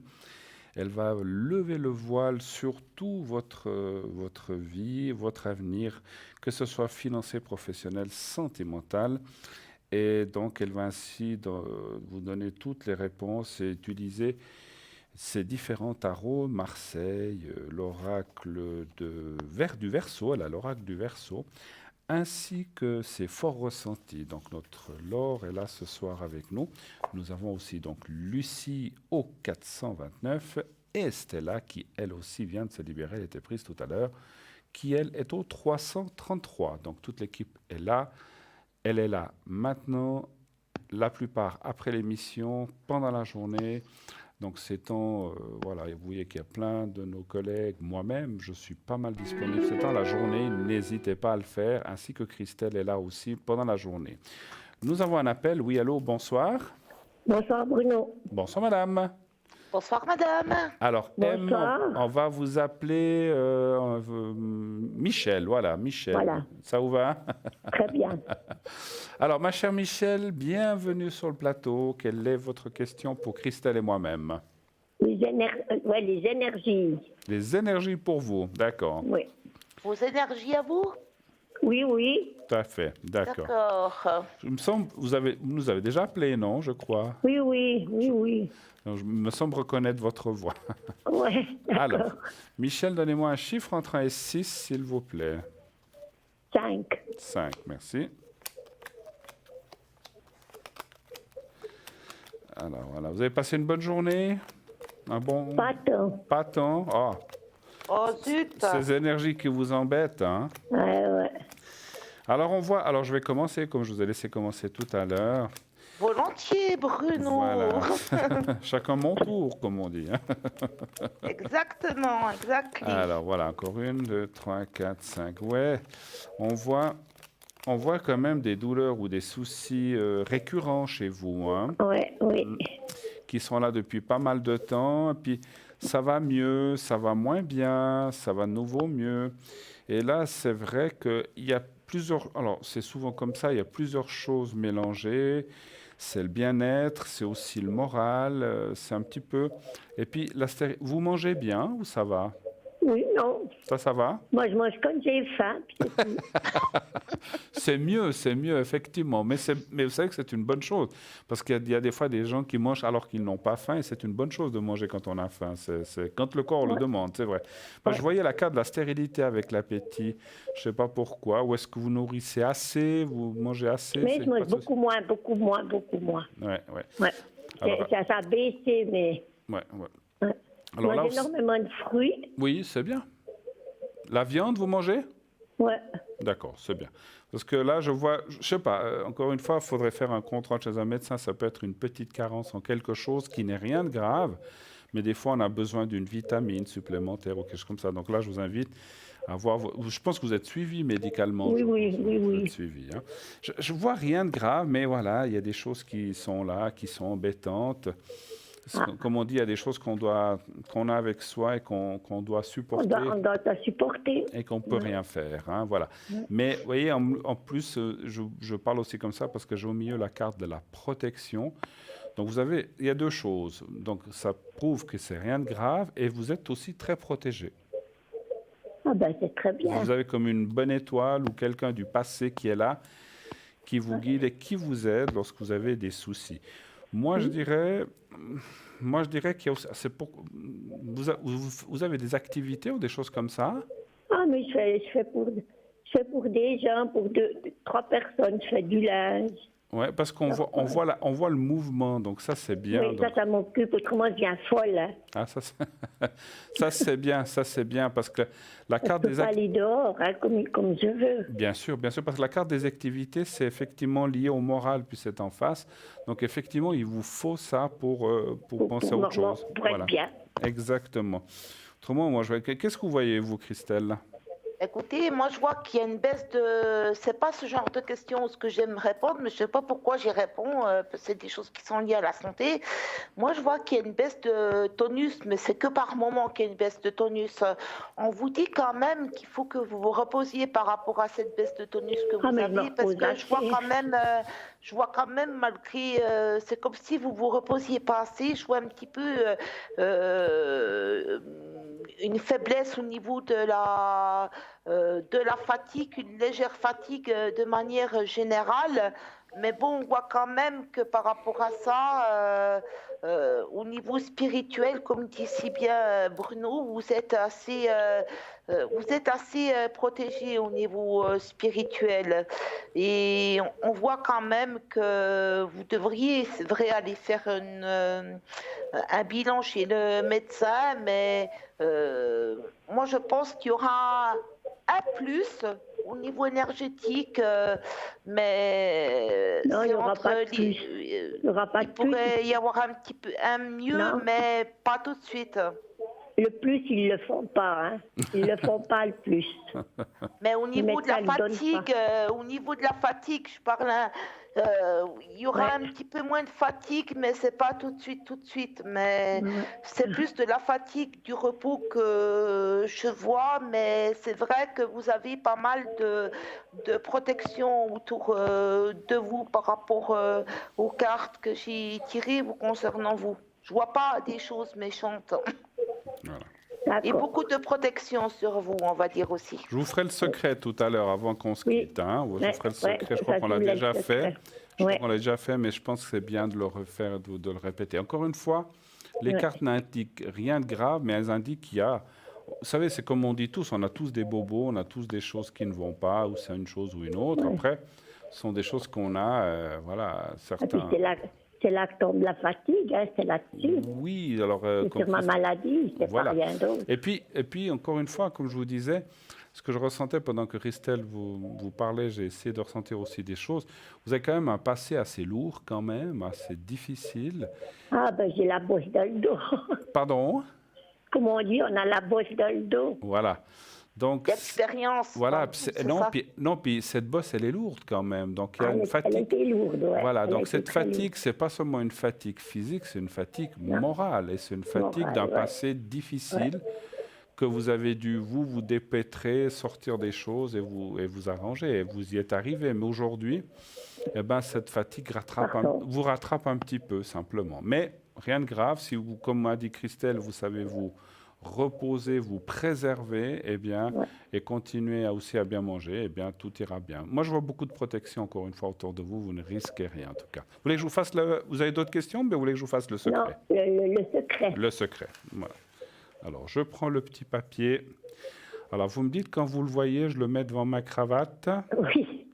Elle va lever le voile sur tout votre vie, votre avenir, que ce soit financier, professionnel, sentimental. Et donc, elle va ainsi vous donner toutes les réponses et utiliser ces différents tarots, Marseille, l'oracle du Verseau, elle a l'oracle du Verseau, ainsi que ses forts ressentis. Donc notre Laure est là ce soir avec nous. Nous avons aussi donc Lucie au 429 et Stella qui elle aussi vient de se libérer, elle était prise tout à l'heure, qui elle est au 333. Donc toute l'équipe est là. Elle est là maintenant, la plupart après l'émission, pendant la journée. Donc ces temps, voilà, vous voyez qu'il y a plein de nos collègues, moi-même, je suis pas mal disponible ces temps, la journée, n'hésitez pas à le faire, ainsi que Christelle est là aussi pendant la journée. Nous avons un appel, oui, allô, bonsoir. Bonsoir Bruno. Bonsoir madame. Bonsoir, madame. Alors, Bonsoir. M, on va vous appeler Michel, voilà, Michel. Voilà. Ça vous va? Très bien. Alors, ma chère Michel, bienvenue sur le plateau. Quelle est votre question pour Christelle et moi-même? Les énergies. Les énergies pour vous, d'accord. Oui. Vos énergies à vous? Oui, oui. Tout à fait, d'accord. D'accord. Il me semble, vous nous avez déjà appelé, non, je crois? Oui, oui, oui, oui. Donc, je me semble reconnaître votre voix. Oui, Alors, d'accord. Michel, donnez-moi un chiffre entre 1 et 6, s'il vous plaît. 5. 5, merci. Alors, voilà. Vous avez passé une bonne journée? Un bon... Pas tant. Pas tant? Oh, Oh, zut. ces énergies qui vous embêtent, hein? Ouais, ouais. Alors, on voit... Alors, je vais commencer, comme je vous ai laissé commencer tout à l'heure. Volontiers, Bruno. Voilà. Chacun mon tour, comme on dit. Hein. Exactement, exactement. Alors, voilà, encore 1, 2, 3, 4, 5. Ouais, on voit quand même des douleurs ou des soucis récurrents chez vous, hein, Ouais, oui. qui sont là depuis pas mal de temps. Et puis, ça va mieux, ça va moins bien, ça va de nouveau mieux. Et là, c'est vrai qu'il y a plusieurs... Alors, c'est souvent comme ça, il y a plusieurs choses mélangées. C'est le bien-être, c'est aussi le moral, c'est un petit peu... Et puis, vous mangez bien ou ça va? Oui, non. Ça va? Moi, je mange quand j'ai faim. puis c'est tout. C'est mieux, effectivement. Mais vous savez que c'est une bonne chose. Parce qu'il y a des fois des gens qui mangent alors qu'ils n'ont pas faim. Et c'est une bonne chose de manger quand on a faim. C'est quand le corps le demande, c'est vrai. Moi, je voyais la carte de la stérilité avec l'appétit. Je ne sais pas pourquoi. Ou est-ce que vous nourrissez assez? Vous mangez assez? Mais je mange beaucoup moins. Ouais. Ouais. Alors, Ça a baissé, mais... ouais. Ouais. Alors je là, mange énormément de fruits. oui, c'est bien. La viande, vous mangez? Ouais. D'accord, c'est bien. Parce que là, je vois, je ne sais pas, encore une fois, il faudrait faire un contrôle chez un médecin. Ça peut être une petite carence en quelque chose qui n'est rien de grave, mais des fois, on a besoin d'une vitamine supplémentaire ou quelque chose comme ça. Donc là, je vous invite Je pense que vous êtes suivi médicalement. Oui, je oui, pense, oui, vous oui. êtes suivi, hein. Je vois rien de grave, mais voilà, il y a des choses qui sont là, qui sont embêtantes. Ah, Comme on dit, il y a des choses qu'on a avec soi et qu'on doit supporter on doit te supporter. et qu'on peut Ouais. rien faire, hein, voilà. Ouais. Mais vous voyez, en plus, je parle aussi comme ça parce que j'ai au milieu la carte de la protection. Donc il y a deux choses. Donc ça prouve que c'est rien de grave et vous êtes aussi très protégé. Ah ben, c'est très bien. Vous avez comme une bonne étoile ou quelqu'un du passé qui est là, qui vous guide et qui vous aide lorsque vous avez des soucis. Moi, je dirais, qu'il y a c'est pour, vous avez des activités ou des choses comme ça? Ah, mais je fais pour des gens, pour trois personnes. Je fais du linge. Ouais, parce on voit le mouvement, donc ça c'est bien. Oui, Donc, ça m'occupe. Autrement, je viens folle. Hein. ah, ça c'est bien parce que la Je carte peux des pas aller dehors hein, comme je veux. bien sûr, parce que la carte des activités, c'est effectivement lié au moral, puis c'est en face. Donc effectivement, il vous faut ça pour penser à autre chose. Pour être bien. Exactement. Autrement, moi, qu'est-ce que vous voyez, vous, Christelle? Écoutez, moi je vois qu'il y a une baisse de... C'est pas ce genre de questions ce que j'aime répondre, mais je sais pas pourquoi j'y réponds. C'est des choses qui sont liées à la santé. Moi je vois qu'il y a une baisse de tonus, mais c'est que par moment qu'il y a une baisse de tonus. On vous dit quand même qu'il faut que vous vous reposiez par rapport à cette baisse de tonus que vous avez, parce que je vois quand même malgré... c'est comme si vous vous reposiez pas assez. Je vois un petit peu... une faiblesse au niveau de la fatigue, une légère fatigue de manière générale. Mais bon, on voit quand même que par rapport à ça, au niveau spirituel, comme dit si bien Bruno, vous êtes assez protégé au niveau spirituel. Et on voit quand même que vous devriez, c'est vrai, aller faire un bilan chez le médecin, mais moi je pense qu'il y aura un plus au niveau énergétique, mais Non, il n'y aura pas de plus. Il n'y aura pas de plus. Il pourrait y avoir un petit peu un mieux, Non. mais pas tout de suite. Le plus, ils le font pas. Hein. Ils le font pas le plus. Mais au niveau de la médecin le donne fatigue, je parle. Il y aura un petit peu moins de fatigue, mais c'est pas tout de suite. Mais c'est plus de la fatigue, du repos que je vois. Mais c'est vrai que vous avez pas mal de protection autour de vous par rapport aux cartes que j'ai tirées vous concernant vous. Je vois pas des choses méchantes. Voilà. Et beaucoup de protection sur vous, on va dire aussi. Je vous ferai le secret tout à l'heure avant qu'on se quitte. Hein. Je vous ferai le secret, je crois ça, qu'on l'a je déjà le fait. secret. Je crois qu'on l'a déjà fait, mais je pense que c'est bien de le refaire, de le répéter. Encore une fois, les cartes n'indiquent rien de grave, mais elles indiquent qu'il y a... Vous savez, c'est comme on dit tous, on a tous des bobos, on a tous des choses qui ne vont pas, ou c'est une chose ou une autre. Après, ce sont des choses qu'on a, voilà, Et puis certains... c'est là que tombe la fatigue, hein, c'est là-dessus. Oui, alors... C'est sur ma maladie, c'est voilà. pas rien d'autre. Et puis, encore une fois, comme je vous disais, ce que je ressentais pendant que Christelle vous parlait, j'ai essayé de ressentir aussi des choses. Vous avez quand même un passé assez lourd, quand même, assez difficile. Ah, ben j'ai la bosse dans le dos. Pardon? Comme on dit, on a la bosse dans le dos. Voilà. Donc, d'expérience. voilà. Non, puis cette bosse, elle est lourde quand même. Donc, il y a une Elle fatigue. était lourde, ouais. Voilà, Elle donc était cette très fatigue, lourde. c'est pas seulement une fatigue phisique, c'est une fatigue morale. Et c'est une fatigue Morale, d'un ouais. passé difficile que vous avez dû, vous dépêtrer, sortir des choses et vous arranger. Et vous y êtes arrivé. Mais aujourd'hui, eh ben, cette fatigue vous rattrape un petit peu, simplement. Mais rien de grave. Si vous, comme m'a dit Christelle, vous savez vous reposer, vous préserver, eh bien, et continuer aussi à bien manger, eh bien, tout ira bien. Moi, je vois beaucoup de protection, encore une fois, autour de vous. Vous ne risquez rien, en tout cas. Vous voulez que je vous fasse Vous avez d'autres questions, mais vous voulez que je vous fasse le secret? Non, le secret. Le secret, voilà. Alors, je prends le petit papier. Alors, vous me dites, quand vous le voyez, je le mets devant ma cravate. Oui.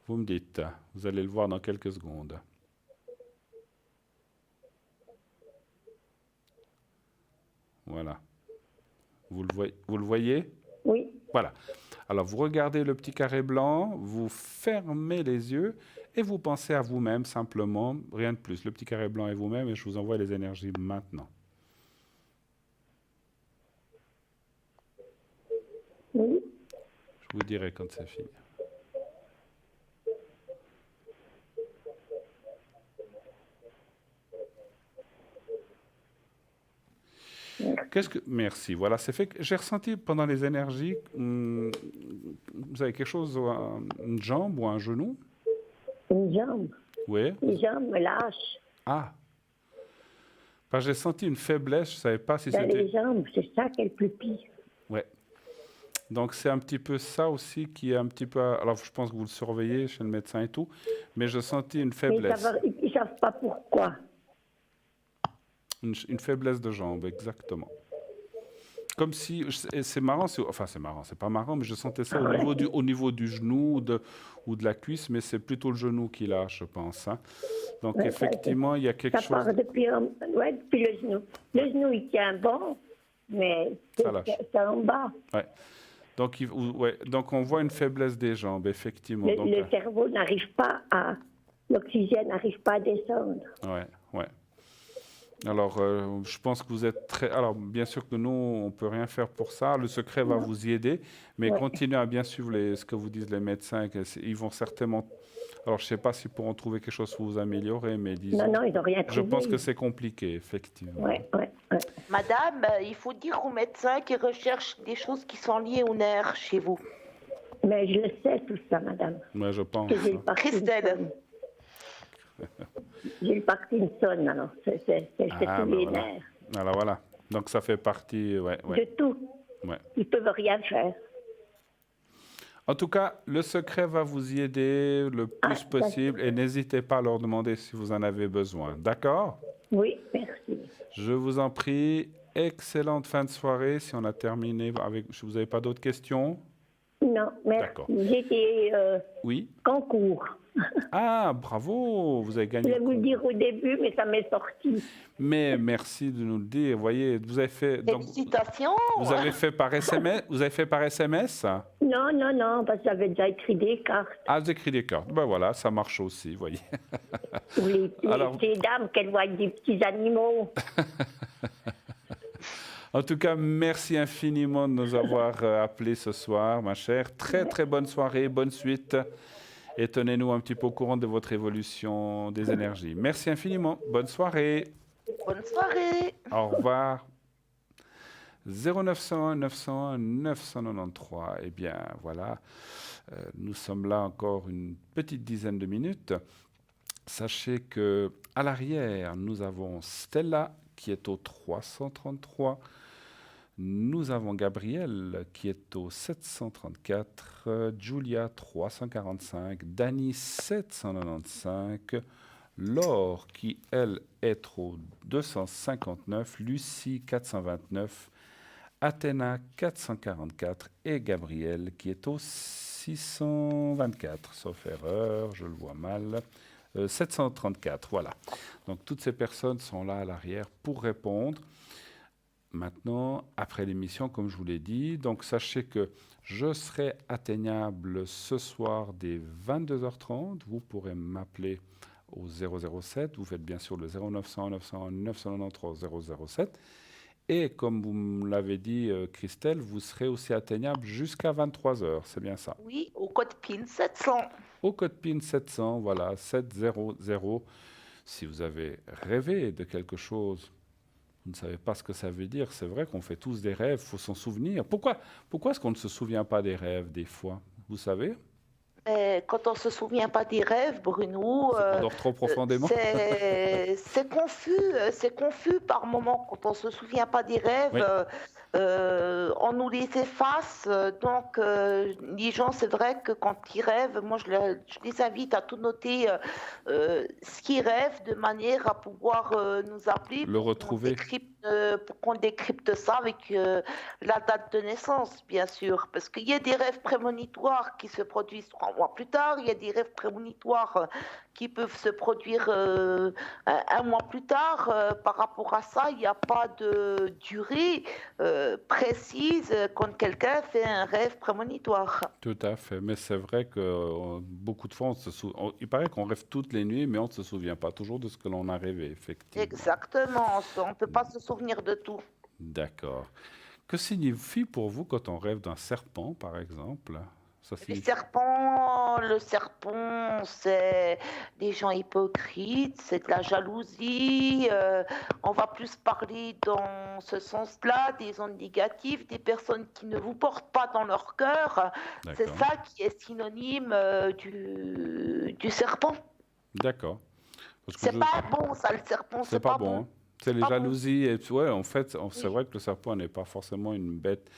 Vous me dites, vous allez le voir dans quelques secondes. Voilà. Vous le voyez? Oui. Voilà. Alors, vous regardez le petit carré blanc, vous fermez les yeux et vous pensez à vous-même simplement, rien de plus. Le petit carré blanc et vous-même, et je vous envoie les énergies maintenant. Je vous dirai quand c'est fini. Merci. Voilà, c'est fait. J'ai ressenti pendant les énergies, vous avez quelque chose, une jambe ou un genou? Une jambe. Oui. Une jambe me lâche. Ah. Parce que j'ai senti une faiblesse, je ne savais pas si Dans c'était... les jambes, c'est ça qui est le plus pire. Ouais. Donc c'est un petit peu ça aussi qui est un petit peu... Alors je pense que vous le surveillez chez le médecin et tout, mais je sentis une Mais faiblesse. ils ne savent pas pourquoi. Une faiblesse de jambe, exactement. Comme si, et c'est marrant, enfin c'est marrant, c'est pas marrant, mais je sentais ça au niveau du genou ou de la cuisse, mais c'est plutôt le genou qui lâche, je pense. Hein. Donc Ouais, effectivement, il y a quelque ça chose... part depuis le genou. Le genou, il tient bon, mais Ça lâche. c'est en bas. Ouais. Donc, donc on voit une faiblesse des jambes, effectivement. Donc, Le cerveau n'arrive pas à... L'oxygène n'arrive pas à descendre. ouais, ouais. Alors, je pense que vous êtes très... Alors, bien sûr que nous, on ne peut rien faire pour ça. Le secret va vous y aider. Mais continuez à bien suivre ce que vous disent les médecins. Ils vont certainement... Alors, je ne sais pas s'ils pourront trouver quelque chose pour vous améliorer, mais disons... Non, ils n'ont rien trouvé. Je pense que c'est compliqué, effectivement. Ouais. Madame, il faut dire aux médecins qu'ils recherchent des choses qui sont liées aux nerfs chez vous. Mais je le sais tout ça, madame. Moi, je pense. Que j'ai le Christelle. J'ai le Parkinson, alors c'est tous les nerfs. Alors voilà. Donc ça fait partie, De tout. Ouais. Ils ne peuvent rien faire. En tout cas, le secret va vous y aider le plus possible et n'hésitez pas à leur demander si vous en avez besoin. D'accord? Oui, merci. Je vous en prie. Excellente fin de soirée. Si on a terminé avec... Vous n'avez pas d'autres questions? Non, merci. D'accord. J'étais Oui. concours. Ah, bravo, vous avez gagné. Je voulais vous le dire au début, mais ça m'est sorti. Mais merci de nous le dire. Voyez, vous avez fait... Donc, Félicitations. vous avez fait par SMS? Vous avez fait par SMS? Non, parce que j'avais déjà écrit des cartes. Ah, vous écrit des cartes. Ben voilà, ça marche aussi, voyez. Pour les dames, qu'elles voient des petits animaux. En tout cas, merci infiniment de nous avoir appelés ce soir, ma chère. Très, très bonne soirée, bonne suite. Et tenez-nous un petit peu au courant de votre évolution des énergies. Merci infiniment. Bonne soirée. Bonne soirée. Au revoir. 0901 901 993. Eh bien, voilà. Nous sommes là encore une petite dizaine de minutes. Sachez que à l'arrière, nous avons Stella qui est au 333. Nous avons Gabriel qui est au 734, Julia 345, Dani 795, Laure qui, elle, est au 259, Lucie 429, Athéna 444 et Gabriel qui est au 624, sauf erreur, je le vois mal. 734, voilà. Donc toutes ces personnes sont là à l'arrière pour répondre. Maintenant, après l'émission, comme je vous l'ai dit, donc sachez que je serai atteignable ce soir dès 22h30. Vous pourrez m'appeler au 007. Vous faites bien sûr le 0900 901 993 007. Et comme vous me l'avez dit, Christelle, vous serez aussi atteignable jusqu'à 23h. C'est bien ça? Oui, au code PIN 700. Au code PIN 700, voilà, 700. Si vous avez rêvé de quelque chose, vous ne savez pas ce que ça veut dire. C'est vrai qu'on fait tous des rêves, il faut s'en souvenir. Pourquoi est-ce qu'on ne se souvient pas des rêves des fois? Vous savez? Quand on ne se souvient pas des rêves, Bruno, On dort trop profondément. c'est confus par moments. Quand on ne se souvient pas des rêves, Oui. on nous les efface. Donc, les gens, c'est vrai que quand ils rêvent, moi, je les invite à tout noter ce qu'ils rêvent de manière à pouvoir nous appeler. Le retrouver. Pour qu'on décrypte ça avec la date de naissance, bien sûr. Parce qu'il y a des rêves prémonitoires qui se produisent 3 mois plus tard, il y a des rêves prémonitoires qui peuvent se produire 1 mois plus tard. Par rapport à ça, il n'y a pas de durée précise quand quelqu'un fait un rêve prémonitoire. Tout à fait, mais c'est vrai que beaucoup de fois, il paraît qu'on rêve toutes les nuits, mais on ne se souvient pas toujours de ce que l'on a rêvé, effectivement. Exactement, on ne peut pas se souvenir de tout. D'accord. Que signifie pour vous quand on rêve d'un serpent, par exemple? Ça Les signifie... serpents, le serpent, c'est des gens hypocrites, c'est de la jalousie. On va plus parler dans ce sens-là, des ondes négatives, des personnes qui ne vous portent pas dans leur cœur. C'est D'accord. ça qui est synonyme du serpent. D'accord. Parce que C'est pas bon, ça, le serpent, c'est pas bon. Hein. C'est les pas bon. jalousies. Et, ouais, en fait, c'est Oui. vrai que le serpent n'est pas forcément une bête.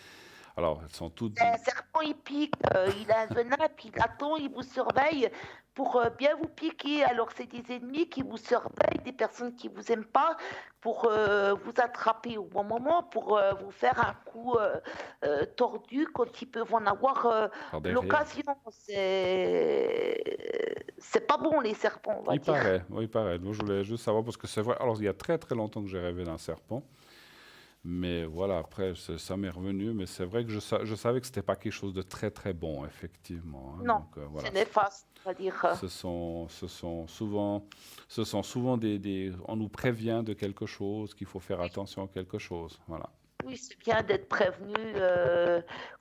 Alors, elles sont toutes... Un serpent, il pique, il a un venin, puis il attend, il vous surveille pour bien vous piquer. Alors, c'est des ennemis qui vous surveillent, des personnes qui vous aiment pas, pour vous attraper au bon moment, pour vous faire un coup tordu quand ils peuvent en avoir par derrière. l'occasion. C'est pas bon, les serpents, on va Il dire. paraît, oui, il paraît. Moi, je voulais juste savoir, parce que c'est vrai... Alors, il y a très très longtemps que j'ai rêvé d'un serpent. Mais voilà, après, ça m'est revenu. Mais c'est vrai que je savais que c'était pas quelque chose de très très bon, effectivement. Hein. Non, Donc, voilà. c'est néfaste, on va dire. Ce sont souvent on nous prévient de quelque chose, qu'il faut faire attention à quelque chose. Voilà. Oui, c'est bien d'être prévenu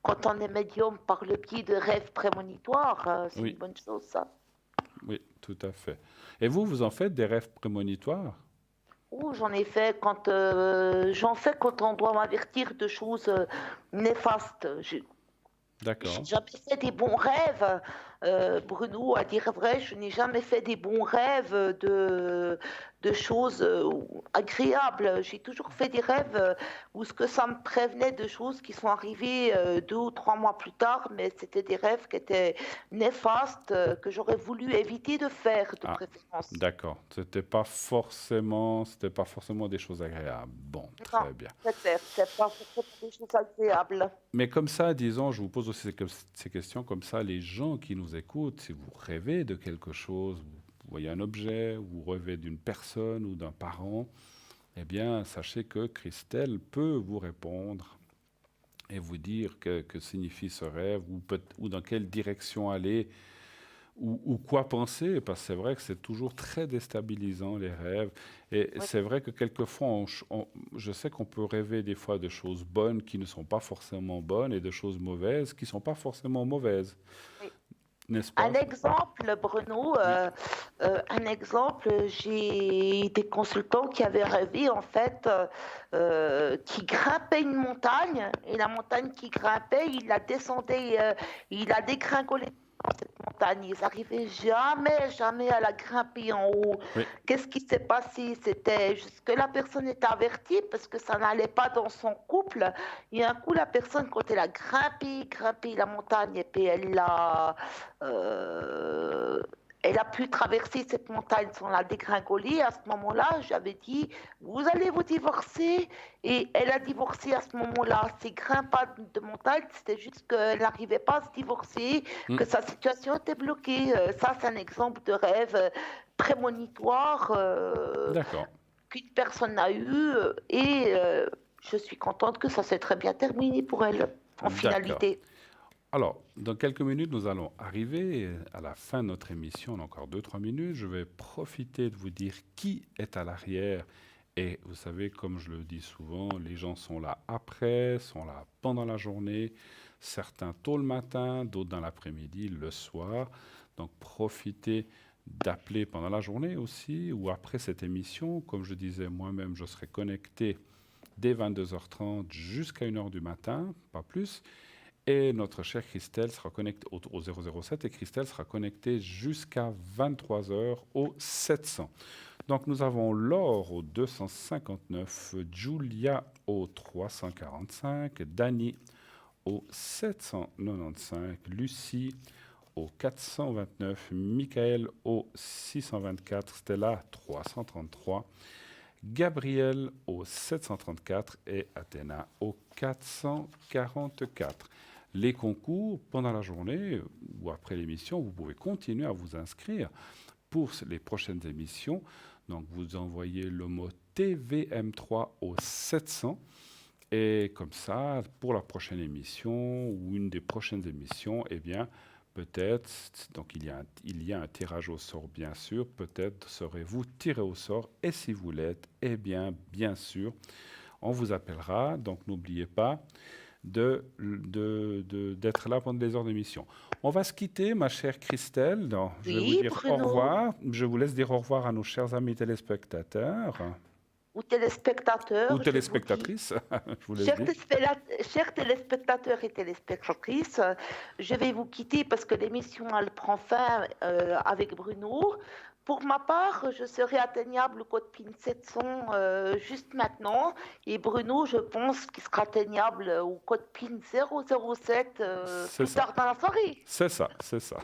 quand on est médium par le biais de rêves prémonitoires. C'est Oui. une bonne chose, ça. Oui, tout à fait. Et vous en faites des rêves prémonitoires? Oh, j'en ai fait j'en fais quand on doit m'avertir de choses néfastes. J'ai D'accord. jamais fait des bons rêves, Bruno, à dire vrai, je n'ai jamais fait des bons rêves de choses agréables. J'ai toujours fait des rêves où ce que ça me prévenait de choses qui sont arrivées 2 ou 3 mois plus tard, mais c'était des rêves qui étaient néfastes, que j'aurais voulu éviter de faire, de Ah, préférence. d'accord. C'était pas forcément des choses agréables. Bon, Non, très bien. c'est pas forcément des choses agréables. Mais comme ça, disons, je vous pose aussi ces questions comme ça, les gens qui nous écoutent, si vous rêvez de quelque chose, vous voyez un objet, vous rêvez d'une personne ou d'un parent, eh bien, sachez que Christelle peut vous répondre et vous dire que signifie ce rêve, ou dans quelle direction aller, ou quoi penser, parce que c'est vrai que c'est toujours très déstabilisant, les rêves. Et Oui. c'est vrai que quelquefois, je sais qu'on peut rêver des fois de choses bonnes qui ne sont pas forcément bonnes et de choses mauvaises qui ne sont pas forcément mauvaises. Oui. N'est-ce pas? Un exemple, Bruno, un exemple, j'ai des consultants qui avaient rêvé en fait qui grimpaient une montagne et la montagne qui grimpait, il la descendait, il a dégringolé dans cette montagne. Ils n'arrivaient jamais à la grimper en haut. Oui. Qu'est-ce qui s'est passé? C'était juste que la personne était avertie parce que ça n'allait pas dans son couple. Et un coup, la personne, quand elle a grimpé la montagne et puis elle a pu traverser cette montagne sans la dégringoler. À ce moment-là, j'avais dit, vous allez vous divorcer. Et elle a divorcé à ce moment-là. Ces grimpades de montagne, c'était juste qu'elle n'arrivait pas à se divorcer, que sa situation était bloquée. Ça, c'est un exemple de rêve prémonitoire D'accord. qu'une personne a eu. Et je suis contente que ça s'est très bien terminé pour elle, en finalité. Alors, dans quelques minutes, nous allons arriver à la fin de notre émission. On a encore 2-3 minutes. Je vais profiter de vous dire qui est à l'arrière. Et vous savez, comme je le dis souvent, les gens sont là après, sont là pendant la journée, certains tôt le matin, d'autres dans l'après-midi, le soir. Donc, profitez d'appeler pendant la journée aussi ou après cette émission. Comme je disais moi-même, je serai connecté dès 22h30 jusqu'à 1h du matin, pas plus. Et notre chère Christelle sera connectée au 007 et Christelle sera connectée jusqu'à 23h au 700. Donc nous avons Laure au 259, Julia au 345, Dani au 795, Lucie au 429, Michael au 624, Stella 333, Gabriel au 734 et Athéna au 444. Les concours, pendant la journée ou après l'émission, vous pouvez continuer à vous inscrire pour les prochaines émissions. Donc, vous envoyez le mot TVM3 au 700. Et comme ça, pour la prochaine émission ou une des prochaines émissions, eh bien, peut-être, donc il y a un tirage au sort, bien sûr. Peut-être serez-vous tiré au sort. Et si vous l'êtes, eh bien sûr, on vous appellera. Donc, n'oubliez pas d'être là pendant les heures d'émission. On va se quitter, ma chère Christelle. Non, je vais Oui, vous dire au Bruno. revoir. Je vous laisse dire au revoir à nos chers amis téléspectateurs Ou téléspectateurs. ou je vous dis. téléspectatrices. Je vous laisse Chers, dire. chers téléspectateurs et téléspectatrices, je vais vous quitter parce que l'émission elle prend fin avec Bruno. Pour ma part, je serai atteignable au code PIN 700 juste maintenant. Et Bruno, je pense qu'il sera atteignable au code PIN 007 C'est plus ça. tard dans la soirée. C'est ça, c'est ça.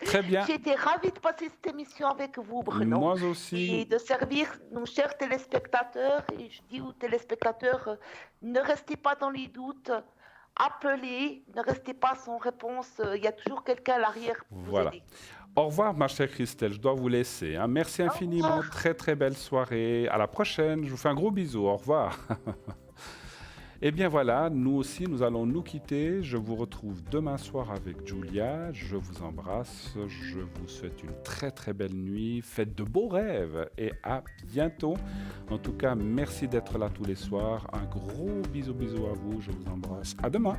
Très bien. J'ai été ravie de passer cette émission avec vous, Bruno. Moi Et aussi. de servir nos chers téléspectateurs. Et je dis aux téléspectateurs, ne restez pas dans les doutes, appelez, ne restez pas sans réponse. Il y a toujours quelqu'un à l'arrière pour Voilà. vous aider. Au revoir, ma chère Christelle. Je dois vous laisser. Hein. Merci infiniment. revoir. Très, très belle soirée. À la prochaine. Je vous fais un gros bisou. Au revoir. Eh bien voilà, nous aussi, nous allons nous quitter. Je vous retrouve demain soir avec Julia. Je vous embrasse. Je vous souhaite une très, très belle nuit. Faites de beaux rêves et à bientôt. En tout cas, merci d'être là tous les soirs. Un gros bisou, bisou à vous. Je vous embrasse. À demain.